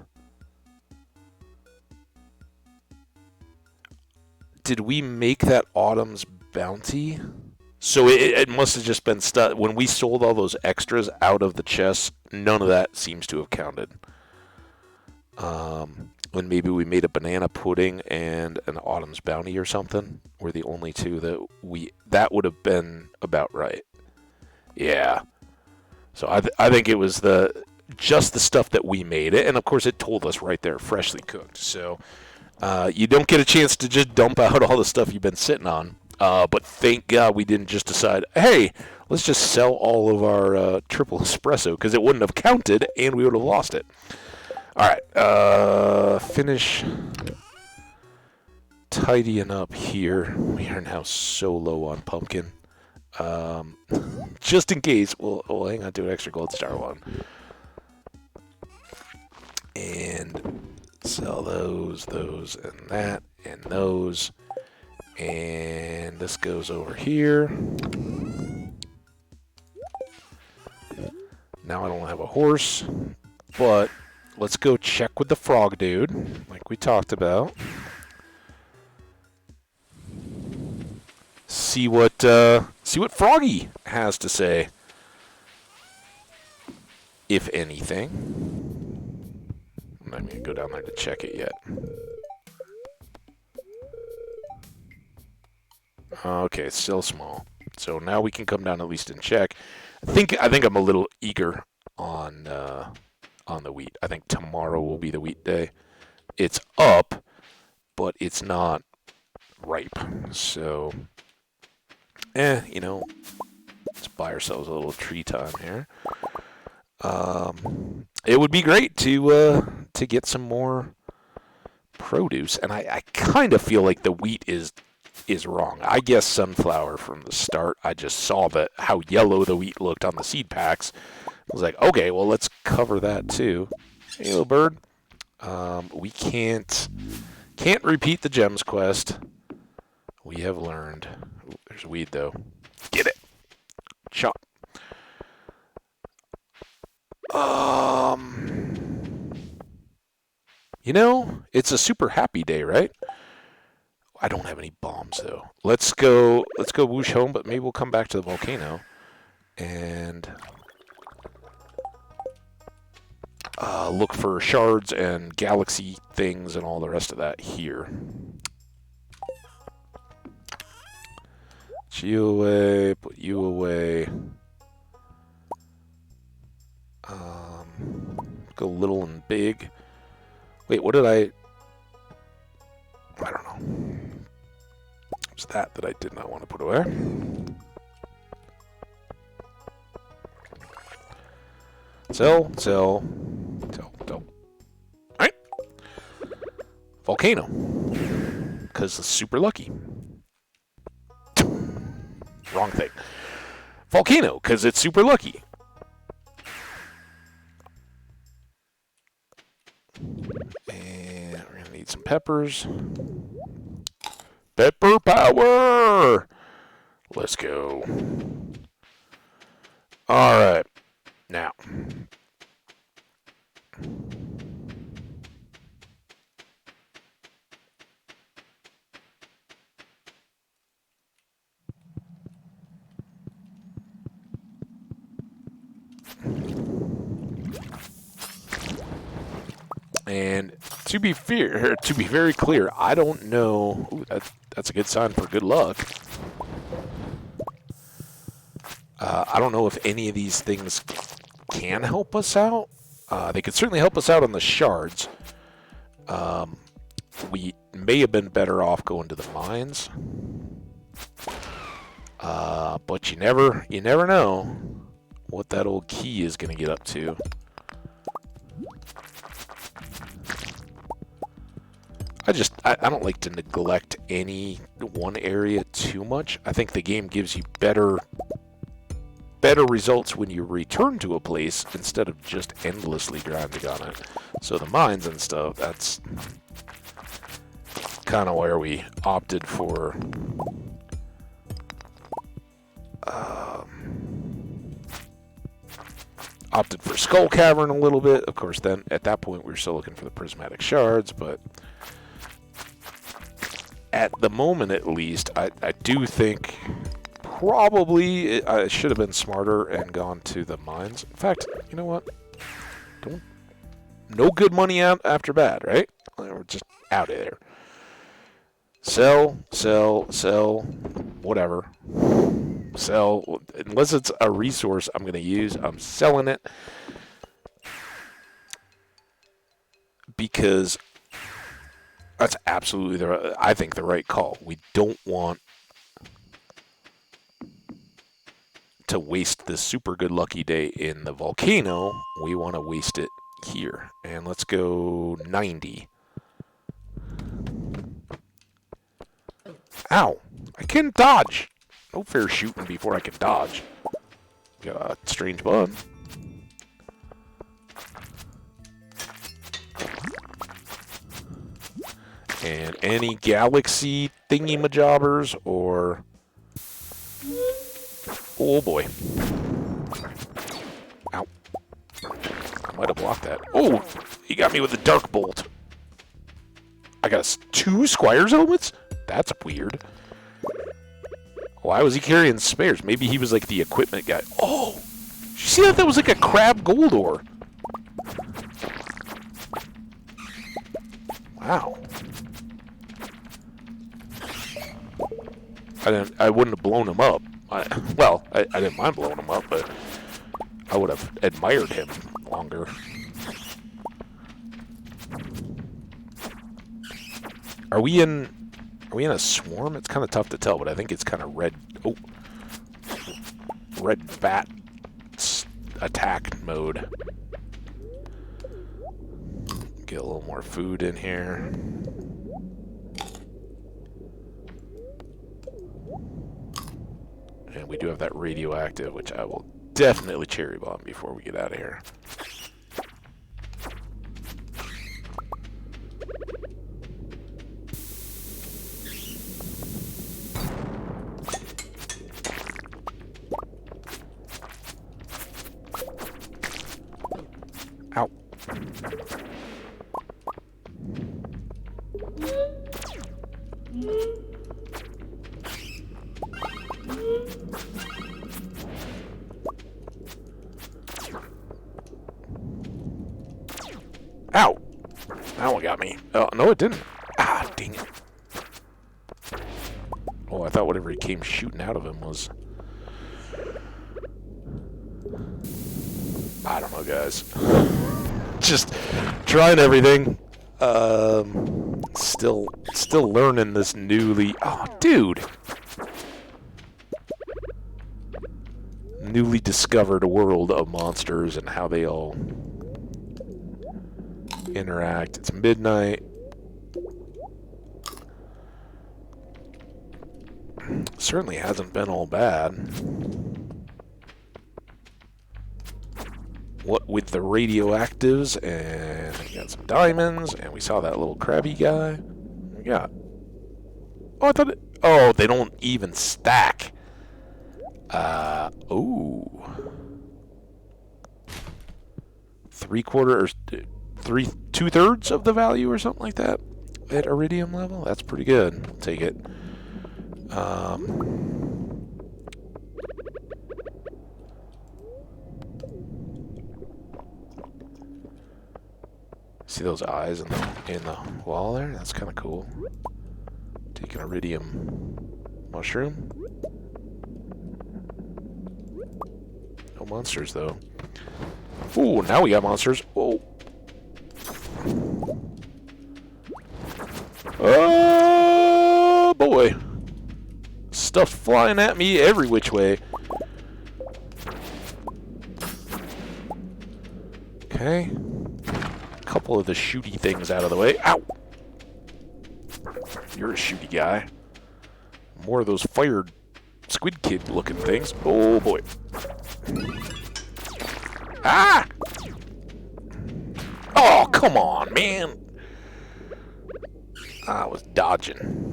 did we make that Autumn's bounty? So it must have just been stuff. When we sold all those extras out of the chests, none of that seems to have counted. When maybe we made a banana pudding and an Autumn's bounty or something were the only two that would have been about right. Yeah. So I think it was just the stuff that we made, and of course it told us right there, freshly cooked. So you don't get a chance to just dump out all the stuff you've been sitting on. But thank God we didn't just decide, hey, let's just sell all of our triple espresso, because it wouldn't have counted and we would have lost it. All right, finish tidying up here. We are now so low on pumpkin. Just in case, we'll hang on to an extra gold star one. And sell those, and that, and those. And this goes over here. Now I don't have a horse, but let's go check with the frog dude, like we talked about. See what Froggy has to say, if anything. I'm not gonna go down there to check it yet. Okay, it's still small. So now we can come down at least and check. I think I'm a little eager on the wheat. I think tomorrow will be the wheat day. It's up, but it's not ripe. So, let's buy ourselves a little tree time here. It would be great to get some more produce, and I kind of feel like the wheat is wrong. I guess sunflower from the start. I just saw how yellow the wheat looked on the seed packs. I was like, okay, well, let's cover that too. Hey, little bird. We can't repeat the gems quest. We have learned. Ooh, there's a weed though. Get it. Shot. It's a super happy day, right? I don't have any bombs though. Let's go whoosh home, but maybe we'll come back to the volcano and look for shards and galaxy things and all the rest of that here. Put you away, put you away. Go little and big. Wait, what did I don't know. It's that I did not want to put away. Sell. Alright. Volcano. Because it's super lucky. Wrong thing. Volcano, because it's super lucky. And we're going to need some peppers. Pepper power! Let's go. Alright. Now. And to be very clear, I don't know. Ooh, that's a good sign for good luck. I don't know if any of these things can help us out. They could certainly help us out on the shards. We may have been better off going to the mines. But you never know what that old key is going to get up to. I don't like to neglect any one area too much. I think the game gives you better results when you return to a place instead of just endlessly grinding on it. So the mines and stuff, that's kind of where we opted for Skull Cavern a little bit. Of course, then at that point we were still looking for the prismatic shards, but at the moment at least, I do think probably I should have been smarter and gone to the mines. In fact, you know what? No good money out after bad, right? We're just out of there. Sell, whatever. Sell, unless it's a resource I'm going to use, I'm selling it. Because that's absolutely, I think, the right call. We don't want to waste this super good lucky day in the volcano. We want to waste it here. And let's go 90. Ow! I can't dodge! No fair shooting before I can dodge. Got a strange bug. And any galaxy thingy-majobbers or... Oh boy. Ow. I might have blocked that. Oh! He got me with the dark bolt. I got 2 Squire's helmets? That's weird. Why was he carrying spares? Maybe he was like the equipment guy. Oh! Did you see that? That was like a crab gold ore. Wow. I wouldn't have blown him up. I didn't mind blowing him up, but I would have admired him longer. Are we in a swarm? It's kind of tough to tell, but I think it's kind of red. Oh, red bat attack mode. Get a little more food in here. And we do have that radioactive, which I will definitely cherry bomb before we get out of here. Ow. Ow! That one got me. Oh, no, it didn't. Ah, dang it. Oh, I thought whatever he came shooting out of him was... I don't know, guys. Just trying everything. Still learning this newly... Oh, dude! Newly discovered world of monsters and how they all interact. It's midnight. Certainly hasn't been all bad. What with the radioactives, and we got some diamonds, and we saw that little crabby guy. What we got? Oh, I thought it... Oh, they don't even stack. Oh. 2/3 of the value or something like that at iridium level. That's pretty good. I'll take it. See those eyes in the wall there? That's kind of cool. Take an iridium mushroom. No monsters though. Ooh, now we got monsters. Whoa. Oh boy. Stuff flying at me every which way. Okay. A couple of the shooty things out of the way. Ow! You're a shooty guy. More of those fired squid kid looking things. Oh boy. Ah! Oh, come on, man. I was dodging.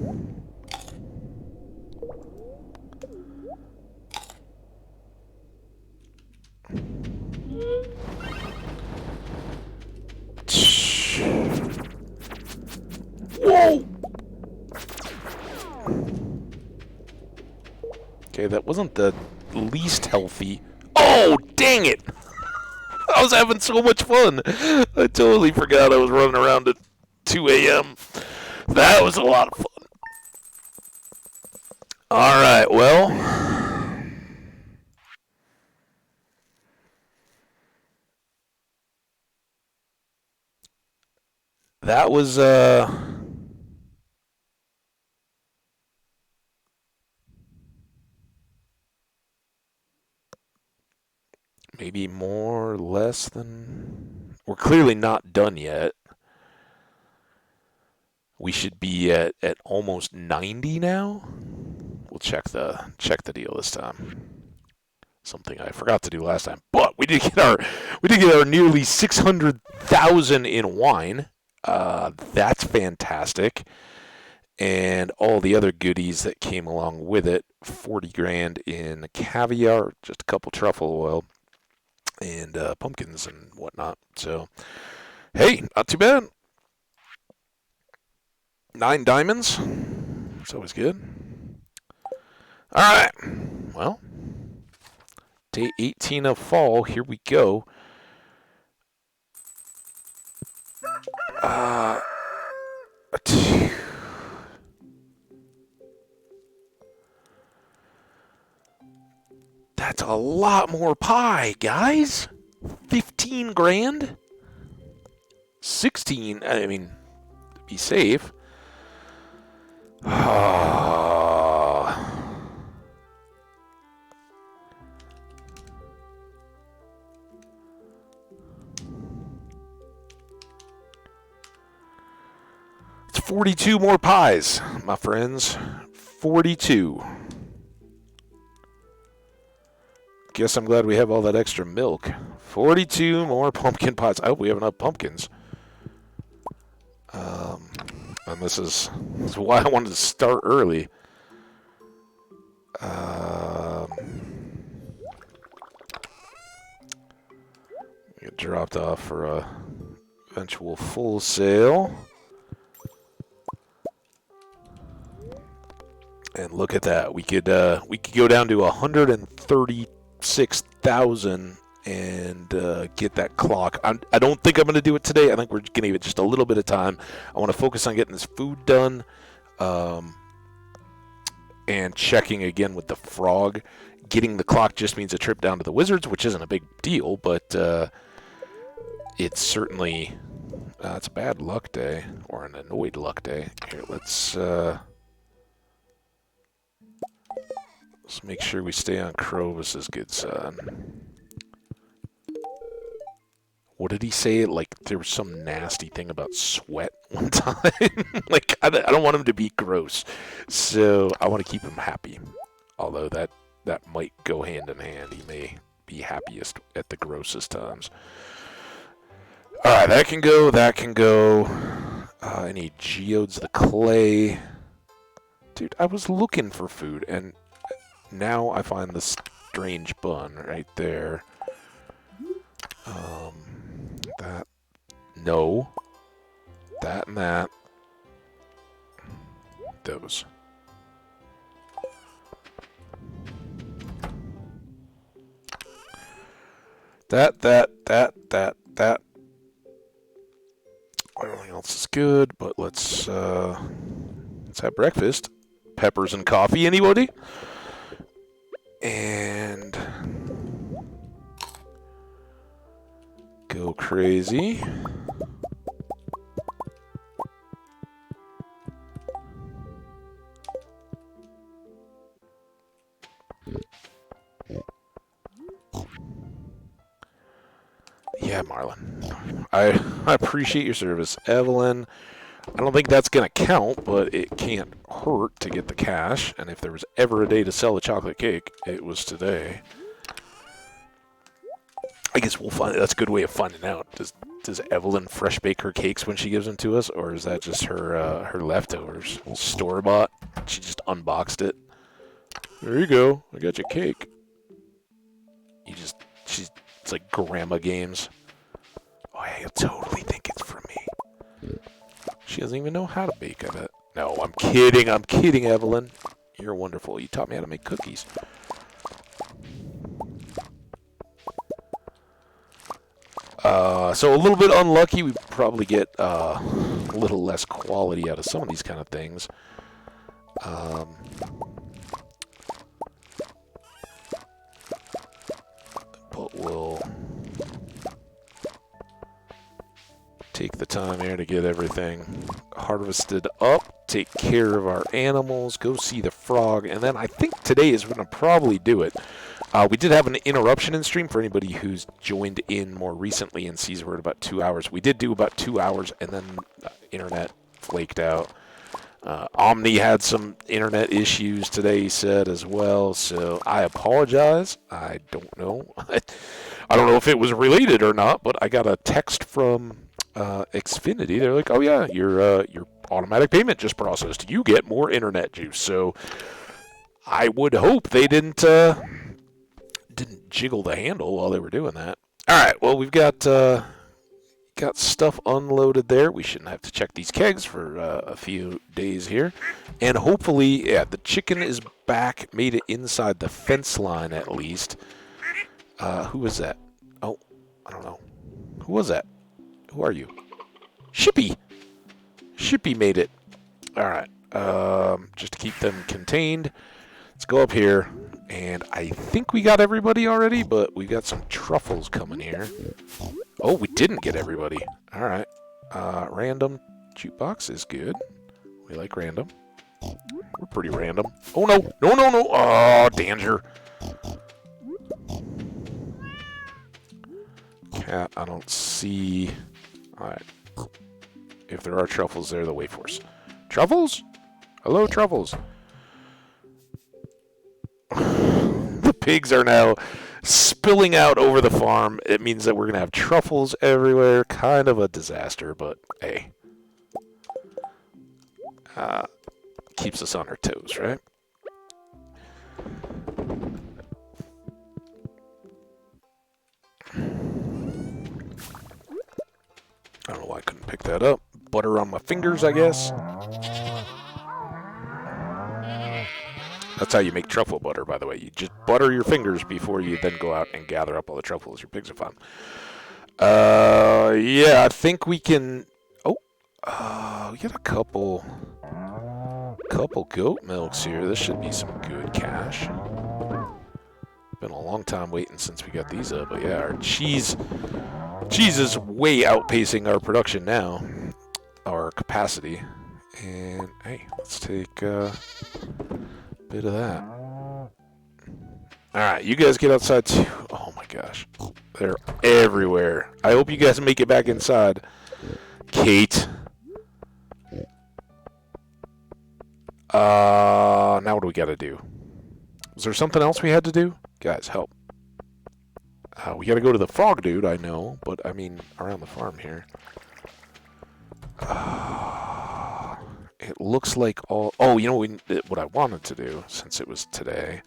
Whoa! Okay, that wasn't the least healthy. Oh, dang it! I was having so much fun. I totally forgot I was running around at 2 a.m. That was a lot of fun. All right, well, that was maybe more or less than. We're clearly not done yet. We should be at almost 90 now. We'll check the deal this time. Something I forgot to do last time, but we did get our nearly 600,000 in wine. That's fantastic, and all the other goodies that came along with it. 40 grand in caviar, just a couple truffle oil, and pumpkins and whatnot. So, hey, not too bad. 9 diamonds. It's always good. All right. Well, day 18 of fall. Here we go. Uh, that's a lot more pie, guys. 15 grand? 16, I mean, to be safe. It's 42 more pies, my friends. 42. Guess I'm glad we have all that extra milk. 42 more pumpkin pies. I hope we have enough pumpkins. And this is why I wanted to start early. Get dropped off for a eventual full sale. And look at that. We could go down to 136,000 and get that clock. I don't think I'm going to do it today. I think we're going to give it just a little bit of time. I want to focus on getting this food done and checking again with the frog. Getting the clock just means a trip down to the Wizards, which isn't a big deal, but it's certainly it's a bad luck day or an annoyed luck day. Here, let's make sure we stay on Crovus's good son. What did he say? Like, there was some nasty thing about sweat one time. Like, I don't want him to be gross. So, I want to keep him happy. Although that might go hand in hand. He may be happiest at the grossest times. Alright, that can go. Any geodes the clay. Dude, I was looking for food, and now I find the strange bun right there. That. No. That and that. Those. That. Everything else is good, but let's have breakfast. Peppers and coffee, anybody? And go crazy. Yeah, Marlon. I appreciate your service. Evelyn, I don't think that's going to count, but it can't hurt to get the cash. And if there was ever a day to sell a chocolate cake, it was today. I guess we'll find. That's a good way of finding out. Does Evelyn fresh bake her cakes when she gives them to us, or is that just her leftovers? Store bought. She just unboxed it. There you go. I got your cake. It's like grandma games. Oh, yeah, you'll totally think it's from me. She doesn't even know how to bake, I bet. No, I'm kidding. I'm kidding, Evelyn. You're wonderful. You taught me how to make cookies. So a little bit unlucky. We probably get a little less quality out of some of these kind of things. But we'll take the time here to get everything harvested up, take care of our animals, go see the frog, and then I think today is going to probably do it. We did have an interruption in stream for anybody who's joined in more recently and sees we're at about 2 hours. We did do about 2 hours, and then internet flaked out. Omni had some internet issues today, he said, as well, so I apologize. I don't know. I don't know if it was related or not, but I got a text from Xfinity. They're like, oh yeah, your automatic payment just processed. You get more internet juice. So I would hope they didn't jiggle the handle while they were doing that. All right, well, we've got stuff unloaded there. We shouldn't have to check these kegs for a few days here. And hopefully, yeah, the chicken is back, made it inside the fence line at least. Who was that? Oh, I don't know. Who was that? Who are you? Shippy! Shippy made it. All right. Just to keep them contained. Let's go up here. And I think we got everybody already, but we got some truffles coming here. Oh, we didn't get everybody. All right. Random jukebox is good. We like random. We're pretty random. Oh, no. No, no, no. Oh, danger. Cat, I don't see. All right. If there are truffles there, they'll wait for us. Truffles? Hello, truffles. The pigs are now spilling out over the farm. It means that we're going to have truffles everywhere. Kind of a disaster, but hey. Keeps us on our toes, right? I don't know why I couldn't pick that up. Butter on my fingers, I guess. That's how you make truffle butter, by the way. You just butter your fingers before you then go out and gather up all the truffles your pigs have found. Yeah, I think we can... Oh, we got a couple goat milks here. This should be some good cash. Been a long time waiting since we got these up, but yeah, our cheese is way outpacing our production now, our capacity. And hey, let's take a bit of that. Alright, you guys get outside too. Oh my gosh. They're everywhere. I hope you guys make it back inside. Kate. Now what do we gotta do? Was there something else we had to do? Guys, help. We gotta go to the frog dude, I know, but I mean, around the farm here. It looks like all... Oh, you know what I wanted to do, since it was today.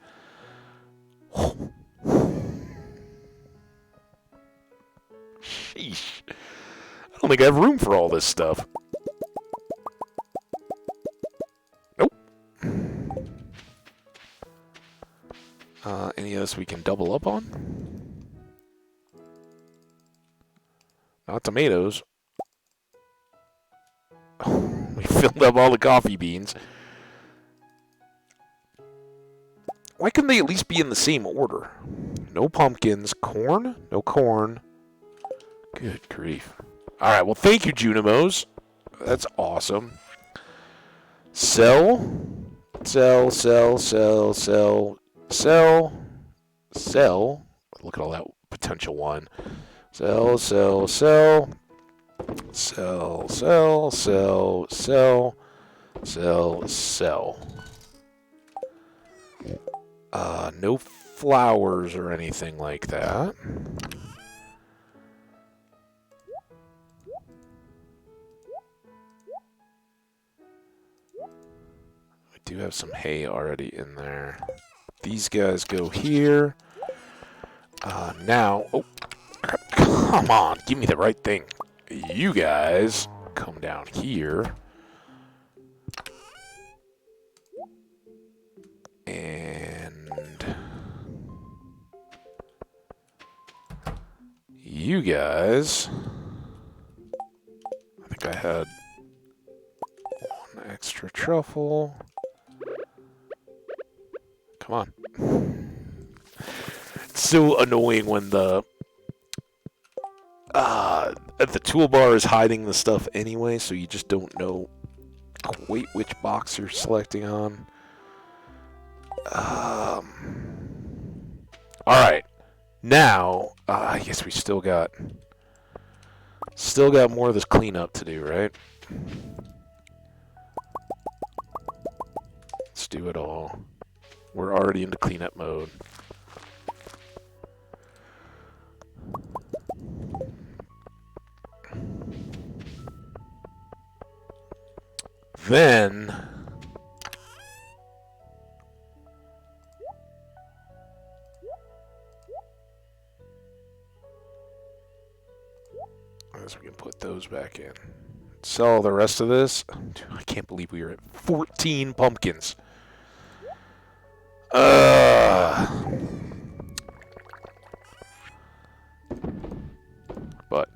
Sheesh. I don't think I have room for all this stuff. Nope. Any of this we can double up on? Not tomatoes. We filled up all the coffee beans. Why couldn't they at least be in the same order? No pumpkins. Corn? No corn. Good grief. Alright, well thank you, Junimos. That's awesome. Sell. Sell, sell, sell, sell, sell, sell. Look at all that potential one. Sell, sell, sell. Sell, sell, sell, sell, sell, sell. No flowers or anything like that. We do have some hay already in there. These guys go here. Now, oh, come on, give me the right thing. You guys come down here. And you guys, I think I had one extra truffle. Come on. It's so annoying when the toolbar is hiding the stuff anyway, so you just don't know quite which box you're selecting on. Alright. Now, I guess we still got more of this cleanup to do, right? Let's do it all. We're already into cleanup mode. Then I guess we can put those back in. Sell the rest of this. Dude, I can't believe we are at 14 pumpkins. But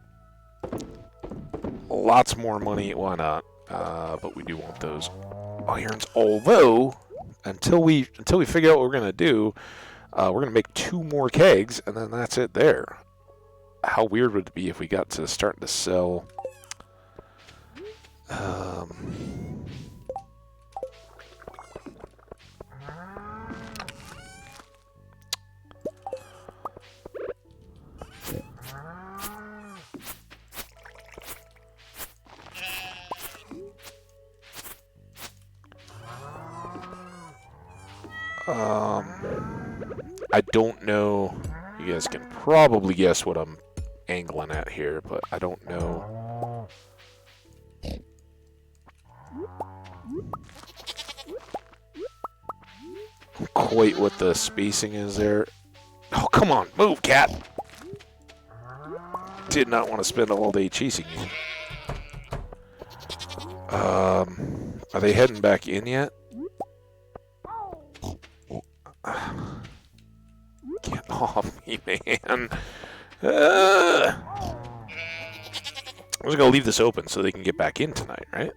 lots more money. Why not? But we do want those irons. Although, until we figure out what we're gonna do, we're gonna make 2 more kegs, and then that's it there. How weird would it be if we got to starting to sell? I don't know. You guys can probably guess what I'm angling at here, but I don't know. Quite what the spacing is there. Oh, come on, move, cat! Did not want to spend all day chasing you. Are they heading back in yet? Get off me, man. I'm just gonna leave this open so they can get back in tonight, right?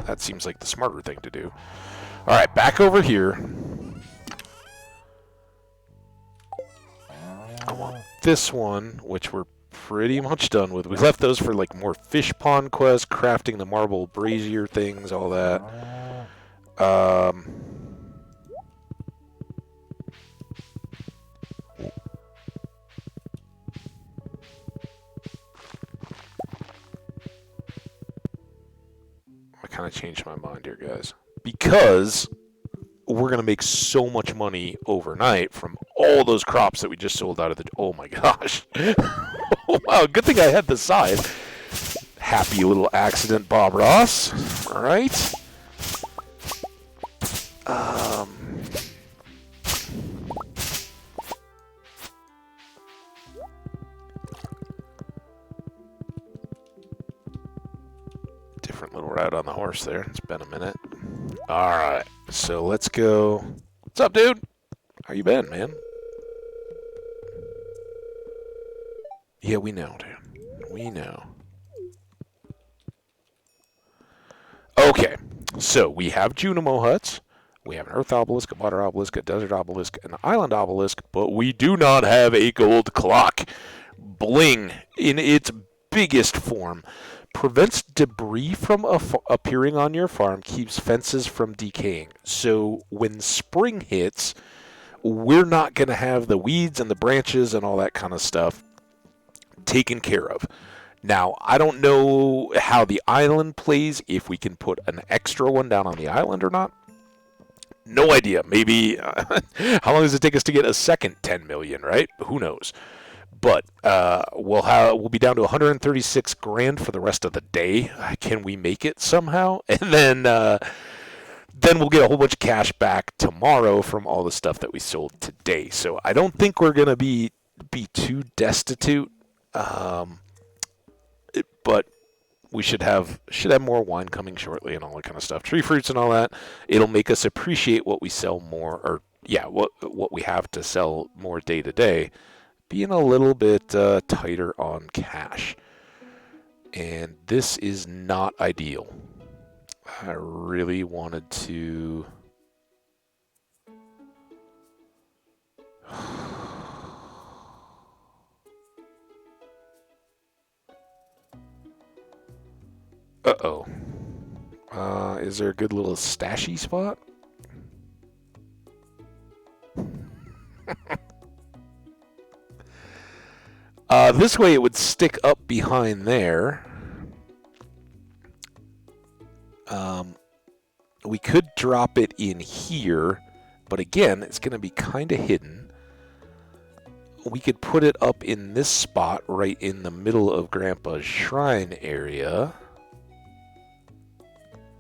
That seems like the smarter thing to do. Alright, back over here. I want this one, which we're pretty much done with. We left those for like more fish pond quests, crafting the marble brazier things, all that. I kind of changed my mind here, guys. Because we're going to make so much money overnight from all those crops that we just sold out of the... Oh, my gosh. Oh, wow, good thing I had the side. Happy little accident, Bob Ross. All right. Different little ride on the horse there. It's been a minute. All right, so let's go. What's up, dude? How you been, man? Yeah, we know, dude. We know. Okay, so we have Junimo huts. We have an Earth obelisk, a water obelisk, a desert obelisk, an island obelisk, but we do not have a gold clock. Bling, in its biggest form, prevents debris from appearing on your farm, keeps fences from decaying. So when spring hits, we're not going to have the weeds and the branches and all that kind of stuff taken care of. Now, I don't know how the island plays, if we can put an extra one down on the island or not. No idea. Maybe, how long does it take us to get a second 10 million, right? Who knows? But we'll be down to 136 grand for the rest of the day. Can we make it somehow? And then we'll get a whole bunch of cash back tomorrow from all the stuff that we sold today. So I don't think we're gonna be too destitute. But we should have more wine coming shortly and all that kind of stuff. Tree fruits and all that. It'll make us appreciate what we sell more, or yeah, what we have to sell more day to day. Being a little bit tighter on cash, and this is not ideal. I really wanted to. Uh-oh. Is there a good little stashy spot? This way it would stick up behind there. We could drop it in here, but again, it's going to be kind of hidden. We could put it up in this spot right in the middle of Grandpa's shrine area.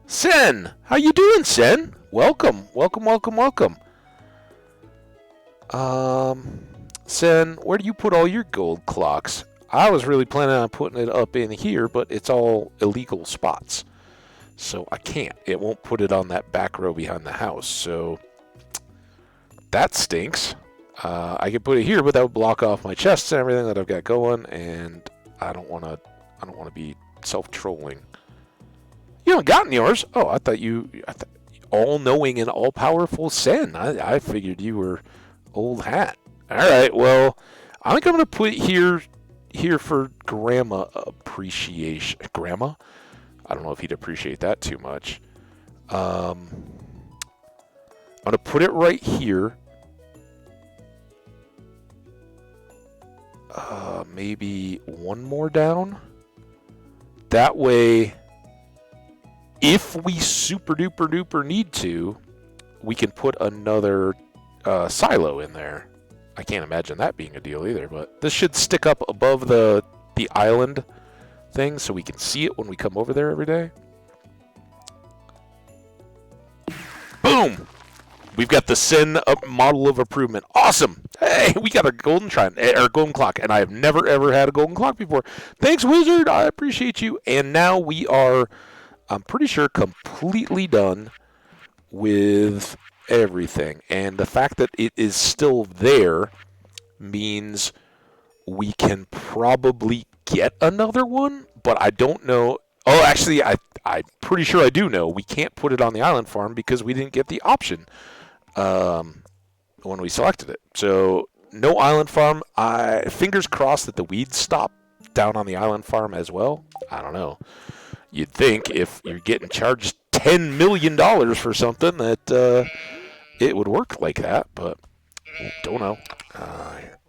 Sen! How you doing, Sen? Welcome, welcome, welcome, welcome. Sen, where do you put all your gold clocks? I was really planning on putting it up in here, but it's all illegal spots. So I can't. It won't put it on that back row behind the house, so that stinks. I could put it here, but that would block off my chests and everything that I've got going, and I don't want to be self-trolling. You haven't gotten yours? Oh, I thought all-knowing and all-powerful Sen. I figured you were old hat. All right, well, I think I'm going to put here for Grandma appreciation. Grandma? I don't know if he'd appreciate that too much. I'm going to put it right here. Maybe one more down. That way, if we super duper duper need to, we can put another silo in there. I can't imagine that being a deal either, but this should stick up above the island thing so we can see it when we come over there every day. Boom! We've got the Sen model of improvement. Awesome! Hey, we got a golden shrine, or golden clock, and I have never ever had a golden clock before. Thanks, Wizard. I appreciate you. And now we are, I'm pretty sure, completely done with everything. And the fact that it is still there means we can probably get another one, but I don't know. Oh, actually, I'm pretty sure I do know. We can't put it on the island farm because we didn't get the option when we selected it. So no island farm. Fingers crossed that the weeds stop down on the island farm as well. I don't know. You'd think if you're getting charged $10 million for something that it would work like that, but don't know.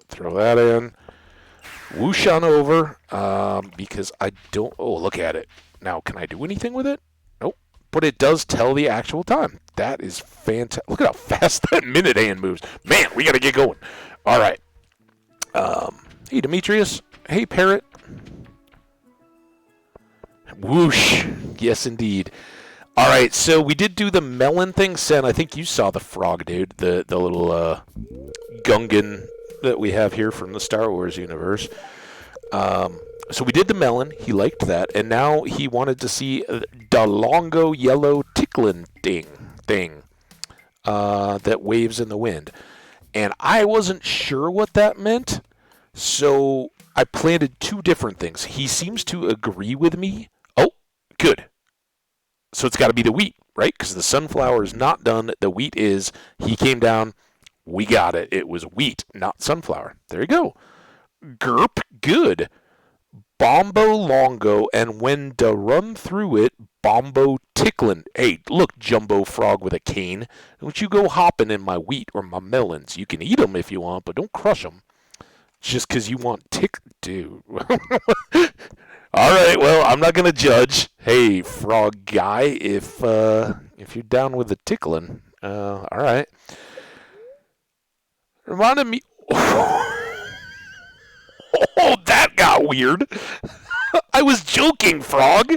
Throw that in. Whoosh on over, because I don't... Oh, look at it. Now, can I do anything with it? Nope. But it does tell the actual time. That is fantastic. Look at how fast that minute hand moves. Man, we got to get going. All right. Hey, Demetrius. Hey, Parrot. Whoosh. Yes, indeed. All right, so we did do the melon thing. Sen, I think you saw the frog, dude. The little Gungan that we have here from the Star Wars universe. So we did the melon. He liked that. And now he wanted to see the longo yellow ticklin thing that waves in the wind. And I wasn't sure what that meant. So I planted two different things. He seems to agree with me. Oh, good. So it's got to be the wheat, right? Because the sunflower is not done. The wheat is. He came down. We got it. It was wheat, not sunflower. There you go. Gerp, good. Bombo longo, and when to run through it, bombo ticklin'. Hey, look, jumbo frog with a cane. Don't you go hopping in my wheat or my melons. You can eat them if you want, but don't crush them. Just because you want dude. All right, well, I'm not gonna judge. Hey, frog guy, if you're down with the tickling, all right. Reminded me. Oh, that got weird. I was joking, frog.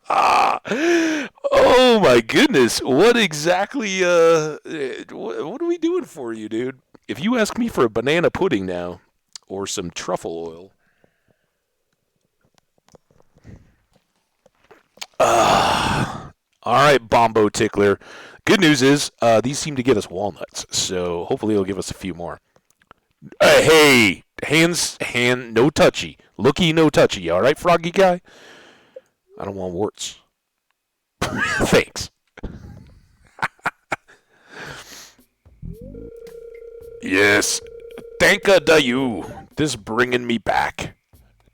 Oh my goodness! What exactly? What are we doing for you, dude? If you ask me for a banana pudding now, or some truffle oil. All right, Bombo Tickler. Good news is these seem to get us walnuts, so hopefully it'll give us a few more. Hey, no touchy. Looky, no touchy. All right, Froggy guy? I don't want warts. Thanks. Yes, thanka da you. This bringing me back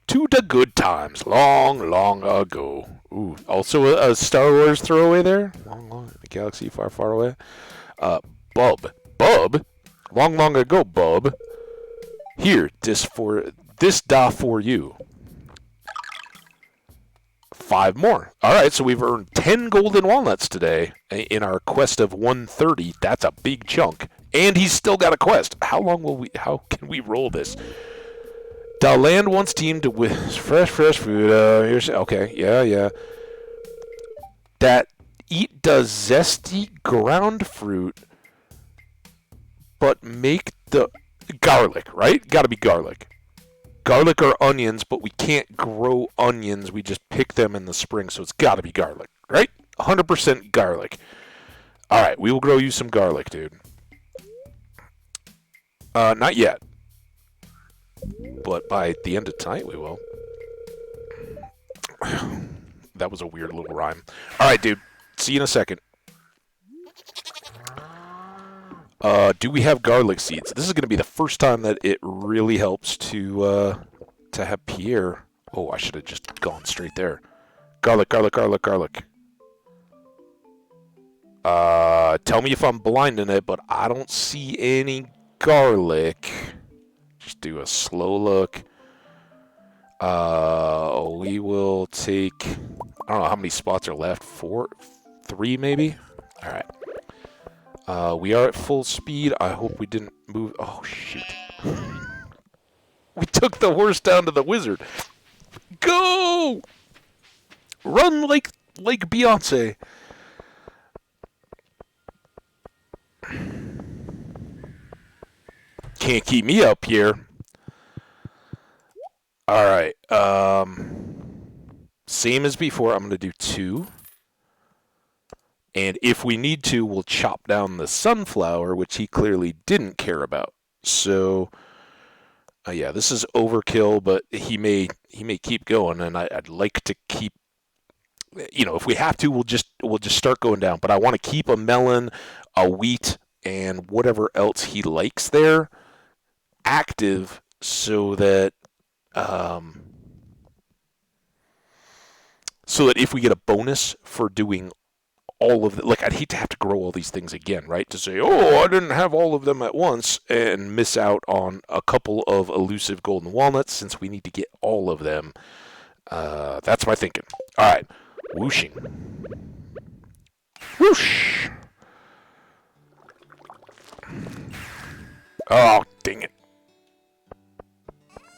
to the good times long, long ago. Ooh, also a Star Wars throwaway there. Long, long, a galaxy far, far away. Uh, Bub, long, long ago, Bub. Here, this da for you. 5 more. All right, so we've earned 10 golden walnuts today in our quest of 130. That's a big chunk. And he's still got a quest. How can we roll this? The land wants team to with fresh food. Okay, yeah. That eat the zesty ground fruit, but make the garlic, right? Gotta be garlic. Garlic or onions, but we can't grow onions. We just pick them in the spring, so it's gotta be garlic, right? 100% garlic. All right, we will grow you some garlic, dude. Not yet. But by the end of tonight, we will. That was a weird little rhyme. All right, dude. See you in a second. Do we have garlic seeds? This is going to be the first time that it really helps to have Pierre. Oh, I should have just gone straight there. Garlic. Tell me if I'm blind in it, but I don't see any garlic. Just do a slow look. We will take, I don't know how many spots are left. 4? 3 maybe? Alright. We are at full speed. I hope we didn't move. Oh, shoot. We took the horse down to the wizard. Go! Run like Beyonce. Can't keep me up here. Alright. Same as before. I'm going to do 2. And if we need to, we'll chop down the sunflower, which he clearly didn't care about. So, yeah, this is overkill, but he may keep going, and I'd like to keep. If we have to, we'll just start going down. But I want to keep a melon, a wheat, and whatever else he likes there active, so that if we get a bonus for doing all of the, like, I'd hate to have to grow all these things again, right? To say, oh, I didn't have all of them at once and miss out on a couple of elusive golden walnuts since we need to get all of them. That's my thinking. All right, whooshing. Whoosh. Oh, dang it.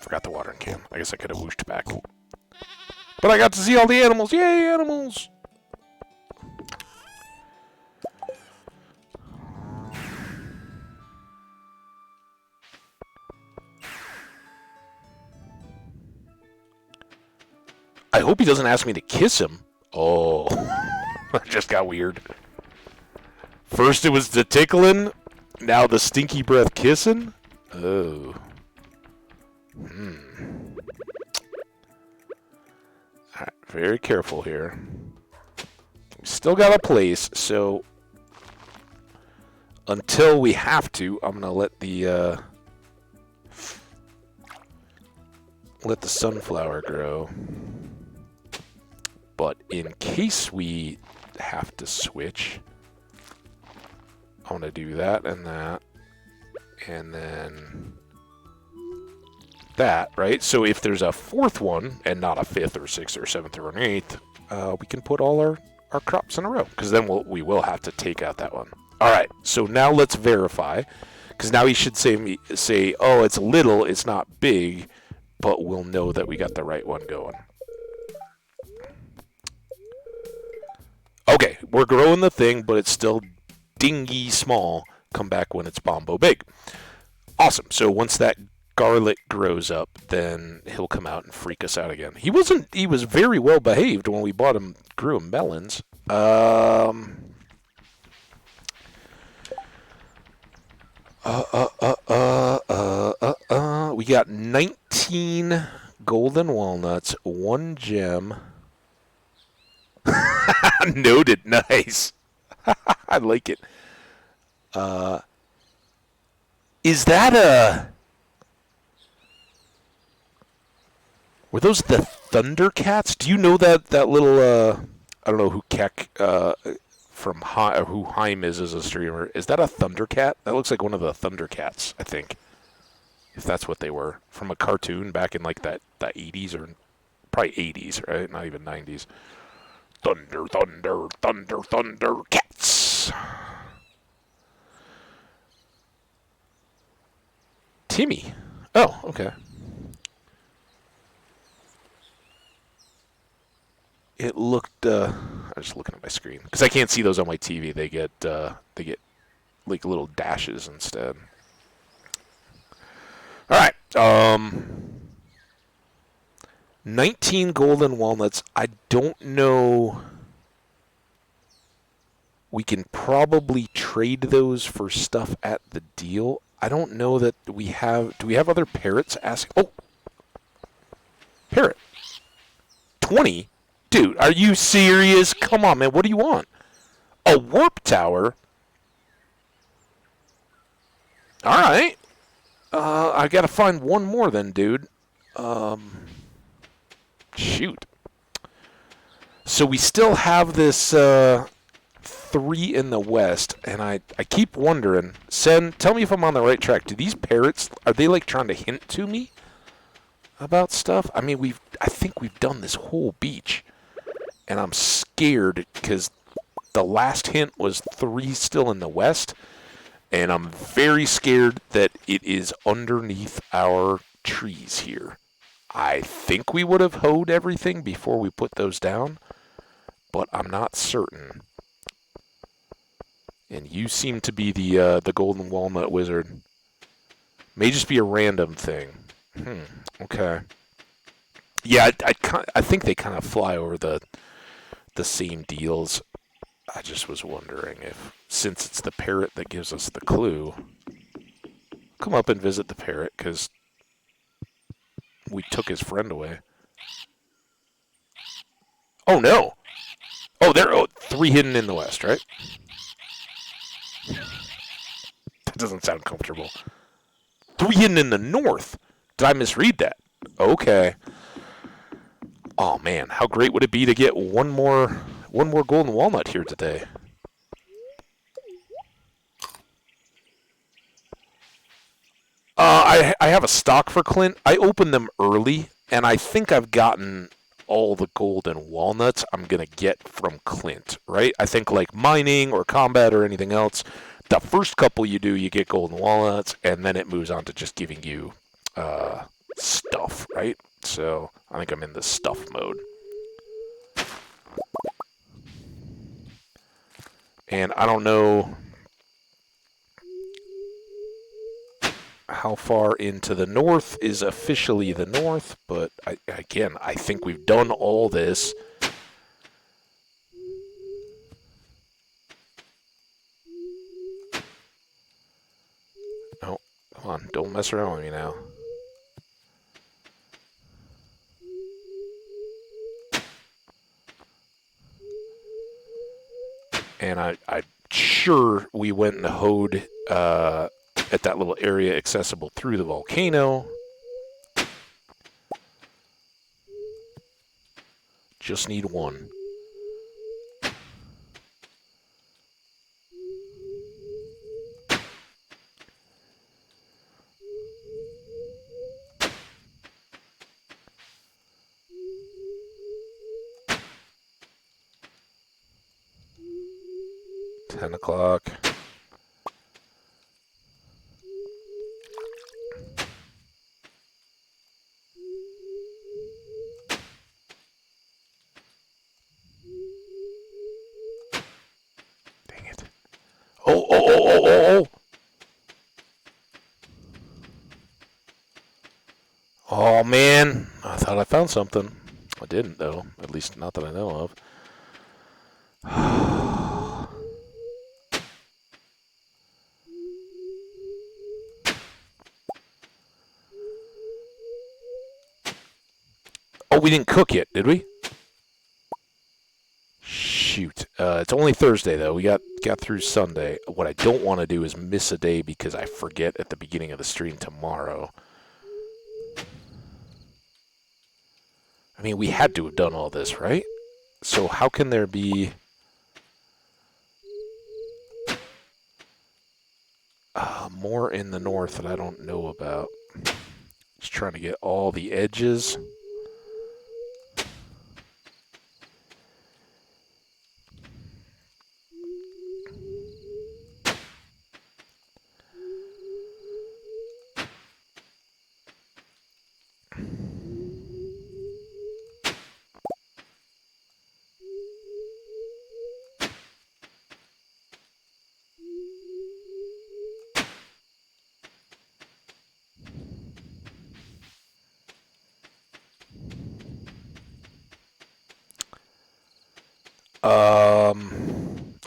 Forgot the watering can. I guess I could have whooshed back. But I got to see all the animals. Yay, animals! I hope he doesn't ask me to kiss him. Oh, that just got weird. First it was the tickling, now the stinky breath kissing? Oh. Alright, very careful here. We still got a place, so until we have to, I'm gonna let the sunflower grow. But in case we have to switch, I want to do that, and then that, right? So if there's a 4th one, and not a 5th or 6th or 7th or an 8th, we can put all our crops in a row, because then we will have to take out that one. All right, so now let's verify, because now he should say, oh, it's little, it's not big, but we'll know that we got the right one going. Okay, we're growing the thing, but it's still dingy small. Come back when it's bombo big. Awesome. So once that Scarlet grows up, then he'll come out and freak us out again. He wasn't. He was very well behaved when we bought him. Grew him melons. We got 19 golden walnuts, 1 gem. Noted. Nice. I like it. Is that a... Were those the Thundercats? Do you know that little, I don't know who Keck, from who Heim is as a streamer. Is that a Thundercat? That looks like one of the Thundercats, I think. If that's what they were. From a cartoon back in like the 80s or probably 80s, right? Not even 90s. Thunder, thunder, thunder, thunder, cats. Timmy. Oh, okay. It looked. I'm just looking at my screen because I can't see those on my TV. They get like little dashes instead. All right. 19 golden walnuts. I don't know. We can probably trade those for stuff at the deal. I don't know that we have... Do we have other parrots ask... Oh! Parrot. 20? Dude, are you serious? Come on, man. What do you want? A warp tower? Alright. I gotta find one more then, dude. Shoot. So we still have this... 3 in the west, and I keep wondering, Sen, tell me if I'm on the right track. Do these parrots, are they like trying to hint to me about stuff? I mean, I think we've done this whole beach, and I'm scared because the last hint was 3 still in the west, and I'm very scared that it is underneath our trees here. I think we would have hoed everything before we put those down, but I'm not certain. And you seem to be the golden walnut wizard. May just be a random thing. Okay. Yeah, I think they kind of fly over the same deals. I just was wondering if, since it's the parrot that gives us the clue, come up and visit the parrot, because we took his friend away. Oh, no! Oh, there are 3 hidden in the west, right? That doesn't sound comfortable. 3 hidden in the north. Did I misread that? Okay. Oh man, how great would it be to get one more golden walnut here today? I have a stock for Clint. I opened them early, and I think I've gotten all the golden walnuts I'm gonna get from Clint. Right? I think like mining or combat or anything else. The first couple you do, you get golden walnuts, and then it moves on to just giving you stuff, right? So I think I'm in the stuff mode. And I don't know how far into the north is officially the north, but again, I think we've done all this. Oh, come on, don't mess around with me now. And I'm sure we went and hoed at that little area accessible through the volcano. Just need one. $10. Dang it. Oh. Oh, man. I thought I found something. I didn't, though. At least not that I know of. Oh, we didn't cook yet, did we? Shoot. It's only Thursday, though. We got through Sunday. What I don't want to do is miss a day because I forget at the beginning of the stream tomorrow. I mean, we had to have done all this, right? So how can there be... more in the north that I don't know about? Just trying to get all the edges.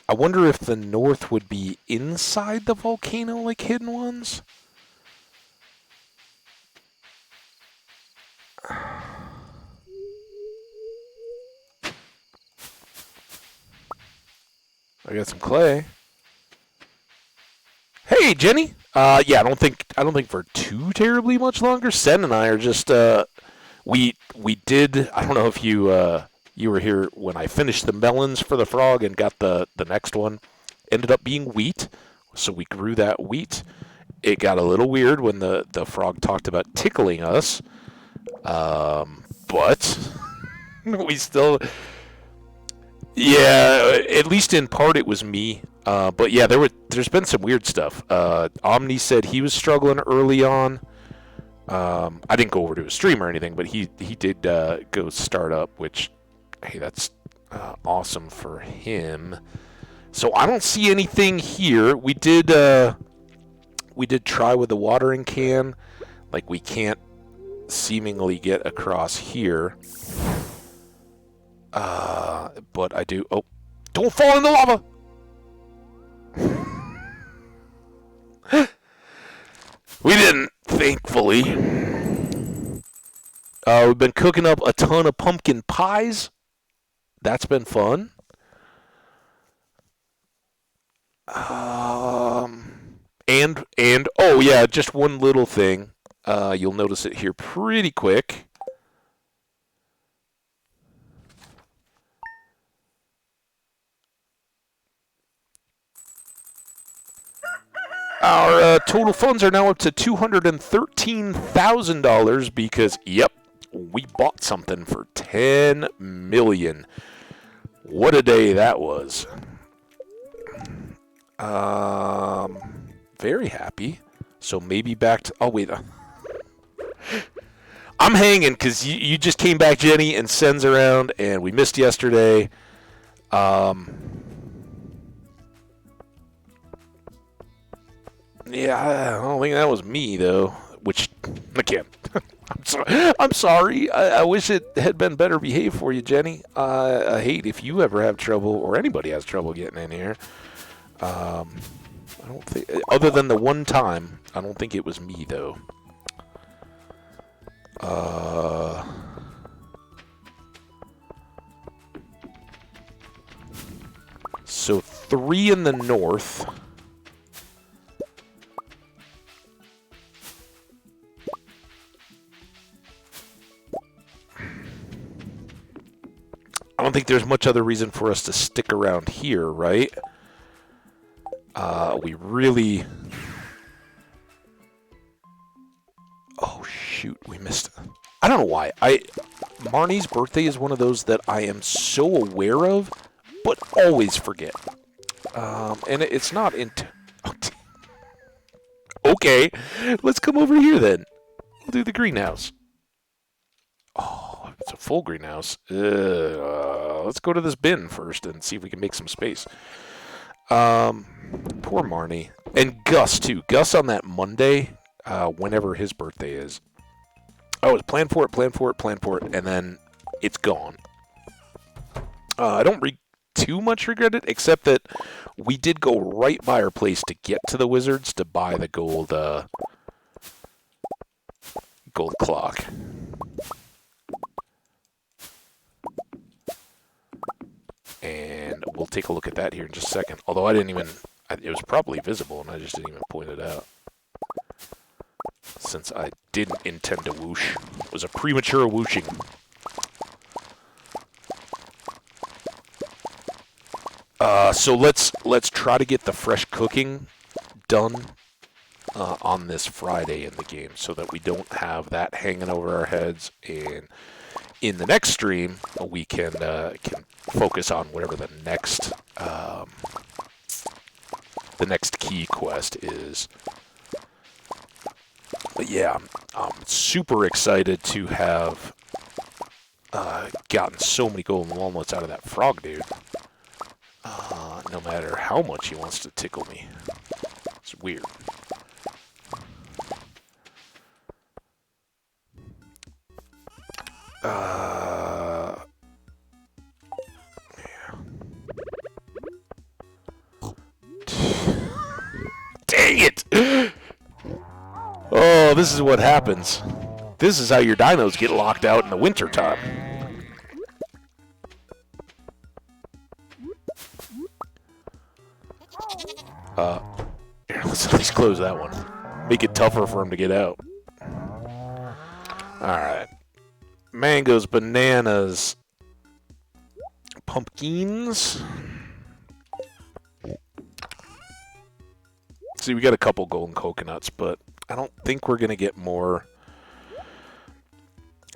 I wonder if the north would be inside the volcano like Hidden Ones? I got some clay. Hey, Jenny. Yeah, I don't think for too terribly much longer. Sen and I are just we did. I don't know if you you were here when I finished the melons for the frog and got the next one. Ended up being wheat, so we grew that wheat. It got a little weird when the frog talked about tickling us, but we still. Yeah, at least in part it was me. But yeah, there's been some weird stuff. Omni said he was struggling early on. I didn't go over to his stream or anything, but he did go start up, which, hey, that's awesome for him. So I don't see anything here. We did try with the watering can. Like, we can't seemingly get across here. But I do... Oh, don't fall in the lava! We didn't, thankfully. We've been cooking up a ton of pumpkin pies. That's been fun. And oh yeah, just one little thing. You'll notice it here pretty quick. Our total funds are now up to $213,000 because, yep, we bought something for $10 million. What a day that was. Very happy. So maybe back to... Oh, wait. I'm hanging because you just came back, Jenny, and Sen's around, and we missed yesterday. Yeah, I don't think that was me, though. Which, again, I'm sorry. I wish it had been better behaved for you, Jenny. I hate if you ever have trouble, or anybody has trouble getting in here. I don't think, other than the one time, I don't think it was me, though. So 3 in the north. I don't think there's much other reason for us to stick around here, right? We really... Oh, shoot, we missed... I don't know why. Marnie's birthday is one of those that I am so aware of, but always forget. And it's not in... Okay, let's come over here then. We'll do the greenhouse. Oh, it's a full greenhouse. Let's go to this bin first and see if we can make some space. Poor Marnie. And Gus, too. Gus on that Monday, whenever his birthday is. I was plan for it, and then it's gone. I don't too much regret it, except that we did go right by our place to get to the wizards to buy the gold clock. And we'll take a look at that here in just a second. Although I didn't even, it was probably visible, and I just didn't even point it out. Since I didn't intend to whoosh. It was a premature whooshing. So let's try to get the fresh cooking done on this Friday in the game, so that we don't have that hanging over our heads. And in the next stream, we can focus on whatever the next key quest is. But yeah, I'm super excited to have gotten so many golden walnuts out of that frog dude. No matter how much he wants to tickle me. It's weird. Yeah. Dang it! Oh, this is what happens. This is how your dinos get locked out in the wintertime. Here, let's at least close that one. Make it tougher for him to get out. Alright. Mangoes, bananas, pumpkins. See, we got a couple golden coconuts, but I don't think we're going to get more.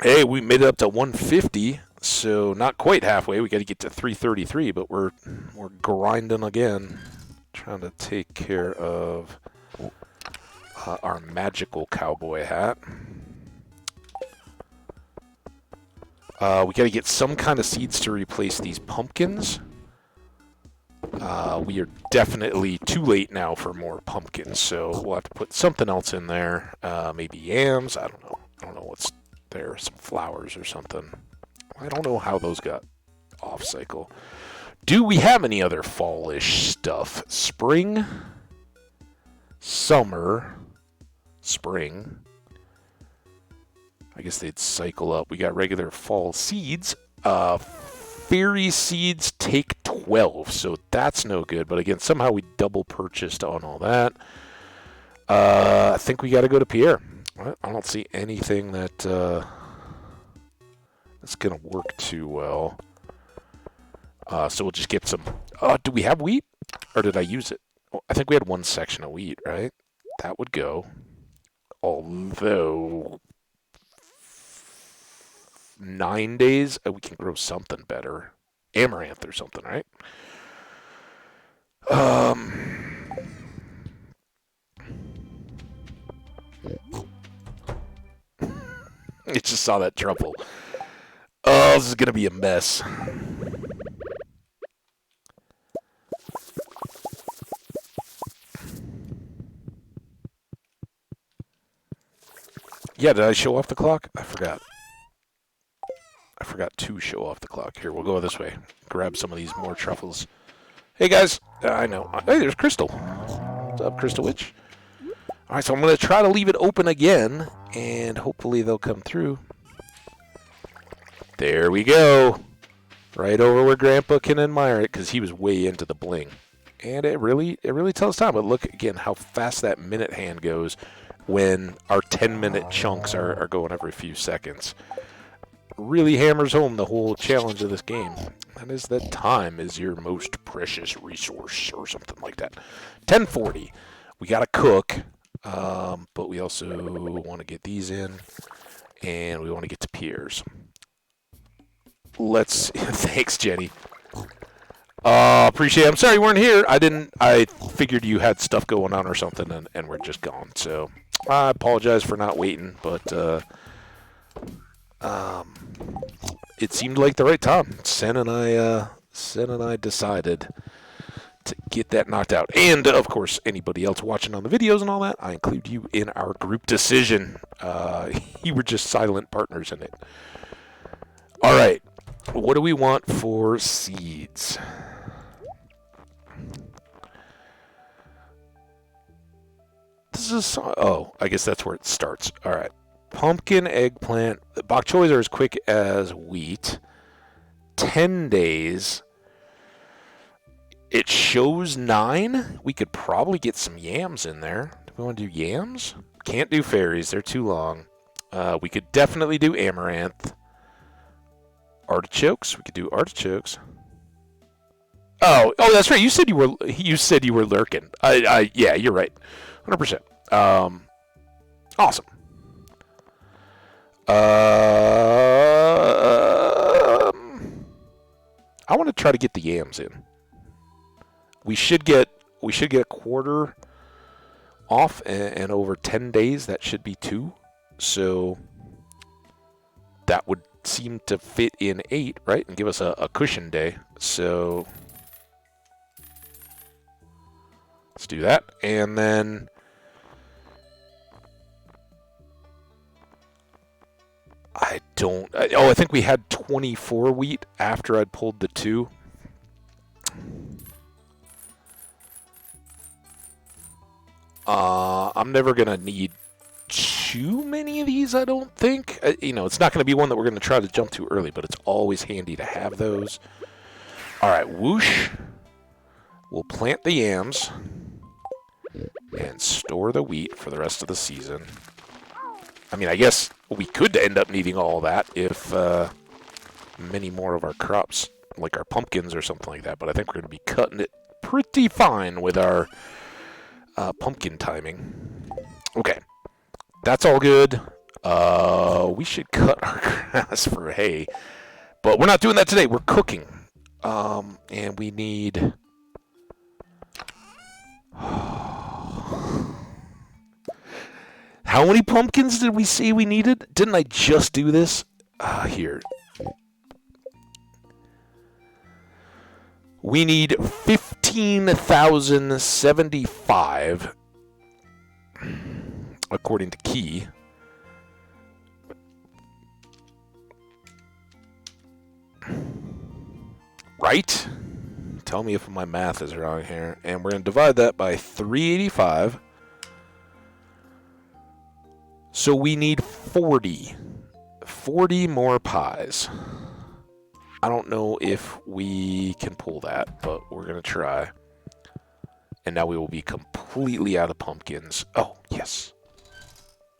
Hey, we made it up to 150, so not quite halfway. We got to get to 333, but we're grinding again, trying to take care of our magical cowboy hat. We got to get some kind of seeds to replace these pumpkins. We are definitely too late now for more pumpkins, so we'll have to put something else in there. Maybe yams. I don't know. I don't know what's there. Some flowers or something. I don't know how those got off cycle. Do we have any other fallish stuff? Spring, summer, spring. I guess they'd cycle up. We got regular fall seeds. Fairy seeds take 12, so that's no good. But again, somehow we double purchased on all that. I think we got to go to Pierre. I don't see anything that's going to work too well. So we'll just get some. Do we have wheat? Or did I use it? Oh, I think we had one section of wheat, right? That would go. Although 9 days, we can grow something better. Amaranth or something, right? It just saw that truffle. Oh, this is going to be a mess. Yeah, did I show off the clock? I forgot. I forgot to show off the clock. Here, we'll go this way. Grab some of these more truffles. Hey, guys. I know. Hey, there's Crystal. What's up, Crystal Witch? All right, so I'm going to try to leave it open again, and hopefully they'll come through. There we go. Right over where Grandpa can admire it, because he was way into the bling. And it really tells time. But look, again, how fast that minute hand goes when our 10-minute chunks are going every few seconds. Really hammers home the whole challenge of this game. That is that time is your most precious resource, or something like that. 10:40. We got to cook, but we also want to get these in, and we want to get to Pierre's. Let's. Thanks, Jenny. Appreciate it. I'm sorry you weren't here. I figured you had stuff going on or something, and we're just gone. So I apologize for not waiting, but it seemed like the right time. Sen and I decided to get that knocked out. And, of course, anybody else watching on the videos and all that, I include you in our group decision. You were just silent partners in it. All right. What do we want for seeds? This is... Oh, I guess that's where it starts. All right. Pumpkin, eggplant. Bok choys are as quick as wheat. 10 days. It shows 9. We could probably get some yams in there. Do we want to do yams? Can't do fairies. They're too long. We could definitely do amaranth. Artichokes. We could do artichokes. Oh, that's right. You said you were lurking. Yeah, you're right. 100%. Awesome. I want to try to get the yams in. We should get a quarter off, and over 10 days that should be 2. So that would seem to fit in 8, right? And give us a cushion day. So let's do that. And then I think we had 24 wheat after I'd pulled the 2. I'm never going to need too many of these, I don't think. It's not going to be one that we're going to try to jump to early, but it's always handy to have those. All right, whoosh. We'll plant the yams and store the wheat for the rest of the season. I mean, I guess we could end up needing all that if many more of our crops, like our pumpkins or something like that, but I think we're going to be cutting it pretty fine with our pumpkin timing. Okay, that's all good. We should cut our grass for hay, but we're not doing that today. We're cooking, and we need... How many pumpkins did we say we needed? Didn't I just do this? Here. We need 15,075, according to Key. Right? Tell me if my math is wrong here. And we're going to divide that by 385. So we need 40 more pies. I don't know if we can pull that, but we're going to try. And now we will be completely out of pumpkins. Oh, yes.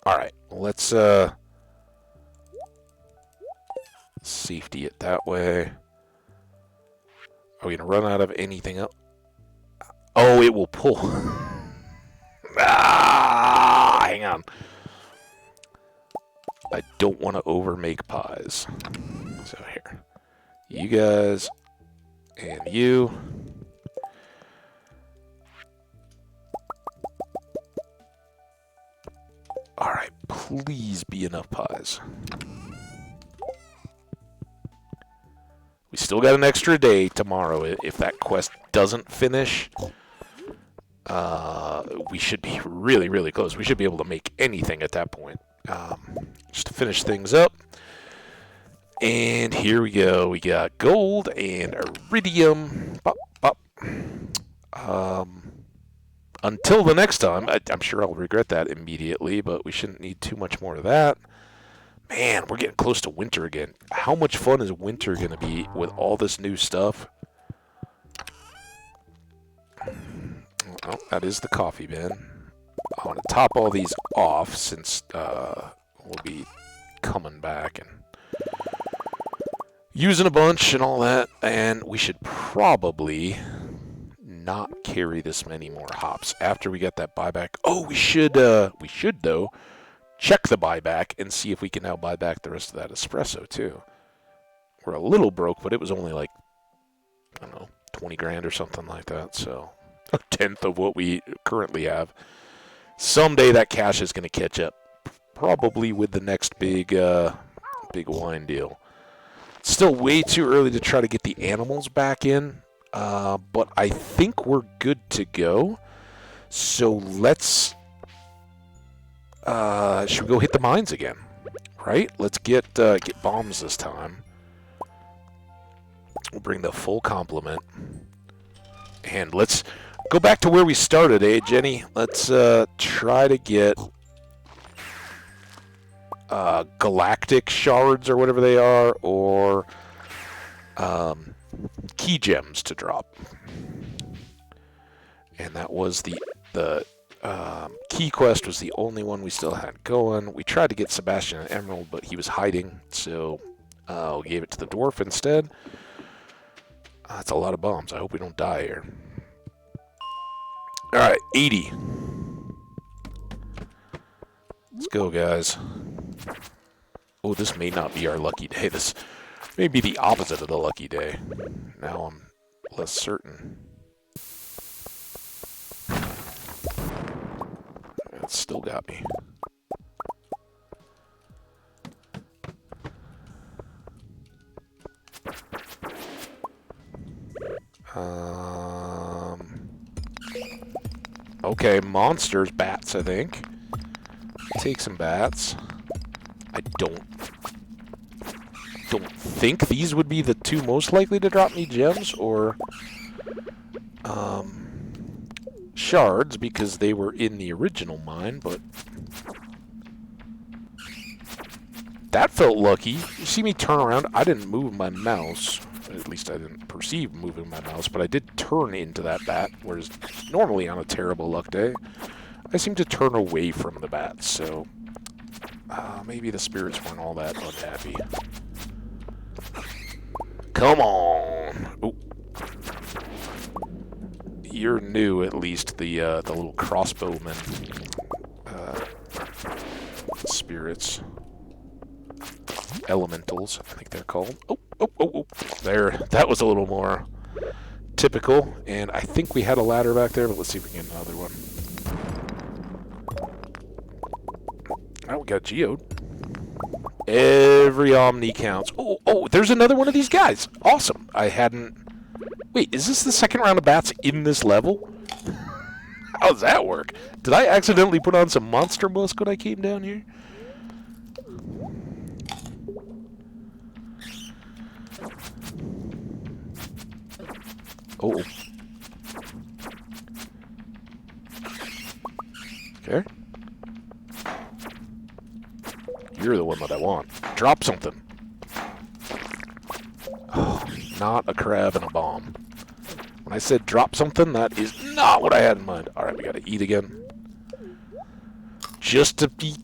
All right, let's safety it that way. Are we going to run out of anything else? Oh, it will pull. Hang on. I don't want to over-make pies. So here. You guys and you. Alright, please be enough pies. We still got an extra day tomorrow. If that quest doesn't finish, we should be really, really close. We should be able to make anything at that point. Just to finish things up. And here we go. We got gold and iridium. Bop, bop. Until the next time, I'm sure I'll regret that immediately, but we shouldn't need too much more of that. Man, we're getting close to winter again. How much fun is winter going to be with all this new stuff? Oh, that is the coffee bin. I want to top all these off since we'll be coming back and using a bunch and all that. And we should probably not carry this many more hops after we get that buyback. Oh, we should though check the buyback and see if we can now buy back the rest of that espresso too. We're a little broke, but it was only like, I don't know, 20 grand or something like that. So a tenth of what we currently have. Someday that cash is going to catch up, probably with the next big wine deal. It's still way too early to try to get the animals back in. But I think we're good to go. So let's... should we go hit the mines again? Right? Let's get bombs this time. We'll bring the full complement. And let's go back to where we started, eh, Jenny? Let's try to get galactic shards or whatever they are, or key gems to drop. And that was the key quest was the only one we still had going. We tried to get Sebastian an emerald, but he was hiding, so we gave it to the dwarf instead. That's a lot of bombs. I hope we don't die here. Alright, 80. Let's go, guys. Oh, this may not be our lucky day. This may be the opposite of the lucky day. Now I'm less certain. It's still got me. Okay, monsters, bats, I think. Take some bats. I don't think these would be the two most likely to drop me gems, or shards, because they were in the original mine, but that felt lucky. You see me turn around? I didn't move my mouse. At least I didn't perceive moving my mouse, but I did turn into that bat, whereas normally on a terrible luck day, I seem to turn away from the bats, so maybe the spirits weren't all that unhappy. Come on! Ooh. You're new, at least, the little crossbowmen spirits. Elementals, I think they're called. Oh. There, that was a little more typical, and I think we had a ladder back there, but let's see if we can get another one. Oh, we got geode. Every Omni counts. Oh, there's another one of these guys. Awesome. I hadn't... Wait, is this the second round of bats in this level? How does that work? Did I accidentally put on some monster musk when I came down here? Oh. Okay. You're the one that I want. Drop something. Oh, not a crab and a bomb. When I said drop something, that is not what I had in mind. Alright, we gotta eat again. Just to be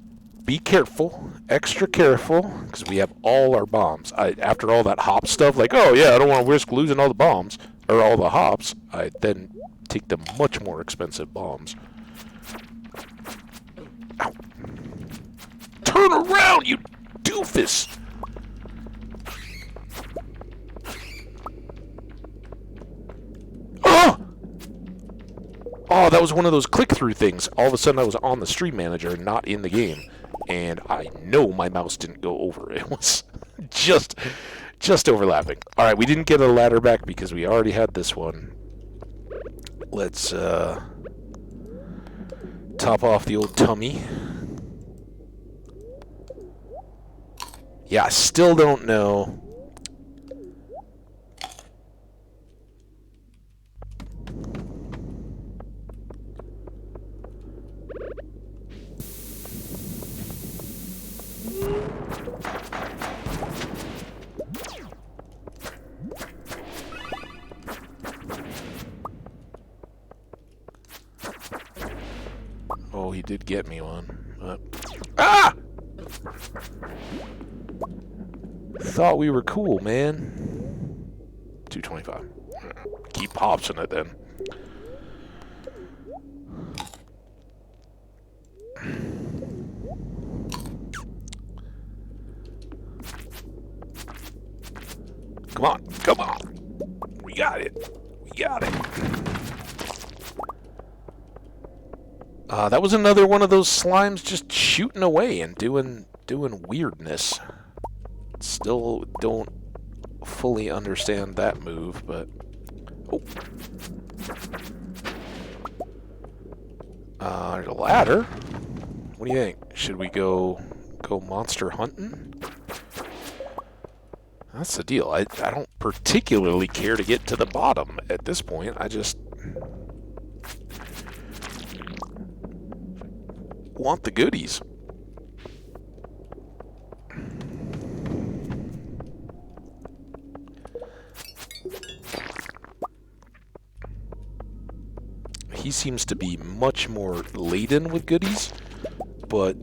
careful, extra careful, because we have all our bombs. After all that hop stuff, like, oh yeah, I don't want to risk losing all the bombs, or all the hops, I then take the much more expensive bombs. Ow. Turn around, you doofus! Oh, that was one of those click-through things. All of a sudden I was on the stream manager, not in the game. And I know my mouse didn't go over. It was just overlapping. Alright, we didn't get a ladder back because we already had this one. Let's top off the old tummy. Yeah, I still don't know. Oh, he did get me one. But... Ah! Thought we were cool, man. 225. Keep hopsing it then. Come on, come on. We got it. We got it. That was another one of those slimes just shooting away and doing weirdness. Still don't fully understand that move, but Oh. There's a ladder. What do you think? Should we go monster hunting? That's the deal. I don't particularly care to get to the bottom at this point. I just want the goodies. He seems to be much more laden with goodies, but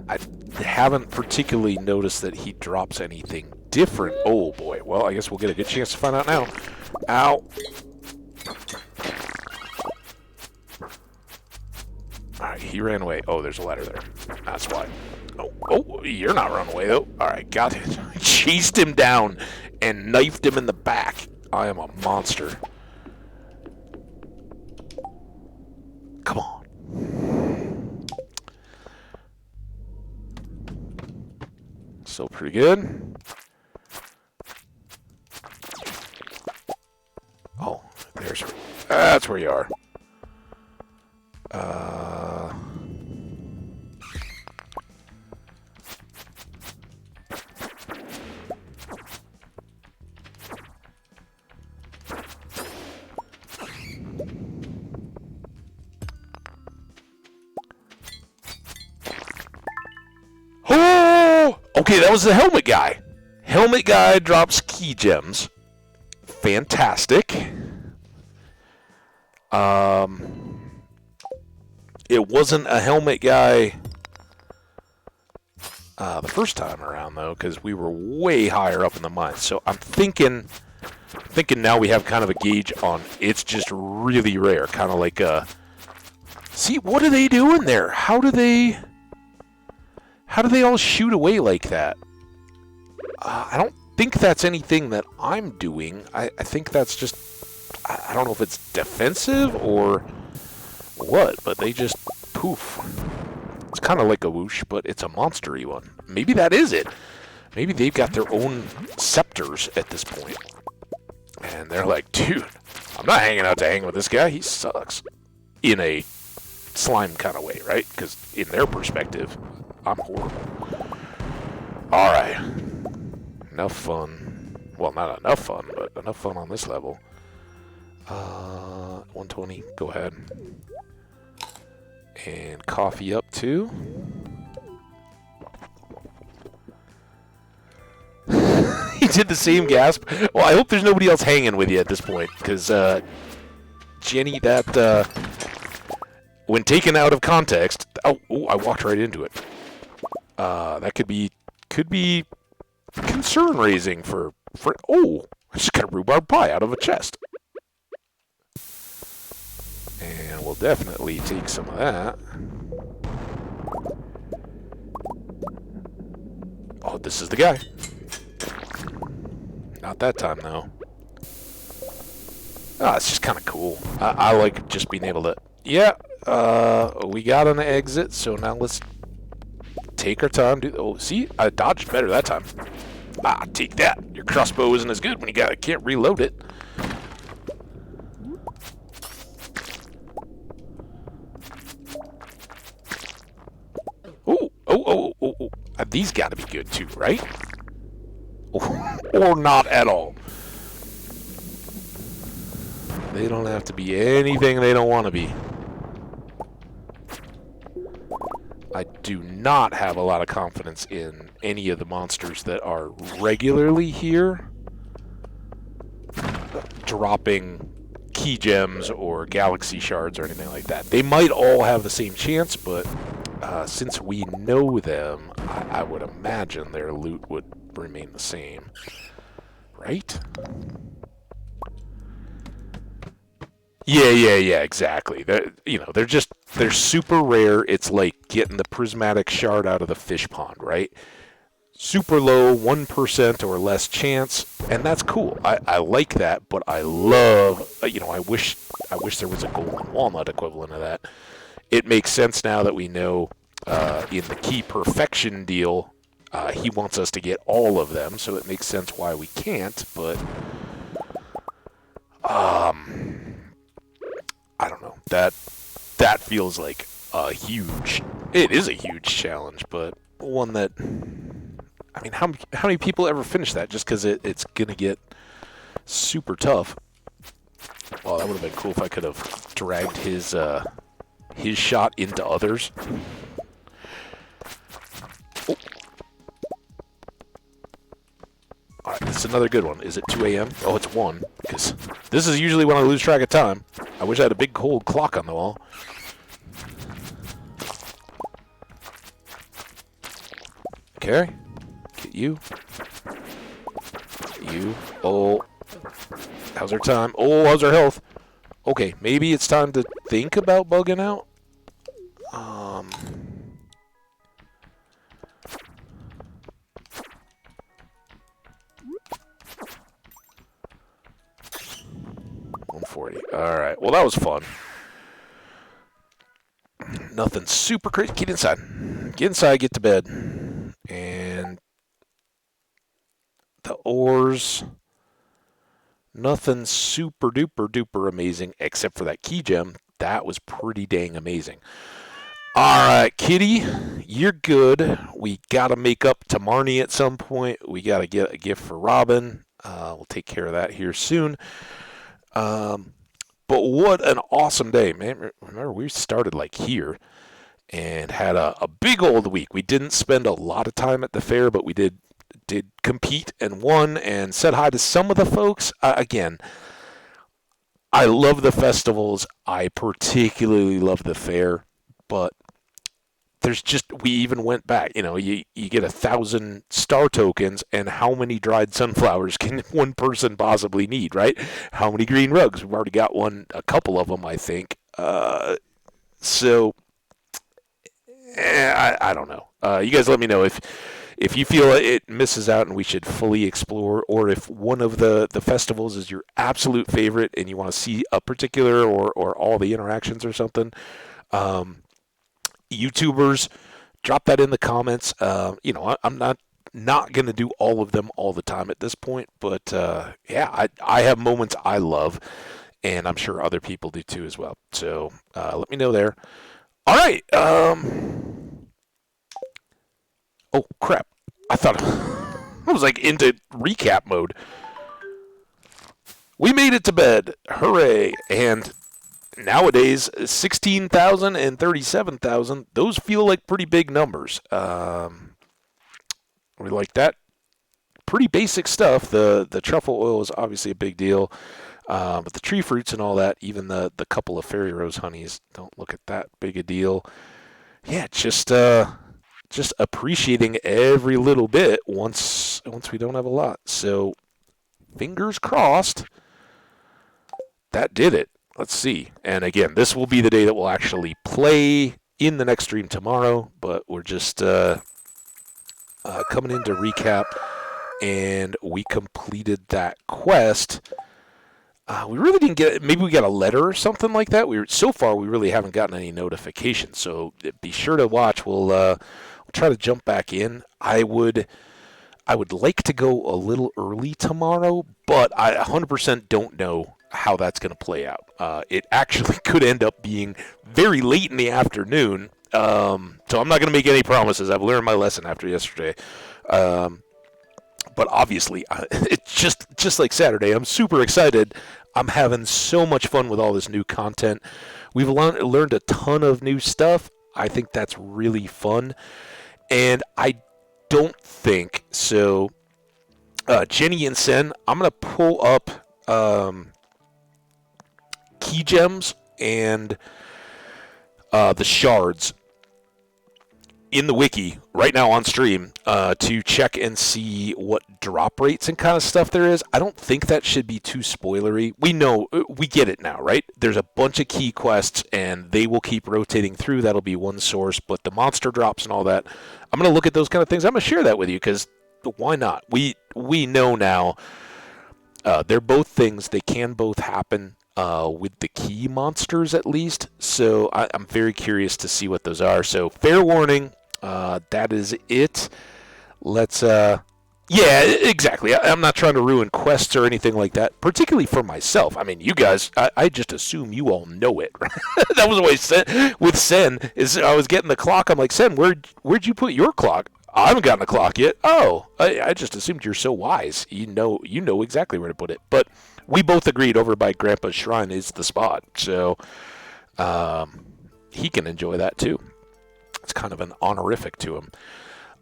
I haven't particularly noticed that he drops anything different. Oh boy, well, I guess we'll get a good chance to find out now. Ow. Alright, he ran away. Oh, there's a ladder there. That's why. Oh, you're not running away though. Alright, got it. Chased him down and knifed him in the back. I am a monster. Come on. Still pretty good. Oh, that's where you are. Okay, that was the helmet guy. Helmet guy drops key gems. Fantastic. It wasn't a helmet guy the first time around, though, because we were way higher up in the mine. So I'm thinking now we have kind of a gauge on it's just really rare. Kind of like a... See, what are they doing there? How do they all shoot away like that? I don't think that's anything that I'm doing. I think that's just... I don't know if it's defensive or what, but they just poof. It's kind of like a whoosh, but it's a monster-y one. Maybe that is it. Maybe they've got their own scepters at this point. And they're like, dude, I'm not hanging out to hang with this guy. He sucks. In a slime kind of way, right? Because in their perspective, I'm horrible. Alright. Enough fun. Well, not enough fun, but enough fun on this level. 120, go ahead. And coffee up too. He did the same gasp. Well, I hope there's nobody else hanging with you at this point, because Jenny, that when taken out of context, oh, I walked right into it. That could be concern raising for oh, I just got a rhubarb pie out of a chest. And we'll definitely take some of that. Oh, this is the guy. Not that time, though. Ah, it's just kind of cool. I like just being able to... Yeah, we got an exit, so now let's take our time. Oh, see? I dodged better that time. Ah, take that. Your crossbow isn't as good when you can't reload it. Oh. These got to be good too, right? Or not at all. They don't have to be anything they don't want to be. I do not have a lot of confidence in any of the monsters that are regularly here dropping key gems or galaxy shards or anything like that. They might all have the same chance, but since we know them, I would imagine their loot would remain the same. Right? Yeah, exactly. They're super rare. It's like getting the prismatic shard out of the fish pond, right? Super low, 1% or less chance, and that's cool. I like that, but I love, I wish there was a golden walnut equivalent of that. It makes sense now that we know in the key perfection deal, he wants us to get all of them, so it makes sense why we can't, but Um, I don't know. That feels like a huge. It is a huge challenge, but one that. I mean, how many people ever finish that? Just because it's gonna get super tough. Well, that would have been cool if I could have dragged his shot into others. Oh. All right, this is another good one. Is it 2 a.m.? Oh, it's 1. Because this is usually when I lose track of time. I wish I had a big cold clock on the wall. Okay. Get you. Get you. Oh. How's our time? Oh, how's our health? Okay, maybe it's time to think about bugging out. 140. Alright, well that was fun. Nothing super crazy. Get inside. Get inside, get to bed. And the ores, nothing super duper duper amazing except for that key gem. That was pretty dang amazing. Alright, Kitty, you're good. We gotta make up to Marnie at some point. We gotta get a gift for Robin. We'll take care of that here soon. But what an awesome day, man. Remember, we started like here and had a big old week. We didn't spend a lot of time at the fair, but we did compete and won and said hi to some of the folks. Again, I love the festivals. I particularly love the fair, but there's just, we even went back, you get 1,000 star tokens, and how many dried sunflowers can one person possibly need, right? How many green rugs? We've already got a couple of them, I think. So I don't know. You guys let me know if you feel it misses out and we should fully explore, or if one of the festivals is your absolute favorite and you want to see a particular or all the interactions or something. YouTubers, drop that in the comments. I'm not going to do all of them all the time at this point, but yeah, I have moments I love, and I'm sure other people do too as well. So let me know there. All right. Oh, crap. I thought I was like into recap mode. We made it to bed. Hooray. And nowadays, 16,000 and 37,000, those feel like pretty big numbers. We like that. Pretty basic stuff. The truffle oil is obviously a big deal. But the tree fruits and all that, even the couple of fairy rose honeys, don't look at that big a deal. Yeah, just appreciating every little bit once we don't have a lot. So, fingers crossed, that did it. Let's see. And again, this will be the day that we'll actually play in the next stream tomorrow, but we're just coming in to recap, and we completed that quest. We really didn't get, maybe we got a letter or something like that. So far, we really haven't gotten any notifications, so be sure to watch. We'll try to jump back in. I would like to go a little early tomorrow, but I 100% don't know how that's going to play out. It actually could end up being very late in the afternoon, so I'm not going to make any promises. I've learned my lesson after yesterday. But obviously, it's just like Saturday. I'm super excited. I'm having so much fun with all this new content. We've learned a ton of new stuff. I think that's really fun. And I don't think so. Jenny and Sen, I'm going to pull up key gems and the shards in the wiki right now on stream to check and see what drop rates and kind of stuff there is. I don't think that should be too spoilery. We get it now, right? There's a bunch of key quests and they will keep rotating through. That'll be one source, but the monster drops and all that, I'm going to look at those kind of things. I'm going to share that with you because why not? We know now they're both things. They can both happen with the key monsters at least. So I'm very curious to see what those are. So fair warning. That is it. Let's Yeah, exactly. I'm not trying to ruin quests or anything like that, particularly for myself. I mean, you guys, I just assume you all know it. That was always Sen, with Sen, is I was getting the clock. I'm like, Sen, where'd you put your clock? I haven't gotten a clock yet. Oh, I just assumed you're so wise. You know exactly where to put it. But we both agreed over by Grandpa's shrine is the spot, so he can enjoy that too. It's kind of an honorific to him.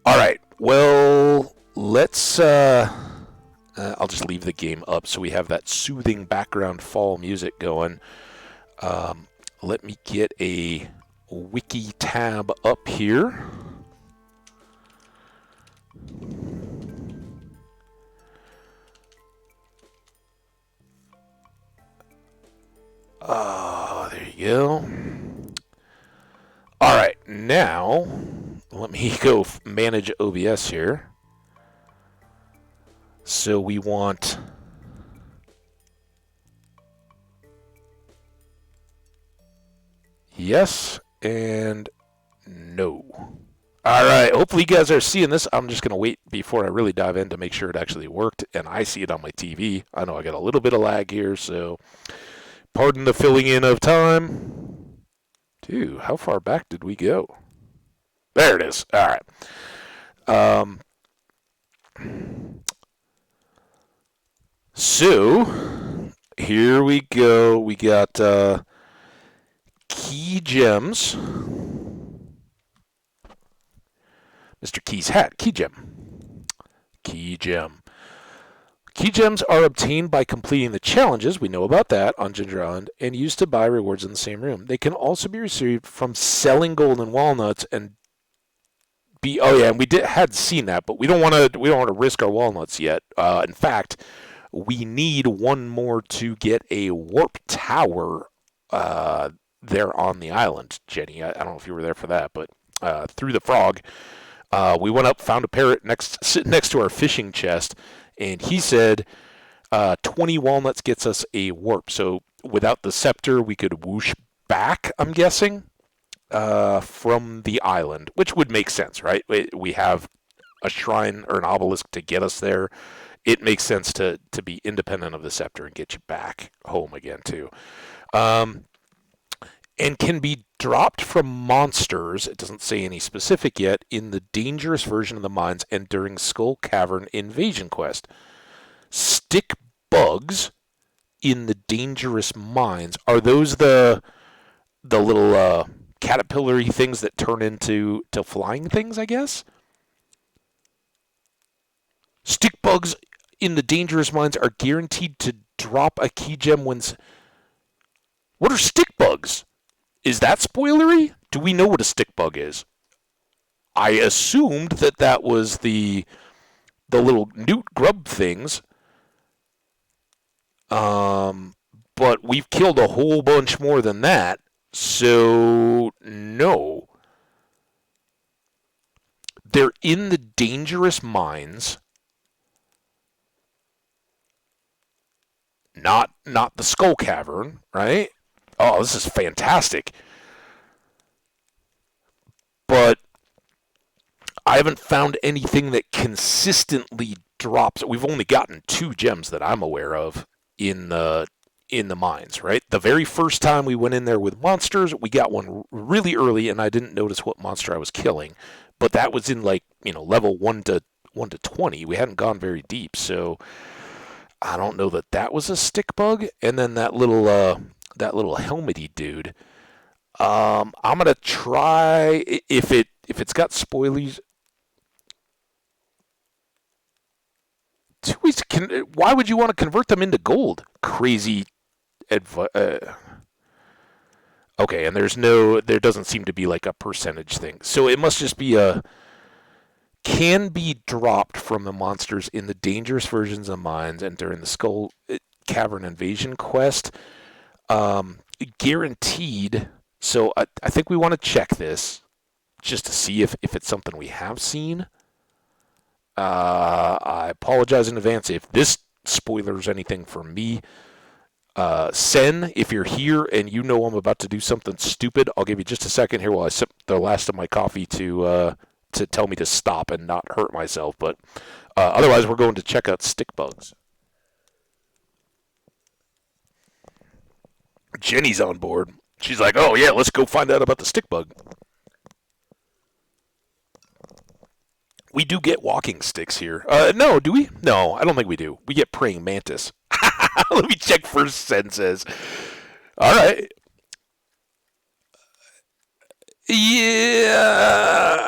All right. Well, let's. I'll just leave the game up so we have that soothing background fall music going. Let me get a wiki tab up here. There you go. All right, now let me go manage OBS here. So we want yes and no. All right, hopefully you guys are seeing this. I'm just going to wait before I really dive in to make sure it actually worked, and I see it on my TV. I know I got a little bit of lag here, so pardon the filling in of time. Dude, how far back did we go? There it is. All right. So here we go. We got key gems. Mr. Key's hat. Key gem. Key gem. Key gems are obtained by completing the challenges, we know about that, on Ginger Island, and used to buy rewards in the same room. They can also be received from selling golden walnuts and be. Oh yeah, and had seen that, but we don't want to risk our walnuts yet. In fact, we need one more to get a warp tower there on the island, Jenny. I don't know if you were there for that, but through the frog, we went up, found a parrot sitting next to our fishing chest, and he said 20 walnuts gets us a warp. So without the scepter, we could whoosh back, I'm guessing, from the island, which would make sense, right? We have a shrine or an obelisk to get us there. It makes sense to be independent of the scepter and get you back home again, too. And can be dropped from monsters, it doesn't say any specific yet, in the dangerous version of the mines and during Skull Cavern Invasion Quest. Stick bugs in the dangerous mines. Are those the little caterpillar-y things that turn into flying things, I guess? Stick bugs in the dangerous mines are guaranteed to drop a key gem when... What are stick bugs? Is that spoilery? Do we know what a stick bug is? I assumed that was the little newt grub things. But we've killed a whole bunch more than that. So, no. They're in the dangerous mines. Not the Skull Cavern, right? Oh, this is fantastic. But I haven't found anything that consistently drops. We've only gotten 2 gems that I'm aware of in the mines, right? The very first time we went in there with monsters, we got one really early, and I didn't notice what monster I was killing. But that was in level 1 to 20. We hadn't gone very deep, so I don't know that was a stick bug. And then that little helmety dude. I'm gonna try if it's got spoilies. Why would you want to convert them into gold? Crazy Okay, and there doesn't seem to be like a percentage thing. So it must just be can be dropped from the monsters in the dangerous versions of mines and during the Skull Cavern Invasion Quest. Guaranteed. So I think we want to check this just to see if it's something we have seen. I apologize in advance if this spoilers anything for me. Sen, if you're here and you know I'm about to do something stupid, I'll give you just a second here while I sip the last of my coffee to to tell me to stop and not hurt myself. But otherwise, we're going to check out stick bugs. Jenny's on board. She's like, oh, yeah, let's go find out about the stick bug. We do get walking sticks here. No, do we? No, I don't think we do. We get praying mantis. Let me check first senses. All right. Yeah.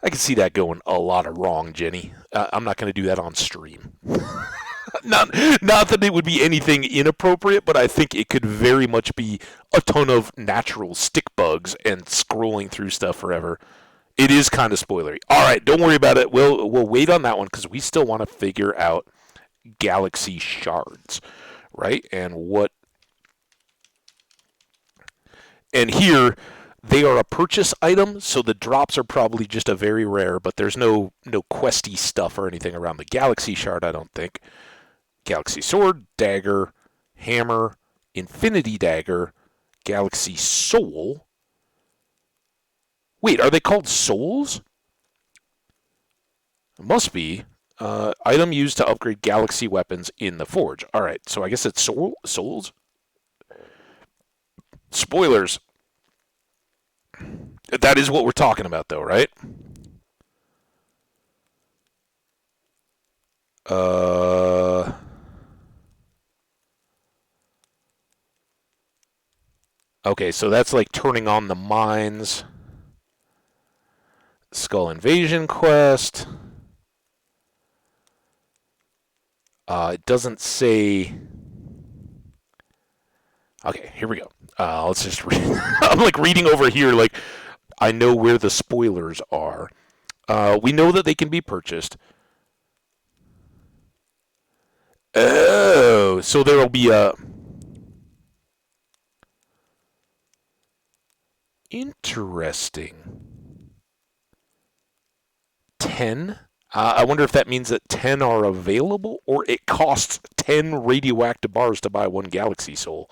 I can see that going a lot of wrong, Jenny. I'm not going to do that on stream. not that it would be anything inappropriate, but I think it could very much be a ton of natural stick bugs and scrolling through stuff forever. It is kind of spoilery. All right, don't worry about it. We'll wait on that one because we still want to figure out galaxy shards, right? And here they are a purchase item, so the drops are probably just a very rare, but there's no questy stuff or anything around the galaxy shard, I don't think. Galaxy sword, dagger, hammer, infinity dagger, galaxy soul. Wait, are they called souls? It must be. Item used to upgrade galaxy weapons in the forge. All right, so I guess it's souls? Spoilers. That is what we're talking about, though, right? Okay, so that's like turning on the mines. Skull Invasion quest. It doesn't say... Okay, here we go. Let's just read. I'm like reading over here like I know where the spoilers are. We know that they can be purchased. Oh, so there will be a... Interesting. 10? I wonder if that means that 10 are available, or it costs 10 radioactive bars to buy one galaxy soul.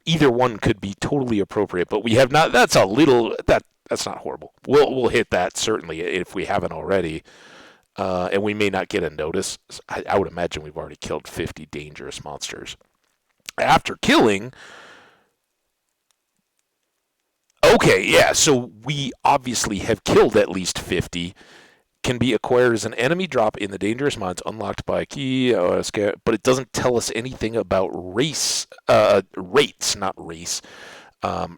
Either one could be totally appropriate, but we have not. That's a little. That's not horrible. We'll hit that certainly if we haven't already, and we may not get a notice. I would imagine we've already killed 50 dangerous monsters. After killing. Okay, yeah. So we obviously have killed at least 50. Can be acquired as an enemy drop in the dangerous mines unlocked by a key, but it doesn't tell us anything about rates, not race,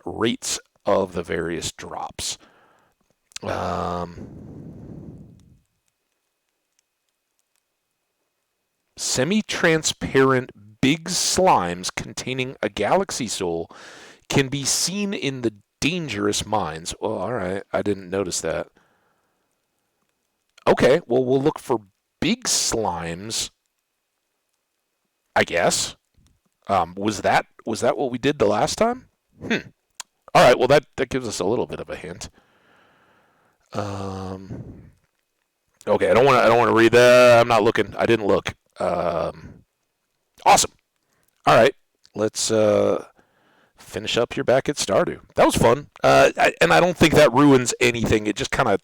rates of the various drops. Semi-transparent big slimes containing a galaxy soul can be seen in the dangerous mines. Well, all right, I didn't notice that. Okay, well, we'll look for big slimes, I guess. Was that what we did the last time? All right, well, that gives us a little bit of a hint. Okay, I don't want to read that. I'm not looking. I didn't look. Awesome. All right, let's finish up here back at Stardew. That was fun. And I don't think that ruins anything. It just kind of...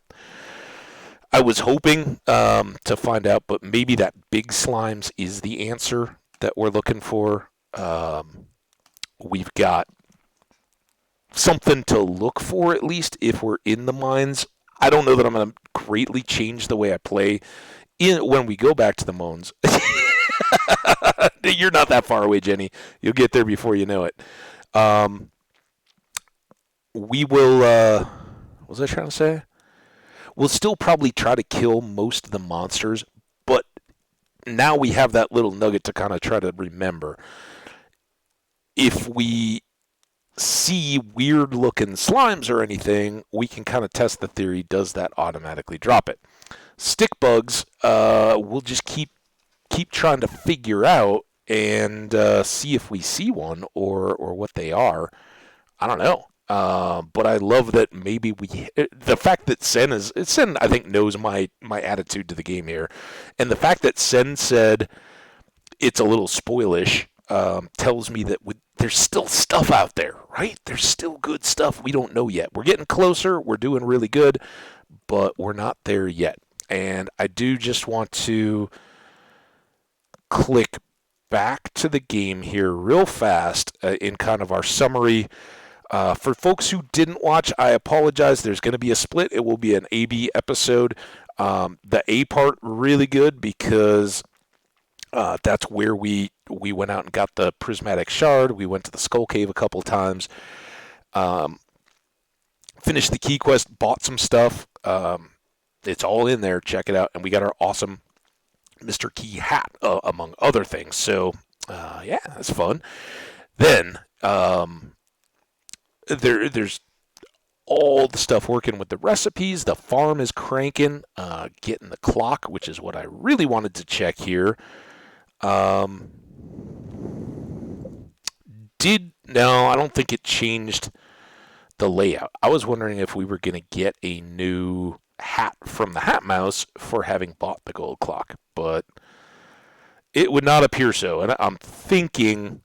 I was hoping to find out, but maybe that big slimes is the answer that we're looking for. We've got something to look for, at least, if we're in the mines. I don't know that I'm going to greatly change the way I play when we go back to the moans. You're not that far away, Jenny. You'll get there before you know it. We will... what was I trying to say? We'll still probably try to kill most of the monsters, but now we have that little nugget to kind of try to remember. If we see weird-looking slimes or anything, we can kind of test the theory, does that automatically drop it? Stick bugs, we'll just keep trying to figure out and see if we see one or what they are. I don't know. But I love that maybe the fact that Sen I think knows my attitude to the game here, and the fact that Sen said it's a little spoilish tells me that there's still stuff out there, right? There's still good stuff we don't know yet. We're getting closer. We're doing really good, but we're not there yet. And I do just want to click back to the game here real fast in kind of our summary. For folks who didn't watch, I apologize. There's going to be a split. It will be an A-B episode. The A part, really good because that's where we went out and got the prismatic shard. We went to the skull cave a couple times. Finished the key quest, bought some stuff. It's all in there. Check it out. And we got our awesome Mr. Key hat, among other things. So, yeah, that's fun. Then there's all the stuff working with the recipes. The farm is cranking, getting the clock, which is what I really wanted to check here. No, I don't think it changed the layout. I was wondering if we were going to get a new hat from the Hat Mouse for having bought the gold clock, but it would not appear so. And I'm thinking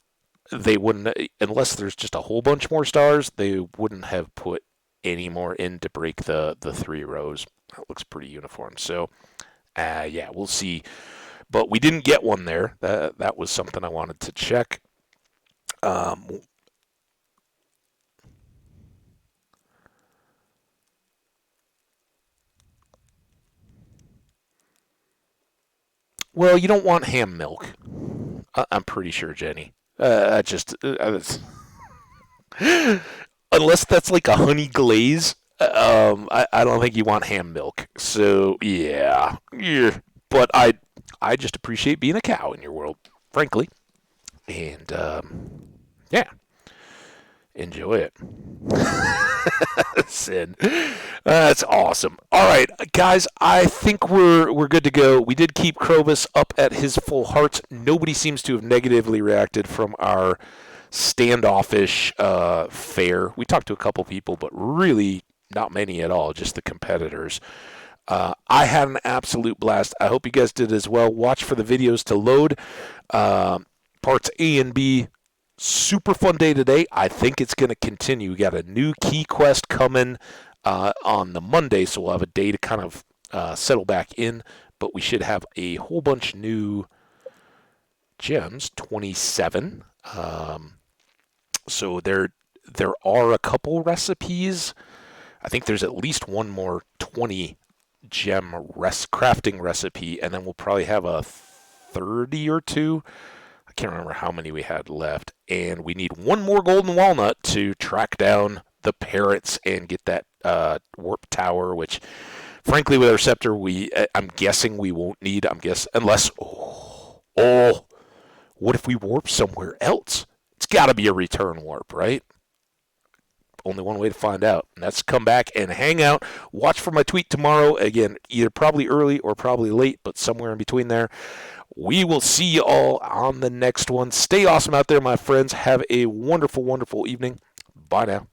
they wouldn't, unless there's just a whole bunch more stars, they wouldn't have put any more in to break the 3 rows. That looks pretty uniform. So, yeah, we'll see. But we didn't get one there. That was something I wanted to check. Well, you don't want ham milk. I'm pretty sure, Jenny. Unless that's like a honey glaze, I don't think you want ham milk. So yeah. But I just appreciate being a cow in your world, frankly, and yeah, enjoy it. Sin. That's awesome. All right, guys, I think we're good to go. We did keep Clovis up at his full heart. Nobody seems to have negatively reacted from our standoffish fair. We talked to a couple people, but really not many at all, just the competitors. I had an absolute blast. I hope you guys did as well. Watch for the videos to load. Parts A and B. Super fun day today. I think it's going to continue. We got a new key quest coming on the Monday, so we'll have a day to kind of settle back in. But we should have a whole bunch new gems, 27. So there are a couple recipes. I think there's at least one more 20 gem crafting recipe, and then we'll probably have a 30 or two. I can't remember how many we had left. And we need one more golden walnut to track down the parrots and get that warp tower, which, frankly, with our scepter, I'm guessing we won't need. Unless, what if we warp somewhere else? It's got to be a return warp, right? Only one way to find out, and that's come back and hang out. Watch for my tweet tomorrow. Again, either probably early or probably late, but somewhere in between there. We will see you all on the next one. Stay awesome out there, my friends. Have a wonderful, wonderful evening. Bye now.